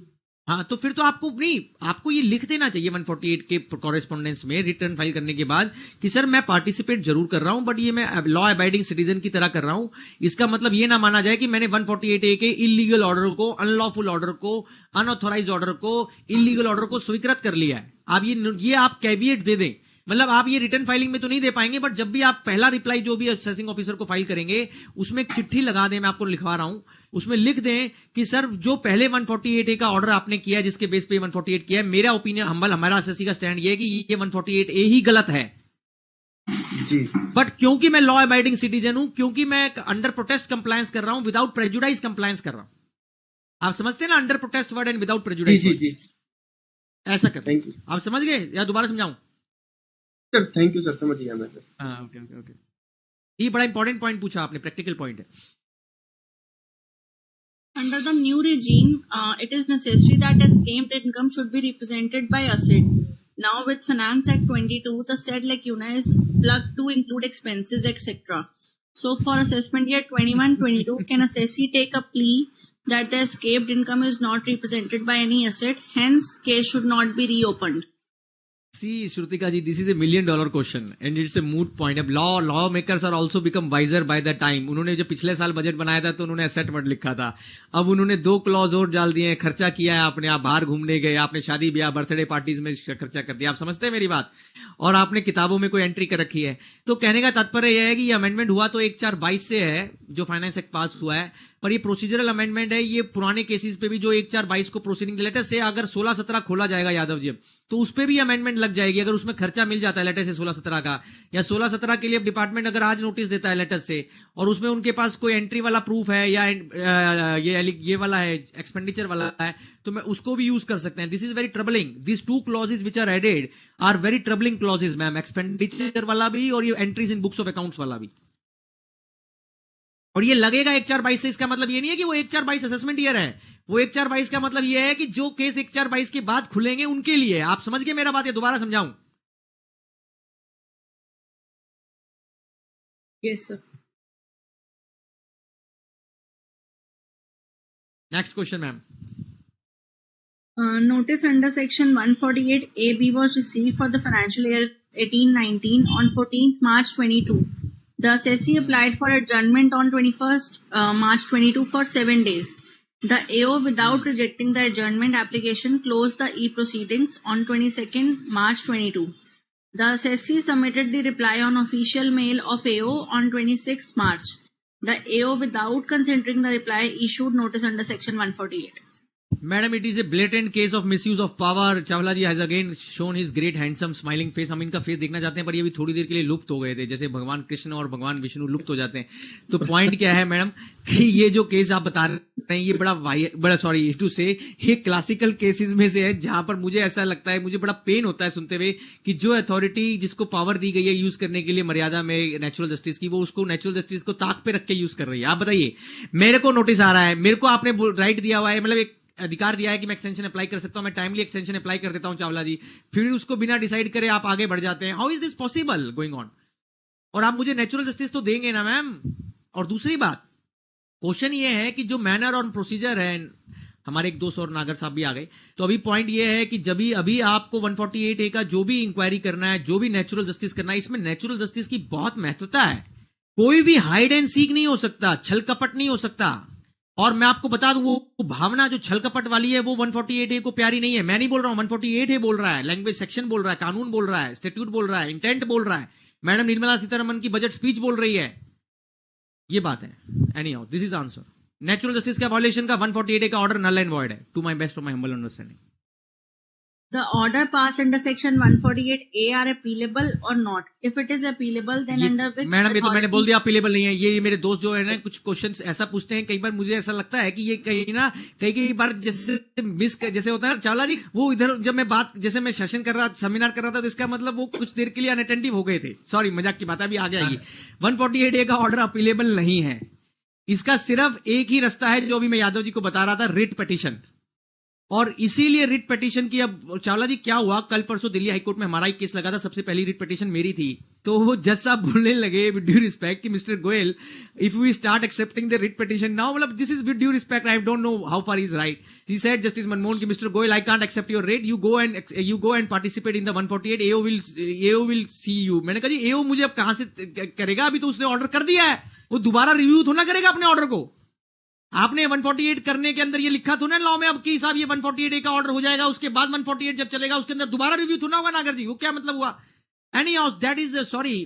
हाँ, तो फिर तो आपको ये लिख देना चाहिए 148 के कॉरेस्पॉन्डेंस में रिटर्न फाइल करने के बाद कि सर मैं पार्टिसिपेट जरूर कर रहा हूं बट ये मैं लॉ अबाइडिंग सिटीजन की तरह कर रहा हूं. इसका मतलब ये ना माना जाए कि मैंने 148A के इलीगल ऑर्डर को, अनलॉफुल ऑर्डर को, अनऑथोराइज्ड ऑर्डर को, इलीगल ऑर्डर को स्वीकृत कर लिया है. आप ये आप कैविएट दे दें. मतलब आप ये रिटर्न फाइलिंग में तो नहीं दे पाएंगे, बट जब भी आप पहला रिप्लाई जो भी असेसिंग ऑफिसर को फाइल करेंगे उसमें एक चिट्ठी लगा दें. मैं आपको लिखवा रहा हूं, उसमें लिख दें कि सर जो पहले 148A का ऑर्डर आपने किया जिसके बेस पे 148 किया है, मेरा ओपिनियन हमारा असेसी का स्टैंड ये है कि ये 148A ही गलत है जी. बट क्योंकि मैं लॉ अबाइडिंग सिटीजन हूं, क्योंकि मैं अंडर प्रोटेस्ट कंप्लायंस कर रहा हूं, विदाउट प्रेजुडाइज कंप्लायंस कर रहा हूं. आप समझते हैं ना under protest word and without prejudice. जी. ऐसा कर. आप समझ गए या दोबारा समझाऊं? सर थैंक यू सर, समझ गया मैं सर. हाँ, ओके. ये बड़ा इंपॉर्टेंट पॉइंट पूछा आपने, प्रैक्टिकल पॉइंट है. Under the new regime, it is necessary that an claimed income should be represented by ACID. Now with Finance Act 22, the said lacuna is plugged to include expenses, etc. So for assessment year 21-22, can assessee take a plea that the escaped income is not represented by any asset, hence case should not be reopened? See, Shrutika ji, this is $1 million question and it's a moot point. अब lawmakers are also become wiser by the time. उन्होंने जो पिछले साल budget बनाया था तो उन्होंने asset मत लिखा था. अब उन्होंने 2 क्लॉज और डाल दिए हैं. खर्चा किया है आपने, आप बाहर घूमने गए, आपने शादी ब्याह बर्थडे पार्टीज में खर्चा कर दिया. आप समझते हैं मेरी बात? और आपने किताबों में कोई एंट्री कर रखी है. तो कहने का तात्पर्य यह है कि ये अमेंडमेंट हुआ तो 1/4/22 से है जो फाइनेंस एक्ट पास हुआ है, पर ये प्रोसीजरल अमेंडमेंट है. ये पुराने केसेस पे भी जो 1/4/22 को प्रोसीडिंग लेटर से अगर 16-17 खोला जाएगा यादव जी, तो उस पे भी अमेंडमेंट लग जाएगी. अगर उसमें खर्चा मिल जाता है लेटर से 16-17 का, या 16-17 के लिए डिपार्टमेंट अगर आज नोटिस देता है लेटर से और उसमें उनके पास कोई एंट्री वाला प्रूफ है या ये वाला है एक्सपेंडिचर वाला है, तो मैं उसको भी यूज कर सकते हैं. This is very troubling. This 2 clauses which are added are very troubling clauses ma'am. Expenditure वाला भी और ये entries in books of accounts वाला भी. और ये लगेगा 1/4/22 से, इसका मतलब ये नहीं है कि वो 1/4/22 असेसमेंट ईयर है. वो 1/4/22 का मतलब ये है कि जो केस 1/4/22 के बाद खुलेंगे उनके लिए. आप समझ गए मेरा बात? ये दोबारा समझाऊं? Yes, sir. Next question ma'am. Notice under section 148AB was received for the financial year 18-19 on 14th March 22. The assessee applied for adjournment on 21st March 22 for 7 days. The AO, without rejecting the adjournment application, closed the e-proceedings on 22nd March 22. The assessee submitted the reply on official mail of AO on 26th March. The AO, without considering the reply, issued notice under section 148. Madam, it is a blatant case of misuse of power. Chawla ji has again shown his great handsome smiling face. हम इनका face देखना चाहते हैं, पर ये भी थोड़ी देर के लिए लुप्त हो गए थे, जैसे भगवान कृष्ण और भगवान विष्णु लुप्त हो जाते हैं. तो पॉइंट क्या है मैडम कि ये जो केस आप बता रहे हैं ये बड़ा सॉरी टू से, ये क्लासिकल केसेस में से है जहां पर मुझे ऐसा लगता है, मुझे बड़ा पेन होता है सुनते हुए कि जो अथॉरिटी जिसको पावर दी गई है यूज करने के लिए मर्यादा में नेचुरल जस्टिस की, वो उसको नेचुरल जस्टिस को ताक पे रख के यूज कर रही है. आप बताइए, मेरे को नोटिस आ रहा है, मेरे को आपने राइट दिया हुआ है, मतलब एक अधिकार दिया है कि मैं एक्सटेंशन अप्लाई कर सकता हूं, मैं टाइमली एक्सटेंशन अप्लाई कर देता हूं चावला जी, फिर उसको बिना डिसाइड करे आप आगे बढ़ जाते हैं. How is this possible going on? और आप मुझे नेचुरल जस्टिस तो देंगे ना मैम? और दूसरी बात, क्वेश्चन ये है कि जो मैनर और प्रोसीजर है, हमारे एक दोस्त और नागर साहब भी आ गए, तो अभी पॉइंट ये है कि जब अभी आपको 148A का जो भी इंक्वायरी करना है, जो भी नेचुरल जस्टिस करना है, इसमें नेचुरल जस्टिस की बहुत महत्वता है. कोई भी हाइड एंड सीक नहीं हो सकता, छल कपट नहीं हो सकता. और मैं आपको बता दूं, वो भावना जो छल कपट वाली है वो 148A को प्यारी नहीं है. मैं नहीं बोल रहा हूं, 148A बोल रहा है, लैंग्वेज सेक्शन बोल रहा है, कानून बोल रहा है, स्टैट्यूट बोल रहा है, इंटेंट बोल रहा है. मैडम निर्मला सीतारमन की बजट स्पीच बोल रही है. ये बात है. Anyhow, this is answer. Natural justice का वायलेशन का 148A का ऑर्डर नल एंड वॉइड है, to my best of my humble understanding. The order passed under section 148A are appealable or not? If it is appealable, then under which madam, ये तो मैंने बोल दिया appealable नहीं है. ये मेरे दोस्त जो है ना कुछ क्वेश्चंस ऐसा पूछते हैं, कई बार मुझे ऐसा लगता है कि ये कई बार जैसे होता है चावला जी, वो इधर जब मैं बात, जैसे मैं सेमिनार कर रहा था, तो इसका मतलब वो कुछ देर के लिए अनअटेंटिव हो गए थे. सॉरी, मजाक की बात अभी आगे आएगी. 148A का ऑर्डर अपीलेबल नहीं है. इसका सिर्फ एक ही रास्ता है, जो अभी मैं यादव जी को बता रहा था, रिट पिटीशन. और इसीलिए रिट पिटीशन की, अब चावला जी क्या हुआ, कल परसों दिल्ली हाईकोर्ट में हमारा एक केस लगा था, सबसे पहली रिट पिटीशन मेरी थी. तो वो जज साहब बोलने लगे विद ड्यू रिस्पेक्ट कि mister Goyal, if we start accepting the writ petition now, मतलब this is with due respect, I don't know how far is right. He said justice Manmohan कि mister Goyal, I can't accept your writ, you go and participate in the 148, AO will see you. मैंने कहा जी AO मुझे अब कहां से करेगा, अभी तो उसने ऑर्डर कर दिया है, वो दोबारा रिव्यू थोड़ा करेगा अपने ऑर्डर को. आपने 148 करने के अंदर ये लिखा था ना लॉ में अब कि साहब ये 148A का ऑर्डर हो जाएगा, उसके बाद 148 जब चलेगा उसके अंदर दोबारा रिव्यू थोड़ा होगा नागर जी, वो क्या मतलब हुआ? Anyhow, that is sorry,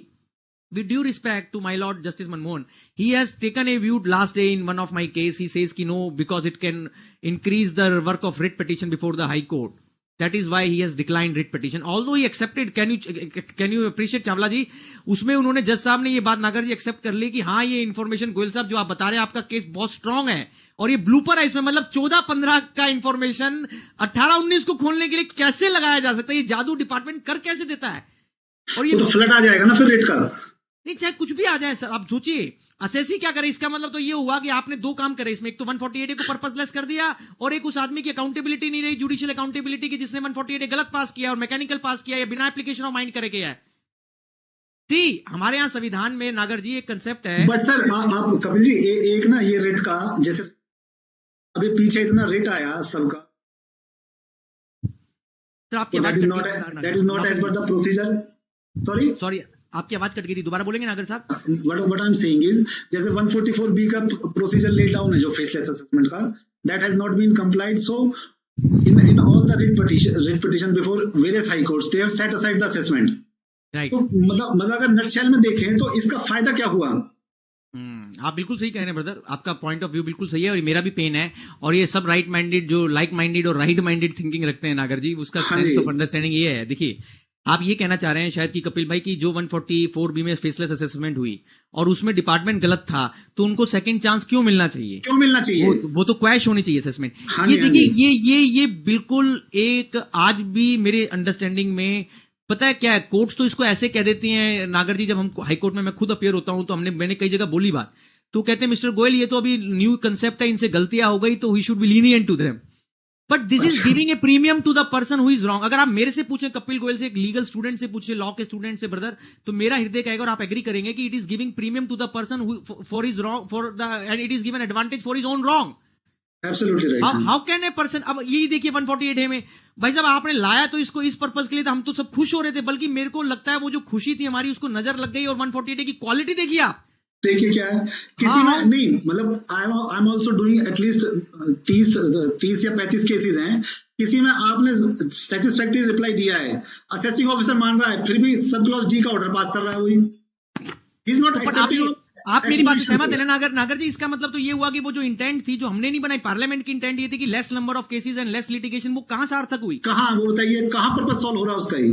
with due respect to my lord justice Manmohan, he has taken a view last day in one of my case. He says कि no, because it can increase the work of writ petition before the high court. That is why he has declined writ petition. Although he accepted, can you appreciate Chawla ji, उसमें उन्होंने जज साहब ने ये बात नागर जी accept कर ली कि हाँ ये इन्फॉर्मेशन गोयल साहब जो आप बता रहे हैं, आपका केस बहुत स्ट्रांग है और ये ब्लूपर है इसमें, मतलब 14-15 का इंफॉर्मेशन 18-19 को खोलने के लिए कैसे लगाया जा सकता है? ये जादू डिपार्टमेंट कर कैसे देता है? और ये तो फ्लड आ जाएगा ना फिर रेट का. नहीं चाहे कुछ भी आ जाए सर, आप सोचिए असेसी क्या करे, इसका मतलब तो ये हुआ कि आपने दो काम करे इसमें, एक तो 148A को पर्पसलेस कर दिया और एक उस आदमी की अकाउंटेबिलिटी नहीं रही, जुडिशियल अकाउंटेबिलिटी की, जिसने 148A गलत पास किया और मैकेनिकल पास किया या बिना एप्लीकेशन ऑफ माइंड करे गया है। हमारे यहाँ संविधान में नागर जी एक कंसेप्ट है। बट सर आप कपिल जी एक ना ये रेट का, जैसे अभी पीछे इतना रेट आया सबका, तो आपकी that is not as per the procedure. Sorry आपकी आवाज कट गई थी, दोबारा बोलेंगे नागर साहब? What I am saying is, जैसे 144B का प्रोसीजर लेट डाउन है जो फेसलेस असेसमेंट का, that has not been complied, so in all the writ petition before various high courts they have set aside the assessment, right. तो मतलब अगर nutshell में देखें तो इसका फायदा क्या हुआ? आप बिल्कुल सही कह रहे हैं ब्रदर, आपका पॉइंट ऑफ व्यू बिल्कुल सही है और मेरा भी पेन है, और ये सब राइट माइंडेड, जो लाइक माइंडेड और राइट माइंडेड थिंकिंग रखते हैं नागर जी, उसका सेंस ऑफ अंडरस्टैंडिंग ये है। देखिए आप ये कहना चाह रहे हैं शायद कि कपिल भाई की जो 144B में फेसलेस असेसमेंट हुई और उसमें डिपार्टमेंट गलत था, तो उनको सेकंड चांस क्यों मिलना चाहिए? क्यों मिलना चाहिए? वो तो क्वैश होनी चाहिए असेसमेंट। हाँ ये जी, देखिए ये बिल्कुल एक, आज भी मेरे अंडरस्टैंडिंग में पता है क्या है, कोर्ट्स तो इसको ऐसे कह देती हैं नागर जी, जब हम हाईकोर्ट में मैं खुद अपियर होता हूं तो मैंने कई जगह बोली बात, तो कहते हैं मिस्टर गोयल ये तो अभी न्यू कंसेप्ट है, इनसे गलतियां हो गई तो we should be lenient to them, but this is giving a premium to the person who is wrong. अगर आप मेरे से पूछे, कपिल गोयल से, एक लीगल स्टूडेंट से पूछे, लॉ के स्टूडेंट से ब्रदर, तो मेरा हृदय कहेगा और आप एग्री करेंगे कि it is giving premium to the person for his wrong, for the, and it is given advantage for his own wrong. Absolutely right. How can a person, अब यही देखिए 148A में भाई साहब आपने लाया तो इसको इस पर्पज के लिए, तो हम तो सब खुश हो रहे थे, बल्कि मेरे को लगता है वो जो खुशी थी हमारी उसको नजर लग गई, और 148A की क्वालिटी देखिए आप। देखिए क्या है, किसी में नहीं, मतलब I am also doing at least 30 या 35 केसेस हैं, किसी में आपने सेटिस्फैक्टरी रिप्लाई दिया है, असेसिंग ऑफिसर मान रहा है, फिर भी सब क्लॉज डी का ऑर्डर पास कर रहा है, वही ही इज नॉट एक्सेप्टिंग। आप मेरी बात से सहमत है ना नागर जी? इसका मतलब तो ये हुआ कि वो जो इंटेंट थी, जो हमने नहीं बनाई, पार्लियामेंट की इंटेंट ये थी कि less number of cases and less litigation, वो कहां सार्थक हुई? कहां, वो बताइए कहां पर्पस सॉल्व हो रहा है उसका ही?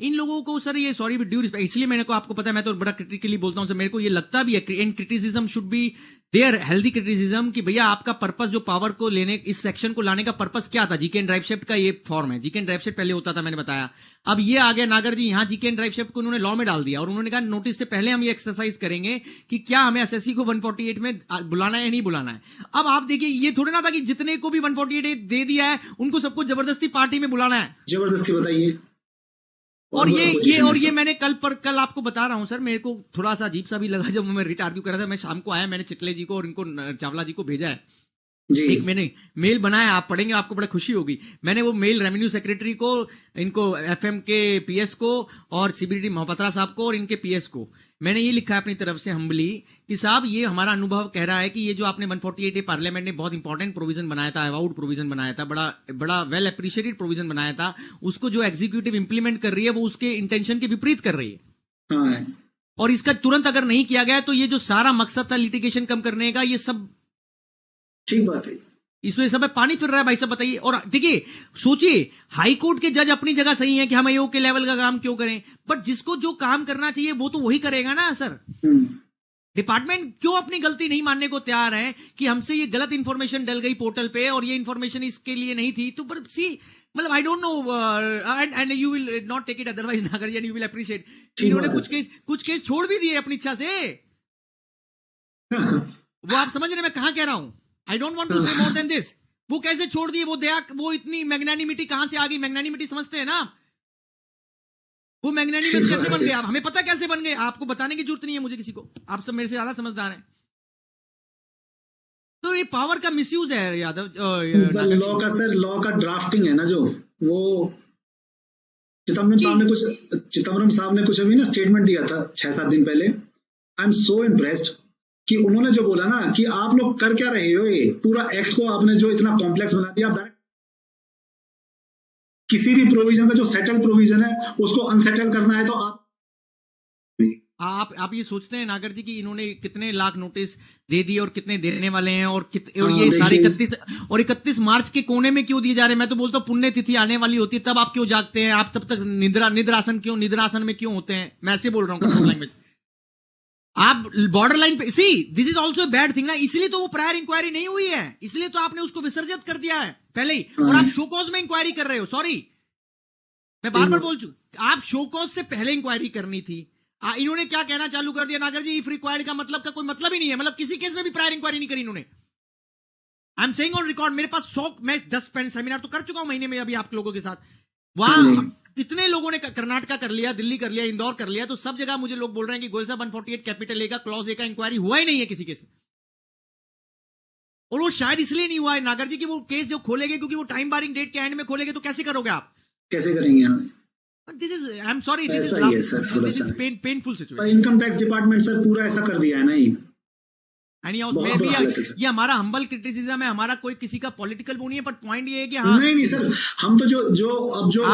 इन लोगों को सर, ये सॉरी विद ड्यू रिस्पेक्ट, इसलिए मैंने को, आपको पता है मैं तो बड़ा क्रिटिकली बोलता हूं सर, मेरे को ये लगता भी है, and criticism should be there, healthy criticism, कि भैया आपका पर्पस जो पावर को लेने, इस सेक्शन को लाने का पर्पस क्या था? जीके एंड ड्राइव शिफ्ट का ये फॉर्म है, जीके एंड ड्राइव शिफ्ट पहले होता था, मैंने बताया, अब ये आ गया नागर जी, यहां जीके एंड ड्राइव शिफ्ट को उन्होंने लॉ में डाल दिया, और उन्होंने कहा नोटिस से पहले हम ये एक्सरसाइज करेंगे कि क्या हमें एसएससी को 148 में बुलाना है या नहीं बुलाना है। अब आप देखिए, ये थोड़ा ना था कि जितने को भी 148 दे दिया है उनको सबको जबरदस्ती पार्टी में बुलाना है, जबरदस्ती, बताइए। और ये मैंने कल आपको बता रहा हूं सर, मेरे को थोड़ा सा अजीब सा भी लगा जब मैं रिट आर्ग्यू कर रहा था, मैं शाम को आया, मैंने चिटले जी को और इनको चावला जी को भेजा है जी। एक मैंने मेल बनाया, आप पढ़ेंगे आपको बड़ा खुशी होगी। मैंने वो मेल रेवेन्यू सेक्रेटरी को, इनको एफएम के पीएस को और सीबीडी मोहपत्रा साहब को और इनके पीएस को मैंने ये लिखा है अपनी तरफ से हम्बली कि साहब ये हमारा अनुभव कह रहा है कि ये जो आपने 148A पार्लियामेंट ने बहुत इंपॉर्टेंट प्रोविजन बनाया था, अवाउड प्रोविजन बनाया था, बड़ा वेल अप्रिशिएटेड प्रोविजन बनाया था, उसको जो एग्जीक्यूटिव इंप्लीमेंट कर रही है वो उसके इंटेंशन के विपरीत कर रही है। हाँ। और इसका तुरंत अगर नहीं किया गया तो ये जो सारा मकसद था लिटिगेशन कम करने का, ये सब ठीक बात है, इसमें सब पानी फिर रहा है भाई साहब, बताइए। और देखिए सोचिए, हाई कोर्ट के जज अपनी जगह सही है कि हम AO के लेवल का काम क्यों करें, बट जिसको जो काम करना चाहिए वो तो वही करेगा ना सर। डिपार्टमेंट क्यों अपनी गलती नहीं मानने को तैयार है कि हमसे ये गलत इंफॉर्मेशन डल गई पोर्टल पे और ये इंफॉर्मेशन इसके लिए नहीं थी, तो पर सी मतलब I don't know, and you will not take it otherwise Nagar, you will appreciate, इन्होंने कुछ केस छोड़ भी दिए अपनी इच्छा से। वो आप समझ रहे मैं कहां कह रहा हूं? आई डोंट वांट टू से मोर देन दिस। वो कैसे छोड़ दिए? वो दया, वो इतनी मैग्नानिमिटी कहां से आ गई? मैग्नानिमिटी समझते हैं ना, वो मैग्नानिमस कैसे बन गए? आप हमें पता कैसे बन गए, आपको बताने की जरूरत नहीं है मुझे किसी को, आप सब मेरे से ज्यादा समझदार हैं। तो ये पावर का मिसयूज है यादव। लॉ का सर, लॉ का ड्राफ्टिंग है ना जो, वो चिदम्बरम साहब ने कुछ अभी ना स्टेटमेंट दिया था 6-7 दिन पहले। आई एम सो इम्प्रेस्ड कि उन्होंने जो बोला ना कि आप लोग कर क्या रहे हो, ये पूरा एक्ट को आपने जो इतना कॉम्प्लेक्स बना दिया, किसी भी प्रोविजन का जो सेटल प्रोविजन है उसको अनसेटल करना है, तो आप ये सोचते हैं नागर जी कि इन्होंने कितने लाख नोटिस दे दिए और कितने देने वाले हैं, और ये सारे 31 मार्च के कोने में क्यों दिए जा रहे हैं? मैं तो बोलता हूँ पुण्य तिथि आने वाली होती है तब आप क्यों जागते हैं? आप तब तक निद्रासन में क्यों होते हैं? मैं ऐसे बोल रहा हूँ लैंग्वेज। आप बॉर्डर लाइन पे, see this is also bad thing ना, इसलिए तो वो प्रायर इंक्वायरी नहीं हुई है, इसलिए तो आपने उसको विसर्जित कर दिया है पहले ही, और आप शोकॉज में इंक्वायरी कर रहे हो। सॉरी, मैं बार बार बोल चुका, आप शोकॉज से पहले इंक्वायरी करनी थी, इन्होंने क्या कहना चालू कर दिया नागर जी, इफ रिक्वायर्ड का मतलब का कोई मतलब ही नहीं है, मतलब किसी केस में भी प्रायर इंक्वायरी नहीं करी इन्होंने। आई एम सेइंग ऑन रिकॉर्ड, मेरे पास 100, मैं 10 सेमिनार तो कर चुका हूं महीने में अभी आप लोगों के साथ। वहां कितने लोगों ने कर्नाटका कर लिया, दिल्ली कर लिया, इंदौर कर लिया, तो सब जगह मुझे लोग बोल रहे हैं कि गोयल साहब 148 कैपिटल ए का क्लॉज ए का इंक्वायरी हुआ ही नहीं है किसी केस में। और वो शायद इसलिए नहीं हुआ है नागर जी कि वो केस जो खोलेंगे, क्योंकि वो टाइम बारिंग डेट के एंड में खोलेंगे, तो कैसे करोगे आप, कैसे करेंगे हम? This is, I am sorry, this is painful situation. Income tax department sir पूरा ऐसा कर दिया है ना ये। ये हमारा हम्बल क्रिटिसिज्म है, हमारा कोई किसी का पॉलिटिकल वो नहीं है, पर पॉइंट ये है कि हाँ, नहीं सर, हम तो जो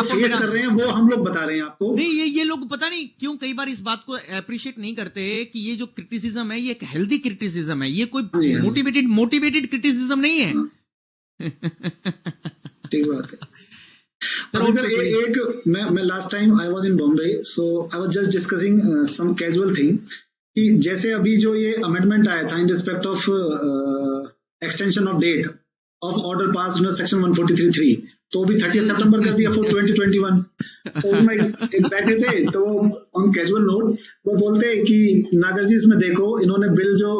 फेस कर रहे हैं वो हम लोग बता रहे हैं आपको। नहीं, ये लोग पता नहीं क्यों कई बार इस बात को अप्रिशिएट नहीं करते कि ये जो क्रिटिसिज्म है ये एक हेल्दी क्रिटिसिज्म है, ये कोई मोटिवेटेड क्रिटिसिज्म नहीं है। ठीक बात है सर। मैं last time I was in Bombay, so I was just discussing some casual thing कि जैसे अभी जो ये अमेंडमेंट आया था in respect of extension of date of order pass under section 143(3), तो भी 30 सितंबर कर दिया फॉर 2021। उसमें एक बैठे थे तो ऑन कैजुअल नोट वो बोलते कि नागर जी इसमें देखो, इन्होंने बिल जो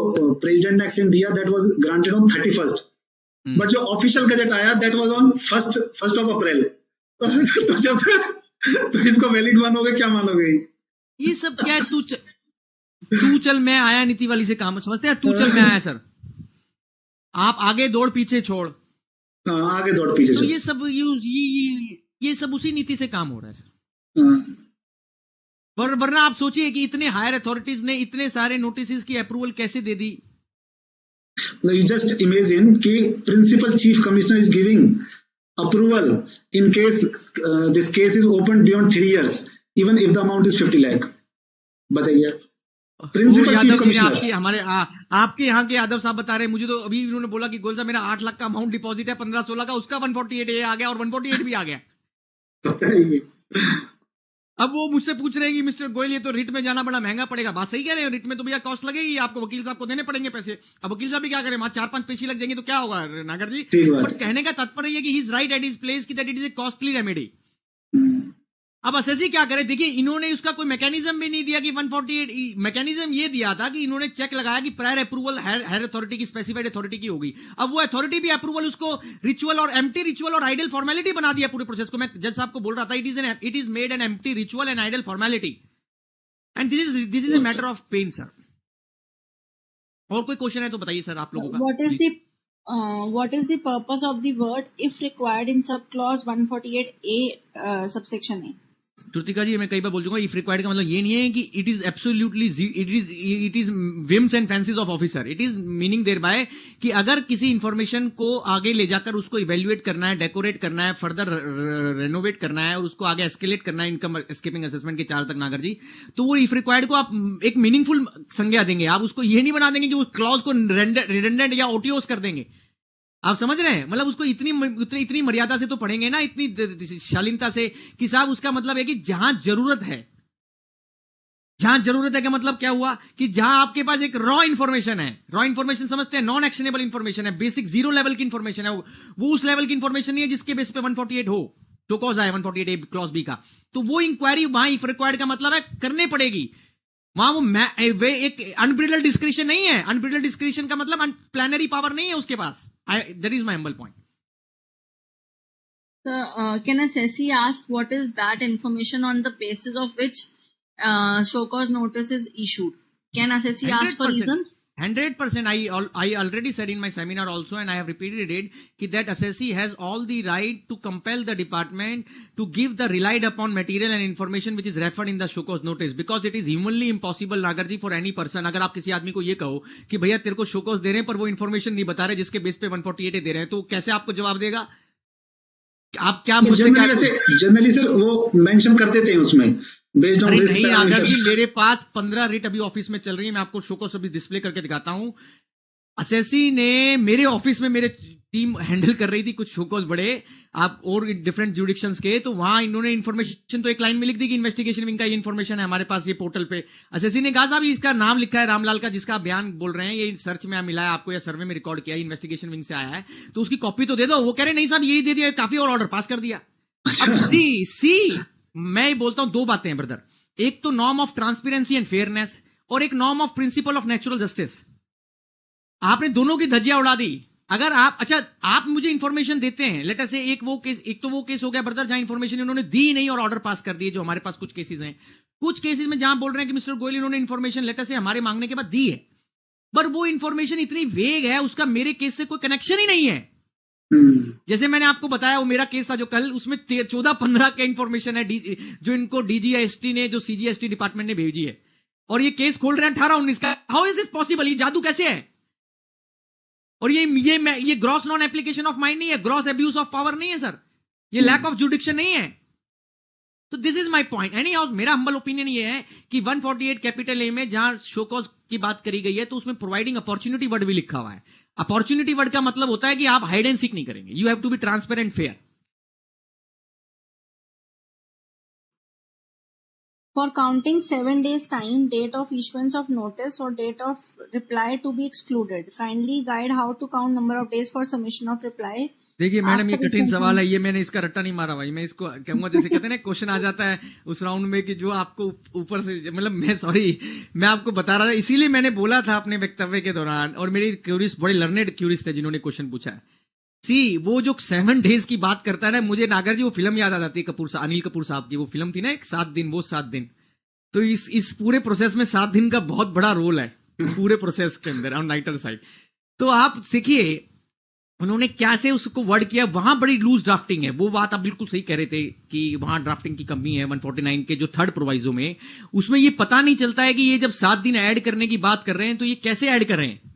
प्रेसिडेंट ने एक्सटेंड दिया that was granted on 31st, but जो ऑफिशियल गजेट आया that was on 1st of April। तो जब तक तो इसको वैलिड मानोगे क्या मानोगे? ये सब क्या है, तू चल मैं आया नीति वाली से काम समझते हैं, तू चल मैं आया सर, आप आगे दौड़ पीछे छोड़। आगे दौड़ पीछे तो ये सब ये सब उसी नीति से काम हो रहा है सर। वरना आप सोचिए कि इतने हायर अथॉरिटीज ने इतने सारे नोटिस की अप्रूवल कैसे दे दी। You just imagine कि principal chief commissioner is giving approval in case this case is opened beyond 3 years, even if the amount is 50 lakh। बताइए, प्रिंसिपल चीफ कमिश्नर हमारे आपके यहाँ के यादव साहब बता रहे हैं, मुझे तो अभी इन्होंने बोला कि गोयल साहब मेरा 8 लाख का अमाउंट डिपॉजिट है 15-16 का, उसका 148 आ गया और 148 भी आ गया। अब वो मुझसे पूछ रहे हैं कि मिस्टर गोयल ये तो रिट में जाना बड़ा महंगा पड़ेगा। बात सही कह रहे हैं, रिट में तो भैया कॉस्ट लगेगी, आपको वकील साहब को देने पड़ेगे पैसे। अब वकील साहब भी क्या करें, वहां 4-5 पेशी लग जाएंगी तो क्या होगा नागर जी। बट कहने का तात्पर्य है कि he is right at his place कि that it is a costly remedy. अब असेसी क्या करे, देखिए इन्होंने उसका कोई मैकेनिज्म भी नहीं दिया कि 148, मैकेनिज्म ये दिया था कि इन्होंने चेक लगाया कि प्रायर अप्रूवल हायर अथॉरिटी की, स्पेसिफाइड अथॉरिटी की होगी। अब वो अथॉरिटी भी अप्रूवल उसको रिचुअल और एम्प्टी रिचुअल और आइडल फॉर्मेलिटी बना दिया पूरे प्रोसेस को। मैं जज साहब को बोल रहा था, it is made an empty ritual and idle formality, and this is a matter of pain sir. और कोई क्वेश्चन है तो बताइए सर आप लोगों का। What is the purpose of the word if required in sub clause 148A subsection A? Kritika जी मैं कई बार बोल चुका हूं, इफ रिक्वायर्ड का मतलब ये नहीं है कि it is absolutely, it is whims and fancies of officer. It is meaning thereby कि अगर किसी इंफॉर्मेशन को आगे ले जाकर उसको इवेल्युएट करना है, डेकोरेट करना है, फर्दर रेनोवेट करना है और उसको आगे एस्केलेट करना है इनकम एस्केपिंग असेसमेंट के 4 तक नागर जी, तो वो इफ रिक्वायर्ड को आप एक मीनिंगफुल संज्ञा देंगे। आप उसको ये नहीं बना देंगे कि उस क्लॉज को रिडंडेंट या ओटीओस कर देंगे। आप समझ रहे हैं, मतलब उसको इतनी मर्यादा से तो पढ़ेंगे ना, इतनी शालीनता से कि साहब उसका मतलब है कि जहां जरूरत है का मतलब क्या हुआ कि जहां आपके पास एक रॉ इंफॉर्मेशन है, रॉ इंफॉर्मेशन समझते हैं, नॉन एक्शनेबल इंफॉर्मेशन है, बेसिक 0 लेवल की इंफॉर्मेशन है, वो उस लेवल की इंफॉर्मेशन नहीं है जिसके बेस पे 148 हो, तो कॉज आए 148 क्लॉज बी का, तो वो इंक्वायरी वहां इफ रिक्वायर्ड का मतलब है करनी पड़ेगी। वहां वो एक अनब्रिडल्ड डिस्क्रिशन नहीं है। अनब्रिडल्ड डिस्क्रिशन का मतलब प्लानरी पावर नहीं है उसके पास। That is my humble point. Can assessee ask what is that information on the basis of which show cause notice is issued? Can assessee ask for reason? 100%. I already said in my seminar also, and I have repeated it, that assessee has all the right to compel the department to give the relied upon material and information which is referred in the show cause notice, because it is humanly impossible नागर जी for any person, अगर आप किसी आदमी को ये कहो कि भैया तेरे को शो कॉज दे रहे हैं पर वो इन्फॉर्मेशन नहीं बता रहे जिसके बेस पे 148 दे रहे हैं, तो कैसे आपको जवाब देगा? आप क्या जनरली सर वो मेंशन करते थे उसमें बेस्ड ऑन दिस। नहीं नागर जी, मेरे पास 15 रिट अभी ऑफिस में चल रही है, मैं आपको शो को सभी डिस्प्ले करके दिखाता हूं। असेसी ने मेरे ऑफिस में, मेरे टीम हैंडल कर रही थी कुछ शो कॉज बड़े आप और डिफरेंट जुडिक्शंस के, तो वहां इन्होंने इन्फॉर्मेशन तो एक लाइन में लिख दी कि इन्वेस्टिगेशन विंग का ये इन्फॉर्मेशन है हमारे पास ये पोर्टल पे। असेसी ने कहा साहब इसका नाम लिखा है रामलाल का, जिसका आप बयान बोल रहे हैं ये सर्च में मिला है आपको या सर्वे में रिकॉर्ड किया, इन्वेस्टिगेशन विंग से आया है, तो उसकी कॉपी तो दे दो। वो कह रहे नहीं साहब यही दे दिया काफी और ऑर्डर पास कर दिया। अब सी मैं बोलता हूं 2 बातें हैं ब्रदर। एक तो norm of transparency and fairness और एक norm of principle of natural justice. आपने दोनों की धज्जियां उड़ा दी। अगर आप मुझे इंफॉर्मेशन देते हैं, लेट अस से एक तो वो केस हो गया ब्रदर जहां इंफॉर्मेशन इन्होंने दी नहीं और ऑर्डर पास कर दिए, जो हमारे पास कुछ केसेस हैं। कुछ केसेस में जहां बोल रहे हैं कि मिस्टर गोयल इन्होंने इंफॉर्मेशन लेटर से हमारे मांगने के बाद दी है, पर वो इंफॉर्मेशन इतनी वेग है, उसका मेरे केस से कोई कनेक्शन ही नहीं है। जैसे मैंने आपको बताया वो मेरा केस था जो कल, उसमें 14-15 का इंफॉर्मेशन है जो इनको डीजीएसटी ने, जो सीजीएसटी डिपार्टमेंट ने भेजी है, और ये केस खोल रहे हैं 18-19 का। How is this possible? ये जादू कैसे है? और ये gross non application of mind नहीं है, ग्रॉस एब्यूज ऑफ पावर नहीं है सर, ये लैक ऑफ जुडिक्शन नहीं है। तो this is my point. Any house, मेरा हम्बल ओपिनियन ये है कि 148 कैपिटल ए में जहां शो कॉज की बात करी गई है, तो उसमें प्रोवाइडिंग अपॉर्चुनिटी वर्ड भी लिखा हुआ है। अपॉर्चुनिटी वर्ड का मतलब होता है कि आप हाइड एंड सीक नहीं करेंगे, you have to be transparent fair. For counting 7 days time, date of issuance of notice or date of reply to be excluded. Kindly guide how to count number of days for submission of reply. देखिए madam, ये कठिन सवाल है, ये मैंने इसका रट्टा नहीं मारा भाई। मैं इसको कहूंगा, जैसे कहते हैं ना क्वेश्चन आ जाता है उस राउंड में कि जो आपको ऊपर से, मतलब मैं आपको बता रहा था, इसीलिए मैंने बोला था अपने वक्तव्य के दौरान, और मेरी क्यूरिस्ट बड़े लर्नेड क्यूरिस्ट है जिन्होंने क्वेश्चन पूछा है। वो जो 7 डेज की बात करता है ना, मुझे नागर जी वो फिल्म याद आ जाती है अनिल कपूर साहब की, वो फिल्म थी ना एक 7 दिन, वो 7 दिन। तो इस पूरे प्रोसेस में 7 दिन का बहुत बड़ा रोल है पूरे प्रोसेस के अंदर ऑन नाइटर साइड। तो आप सीखिए उन्होंने कैसे उसको वर्ड किया। वहां बड़ी लूज ड्राफ्टिंग है, वो बात आप बिल्कुल सही कह रहे थे कि वहां ड्राफ्टिंग की कमी है 149 के जो थर्ड प्रोवाइजो में। उसमें ये पता नहीं चलता है कि ये जब 7 दिन ऐड करने की बात कर रहे हैं तो ये कैसे ऐड कर रहे हैं।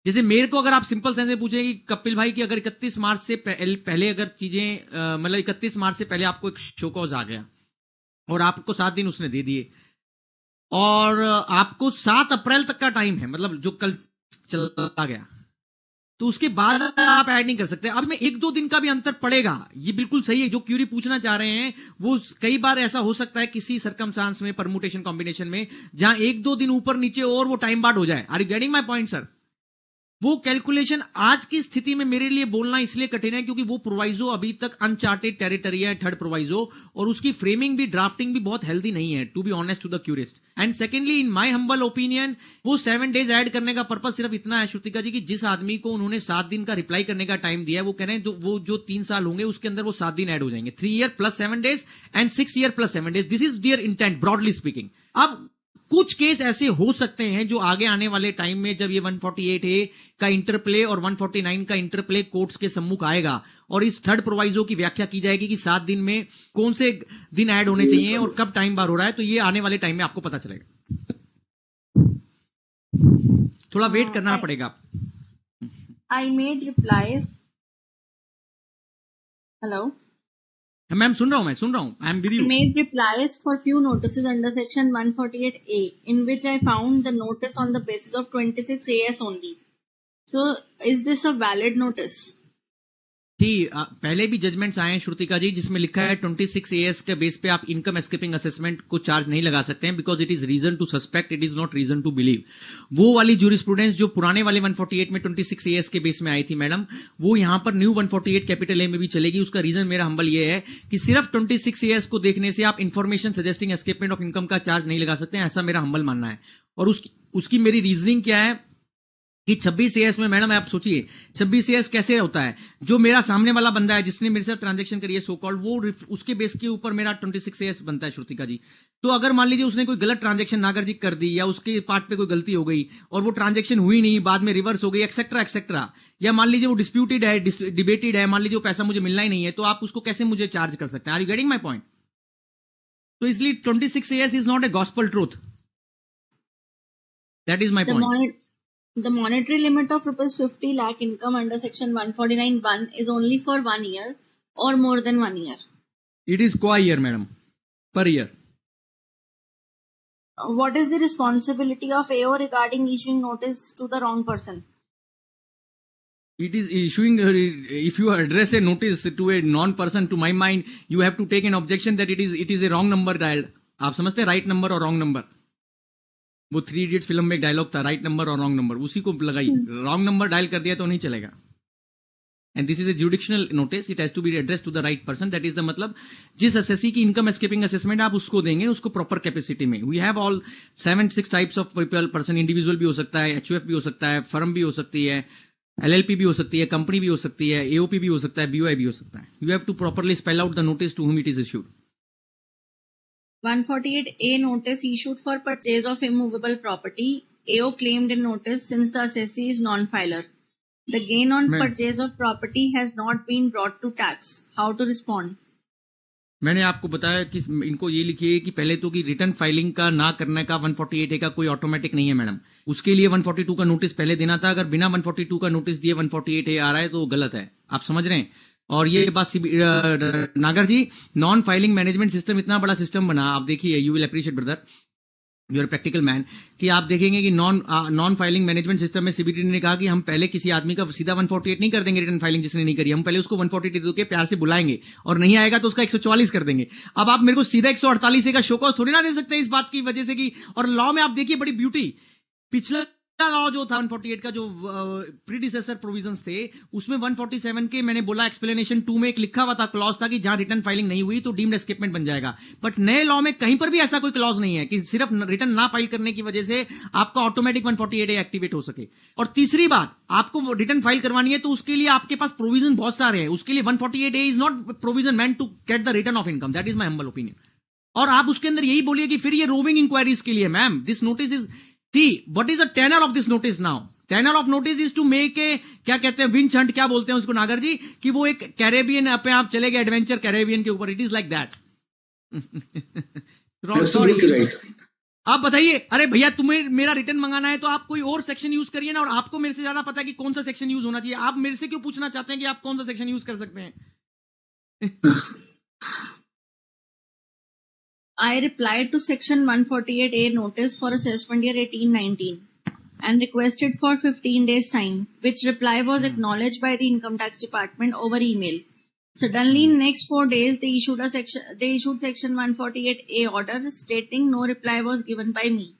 जैसे मेरे को अगर आप सिंपल सेंस में पूछें कि कपिल भाई की अगर 31 मार्च से पहले अगर चीजें, मतलब 31 मार्च से पहले आपको एक शो कॉज आ गया और आपको 7 दिन उसने दे दिए, और आपको 7 अप्रैल तक का टाइम है, मतलब जो कल चलता गया, तो उसके बाद आप ऐड नहीं कर सकते। अब में 1-2 दिन का भी अंतर पड़ेगा, ये बिल्कुल सही है। जो क्यूरी पूछना चाह रहे हैं वो कई बार ऐसा हो सकता है किसी सर्कमस्टांस में, परमुटेशन कॉम्बिनेशन में, जहां 1-2 दिन ऊपर नीचे और वो टाइम बार्ड हो जाए। Are you getting my point sir? वो कैलकुलेशन आज की स्थिति में मेरे लिए बोलना इसलिए कठिन है क्योंकि वो प्रोवाइजो अभी तक अनचार्टेड टेरिटरी है, थर्ड प्रोवाइजो, और उसकी फ्रेमिंग भी, ड्राफ्टिंग भी बहुत हेल्दी नहीं है, to be honest to the purist. And secondly, in my humble opinion, वो 7 डेज ऐड करने का पर्पज सिर्फ इतना है श्रुतिका जी, कि जिस आदमी को उन्होंने 7 दिन का रिप्लाई करने का टाइम दिया है, वो कह रहे हैं वो जो 3 साल होंगे उसके अंदर वो 7 दिन ऐड हो जाएंगे, 3 year plus 7 days and 6 year plus 7 days. This is their intent broadly speaking. अब कुछ केस ऐसे हो सकते हैं जो आगे आने वाले टाइम में, जब ये 148A का इंटरप्ले और 149 का इंटरप्ले कोर्ट्स के सम्मुख आएगा और इस थर्ड प्रोवाइजो की व्याख्या की जाएगी कि 7 दिन में कौन से दिन ऐड होने चाहिए और कब टाइम बार हो रहा है, तो ये आने वाले टाइम में आपको पता चलेगा। थोड़ा वेट करना पड़ेगा। I made replies. Hello. Ma'am सुन रहा हूं, I am with you. I made replies for few notices under section 148A, in which I found the notice on the basis of 26 AS only. So, is this a valid notice? पहले भी judgements आए हैं श्रुतिका जी, जिसमें लिखा है 26 AS के base पे आप इनकम एस्केपिंग असेसमेंट को चार्ज नहीं लगा सकते हैं, because it is reason to suspect, it is not reason to believe. वो वाली जूरिस्प्रूडेंस जो पुराने वाले 148 में 26 AS के बेस में आई थी मैडम, वो यहां पर न्यू 148 कैपिटल ए में भी चलेगी। उसका रीजन मेरा हम्बल ये है कि सिर्फ 26 AS को देखने से आप information suggesting escapement of income का चार्ज नहीं लगा सकते हैं, ऐसा मेरा हम्बल मानना है। और उसकी मेरी रीजनिंग क्या है कि 26 AS में मैडम आप सोचिए 26 AS कैसे होता है, जो मेरा सामने वाला बंदा है जिसने मेरे साथ ट्रांजैक्शन करी है सो कॉल्ड, वो उसके बेस के ऊपर मेरा 26 AS बनता है श्रुतिका जी। तो अगर मान लीजिए उसने कोई गलत ट्रांजैक्शन नागर जी कर दी, या उसके पार्ट पे कोई गलती हो गई और वो ट्रांजैक्शन हुई नहीं, बाद में रिवर्स हो गई, एक्सेट्रा एक्सेट्रा, या मान लीजिए वो डिस्प्यूटेड है, डिबेटेड है, मान लीजिए वो पैसा मुझे मिलना ही नहीं है, तो आप उसको कैसे मुझे चार्ज कर सकते हैं? Are you getting my point? तो इसलिए 26 AS is not a gospel truth, that is my point. The monetary limit of ₹50 lakh income under section 149(1) is only for 1 year or more than 1 year. It is qua year, madam, per year. What is the responsibility of AO regarding issuing notice to the wrong person? It is issuing, if you address a notice to a non-person, to my mind, you have to take an objection that it is a wrong number dialed. आप समझते हैं right number और wrong number? वो 3 idiots film में एक dialogue था, right number और wrong number, उसी को लगाई। रॉन्ग नंबर डायल कर दिया तो नहीं चलेगा। And this is a jurisdictional notice, it has to be address to the right person. That is the मतलब जिस एसएससी की इनकम एस्केपिंग असेसमेंट आप उसको देंगे, उसको प्रॉपर कैपेसिटी में. We have all 7-6 types of people, person, individual भी हो सकता है, एचयूएफ भी हो सकता है, फर्म भी हो सकती है, एलएलपी भी हो सकती है, कंपनी भी हो सकती है, एओपी भी हो सकता है, बीओआई भी हो सकता है. You have to properly spell out the notice to whom it is issued. 148A notice issued for purchase of immovable property. AO claimed in notice since the assessee is non-filer. The gain on purchase of property has not been brought to tax. How to respond? मैंने आपको बताया कि इनको ये लिखिए कि पहले तो कि रिटर्न फाइलिंग का ना करने का 148A का कोई ऑटोमेटिक नहीं है मैडम. उसके लिए 142 का नोटिस पहले देना था. अगर बिना 142 का नोटिस दिए 148A आ रहा है तो वो गलत है. आप समझ रहे हैं. और ये बात Nagar ji, non filing management system इतना बड़ा सिस्टम बना. आप देखिए, you will appreciate brother, you are practical man, कि आप देखेंगे कि नॉन फाइलिंग मैनेजमेंट सिस्टम में सीबीडी ने कहा कि हम पहले किसी आदमी का सीधा 148 नहीं कर देंगे रिटर्न फाइलिंग जिसने नहीं करी. हम पहले उसको 148 के प्यार से बुलाएंगे और नहीं आएगा तो उसका 144 कर देंगे. अब आप मेरे को सीधा 148 का शो कॉज थोड़ी ना दे सकते हैं इस बात की वजह से कि. और लॉ में आप देखिए बड़ी ब्यूटी, पिछला लॉ जो था 148 का जो प्रीडिसेसर प्रोविजंस थे उसमें 147 के मैंने बोला एक्सप्लेनेशन 2 में एक लिखा हुआ था, क्लॉज था कि जहां रिटर्न फाइलिंग नहीं हुई तो डीम्ड एस्केपमेंट बन जाएगा. बट नए लॉ में कहीं पर भी ऐसा कोई क्लॉज नहीं है कि सिर्फ रिटर्न ना फाइल करने की वजह से आपका ऑटोमेटिक 148A एक्टिवेट हो सके. और तीसरी बात, आपको रिटर्न फाइल करवानी है तो उसके लिए आपके पास प्रोविजन बहुत सारे हैं. उसके लिए 148A is not provision meant to get the return of income. That is my humble opinion. और आप उसके अंदर यही बोलिए कि फिर ये रोविंग इंक्वायरीज के लिए. Ma'am, this notice is, see what is the tenor of this notice now? Tenor of notice is to make a, क्या कहते हैं, विंच हंट क्या बोलते हैं उसको नागर जी, कि वो एक कैरेबियन पे आप चले गए, एडवेंचर कैरेबियन के ऊपर. It is like that. आप बताइए, अरे भैया तुम्हें मेरा रिटर्न मंगाना है तो आप कोई और सेक्शन यूज करिए ना. और आपको मेरे से ज्यादा पता है कि कौन सा सेक्शन यूज होना चाहिए. आप मेरे से क्यों पूछना चाहते हैं कि आप कौन सा सेक्शन यूज कर सकते हैं? I replied to section 148A notice for assessment year 18-19 and requested for 15 days time, which reply was acknowledged by the income tax department over email. Suddenly, in next 4 days, they issued section 148A order stating no reply was given by me.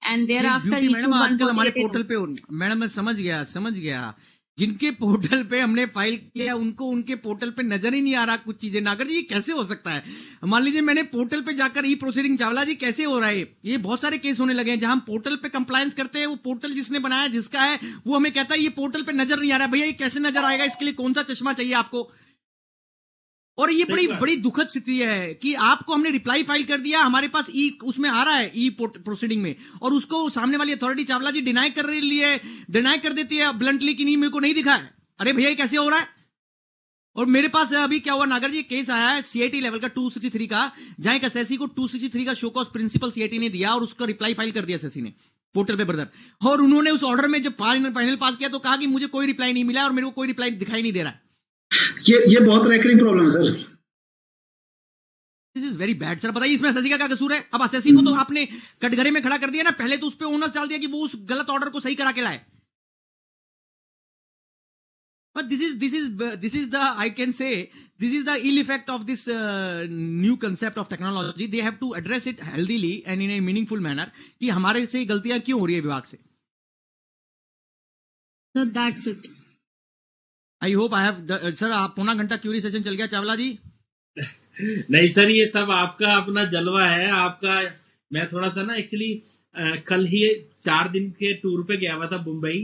And thereafter, madam आजकल हमारे portal पे, madam मैं समझ गया जिनके portal पे हमने file किया उनको उनके पोर्टल पे नजर ही नहीं आ रहा कुछ चीजें. नागर जी, ये कैसे हो सकता है? मान लीजिए मैंने पोर्टल पे जाकर ई प्रोसीडिंग, चावला जी कैसे हो रहा है? ये बहुत सारे केस होने लगे हैं जहां हम पोर्टल पे कंप्लायंस करते हैं, वो पोर्टल जिसने बनाया, जिसका है, वो हमें कहता है ये पोर्टल पे नजर नहीं आ रहा. भैया ये कैसे नजर आएगा? इसके लिए कौन सा चश्मा चाहिए आपको? और ये बड़ी दुखद स्थिति है कि आपको हमने रिप्लाई फाइल कर दिया, हमारे पास ई उसमें आ रहा है ई प्रोसीडिंग में, और उसको सामने वाली अथॉरिटी चावला जी डिनाई कर देती है ब्लंटली कि नहीं, मेरे को नहीं दिखा है. अरे भैया ये कैसे हो रहा है? और मेरे पास अभी क्या हुआ नागर जी, केस आया है सीआईटी लेवल का 263 का, जहां एक एसएससी को 263 का शो कॉज प्रिंसिपल सीआईटी ने दिया और उसका रिप्लाई फाइल कर दिया एसएससी ने पोर्टल पे ब्रदर. और उन्होंने उस ऑर्डर में जब फाइनल पास किया तो कहा कि मुझे कोई रिप्लाई नहीं मिला और मेरे को कोई रिप्लाई दिखाई नहीं दे रहा है. ये बहुत रेकरिंग प्रॉब्लम है sir. This is very bad sir. बताइए इसमें एसएससी का क्या कसूर है? अब एसएससी को तो आपने कटघरे में खड़ा कर दिया ना. पहले तो उस पे ओनर्स डाल दिया कि वो उस गलत ऑर्डर को सही करा के लाए. But this is the, I can say, this is the ill effect of this new concept of technology. They have to address it healthily and in a meaningful manner कि हमारे से गलतियां क्यों हो रही है विभाग से. So that's it. I hope I have, sir आप पौना घंटा क्यूरी सेशन चल गया चावला जी. नहीं सर, ये सब आपका अपना जलवा है आपका. मैं थोड़ा सा ना एक्चुअली कल ही 4 दिन के टूर पे गया हुआ था मुंबई,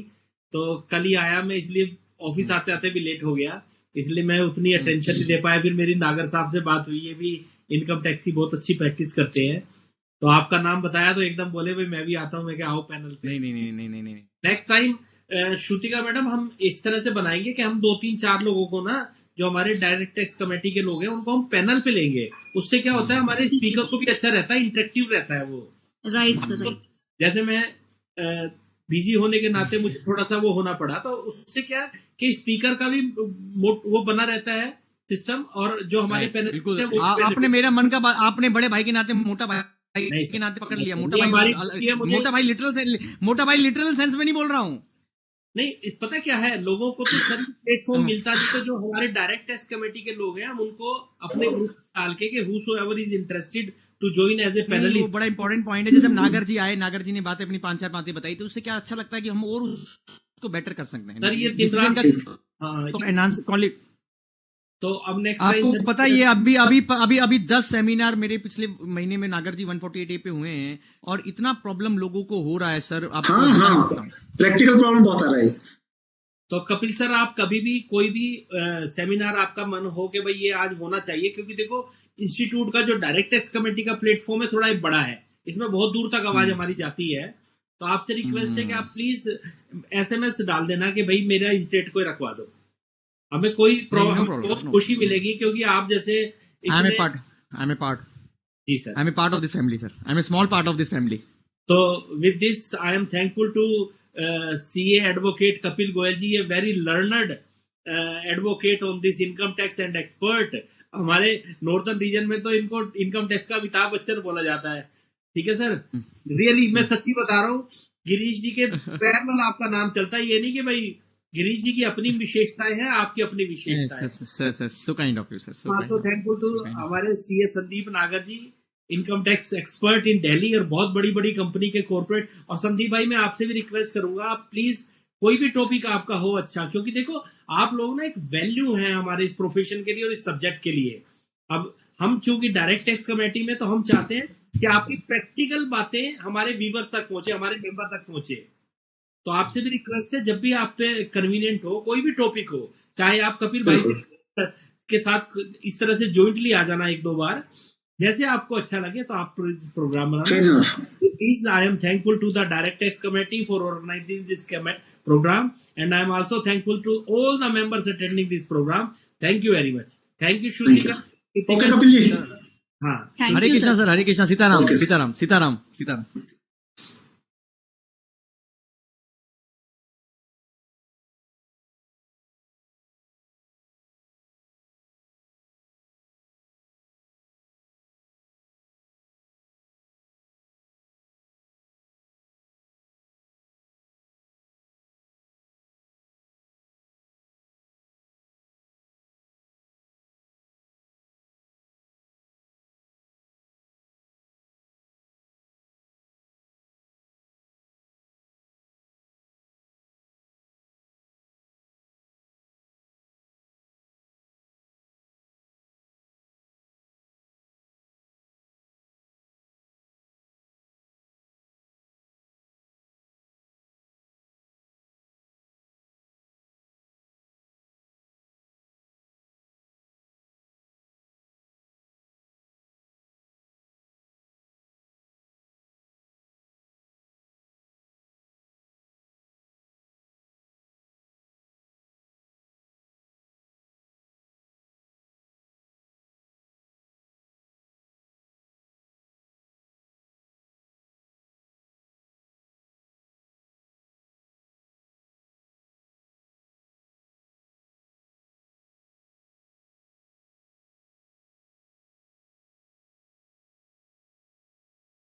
तो कल ही आया मैं, इसलिए ऑफिस आते आते भी लेट हो गया, इसलिए मैं उतनी अटेंशन नहीं दे पाया. फिर मेरी नागर साहब से बात हुई, ये भी इनकम टैक्स की बहुत अच्छी प्रैक्टिस करते हैं, तो आपका नाम बताया तो एकदम बोले भाई मैं भी आता हूँ. मैं क्या आओ पैनल पे. नहीं. नेक्स्ट टाइम श्रुतिका मैडम हम इस तरह से बनाएंगे कि हम 2-3-4 लोगों को ना, जो हमारे डायरेक्ट टैक्स कमेटी के लोग हैं, उनको हम पैनल पे लेंगे. उससे क्या होता है, हमारे स्पीकर को भी अच्छा रहता है, इंटरेक्टिव रहता है वो. Right sir. जैसे मैं बिजी होने के नाते मुझे थोड़ा सा वो होना पड़ा, तो उससे क्या कि स्पीकर का भी वो बना रहता है सिस्टम, और जो हमारे पैनल आपने मेरा मन का बात, आपने बड़े भाई के नाते मोटा भाई के नाते पकड़ लिया. मोटा भाई लिटरल सेंस में नहीं बोल रहा हूँ. नहीं, पता क्या है, लोगों को तो सर प्लेटफॉर्म मिलता है, तो जो हमारे डायरेक्ट टेस्ट कमेटी के लोग हैं हम उनको अपने ग्रुप डाल के whosoever is interested to join as a panelist. बड़ा इंपॉर्टेंट पॉइंट है. जैसे नागर जी आए, नागर जी ने बातें अपनी 5-4 बातें बताई, तो उससे क्या अच्छा लगता है कि हम और उसको बेटर कर सकते हैं. सर ये दिन रात हाँ, तो एनहांस क्वालिटी, तो अब नेक्स्ट आपको पता ही है अभी 10 सेमिनार मेरे पिछले महीने में नागर जी 148A पे हुए हैं और इतना प्रॉब्लम लोगों को हो रहा है सर, आपको हाँ, प्रैक्टिकल प्रॉब्लम बहुत आ रहा है। तो कपिल सर, आप कभी भी कोई भी सेमिनार आपका मन हो कि भाई ये आज होना चाहिए, क्योंकि देखो इंस्टीट्यूट का जो डायरेक्ट टैक्स कमेटी का प्लेटफॉर्म है थोड़ा बड़ा है, इसमें बहुत दूर तक आवाज हमारी जाती है। तो आपसे रिक्वेस्ट है कि आप प्लीज SMS डाल देना कि भाई मेरा इस डेट को रखवा दो, हमें कोई बहुत खुशी मिलेगी, क्योंकि आप जैसे I'm a part. जी sir, I'm a part of this family, sir. I'm a small part of this family. So with this, I am thankful to CA advocate Kapil Goyal ji, a very learned advocate on this income tax and expert. हमारे northern reason में तो इनको income tax का अमिताभ बच्चन बोला जाता है। ठीक है सर, रियली मैं सच्ची बता रहा हूँ, गिरीश जी के पैरेलल आपका नाम चलता है। ये नहीं कि भाई गिरीश जी की अपनी विशेषताएं हैं, आपकी अपनी विशेषताएं। So kind of you, sir. So thankful to हमारे CA Sandeep Nagar ji, income tax expert in Delhi और बहुत बड़ी बड़ी कंपनी के कॉर्पोरेट। और संदीप भाई, मैं आपसे भी रिक्वेस्ट करूंगा, आप प्लीज कोई भी टॉपिक आपका हो अच्छा, क्योंकि देखो आप लोग ना एक वैल्यू है हमारे इस प्रोफेशन के लिए और इस सब्जेक्ट के लिए। अब हम चूंकि डायरेक्ट टैक्स कमेटी में, तो हम चाहते हैं कि आपकी प्रैक्टिकल बातें हमारे व्यूअर्स तक पहुंचे, हमारे मेंबर तक पहुंचे। तो आपसे भी रिक्वेस्ट है, जब भी आप पे कन्वीनियंट हो, कोई भी टॉपिक हो, चाहे आप कपिल भाई से के साथ इस तरह से जॉइंटली आ जाना 1-2 बार, जैसे आपको अच्छा लगे तो आप प्रोग्राम बनाना। Please, I am thankful to the Direct Tax Committee for organizing this program, and I am also thankful to all the members attending this program. Thank you very much. Thank you, Shrutika. Okay Kapil ji, हाँ, Hare Krishna sir, Hare Krishna, Sitaram Sitaram Sitaram Sitaram.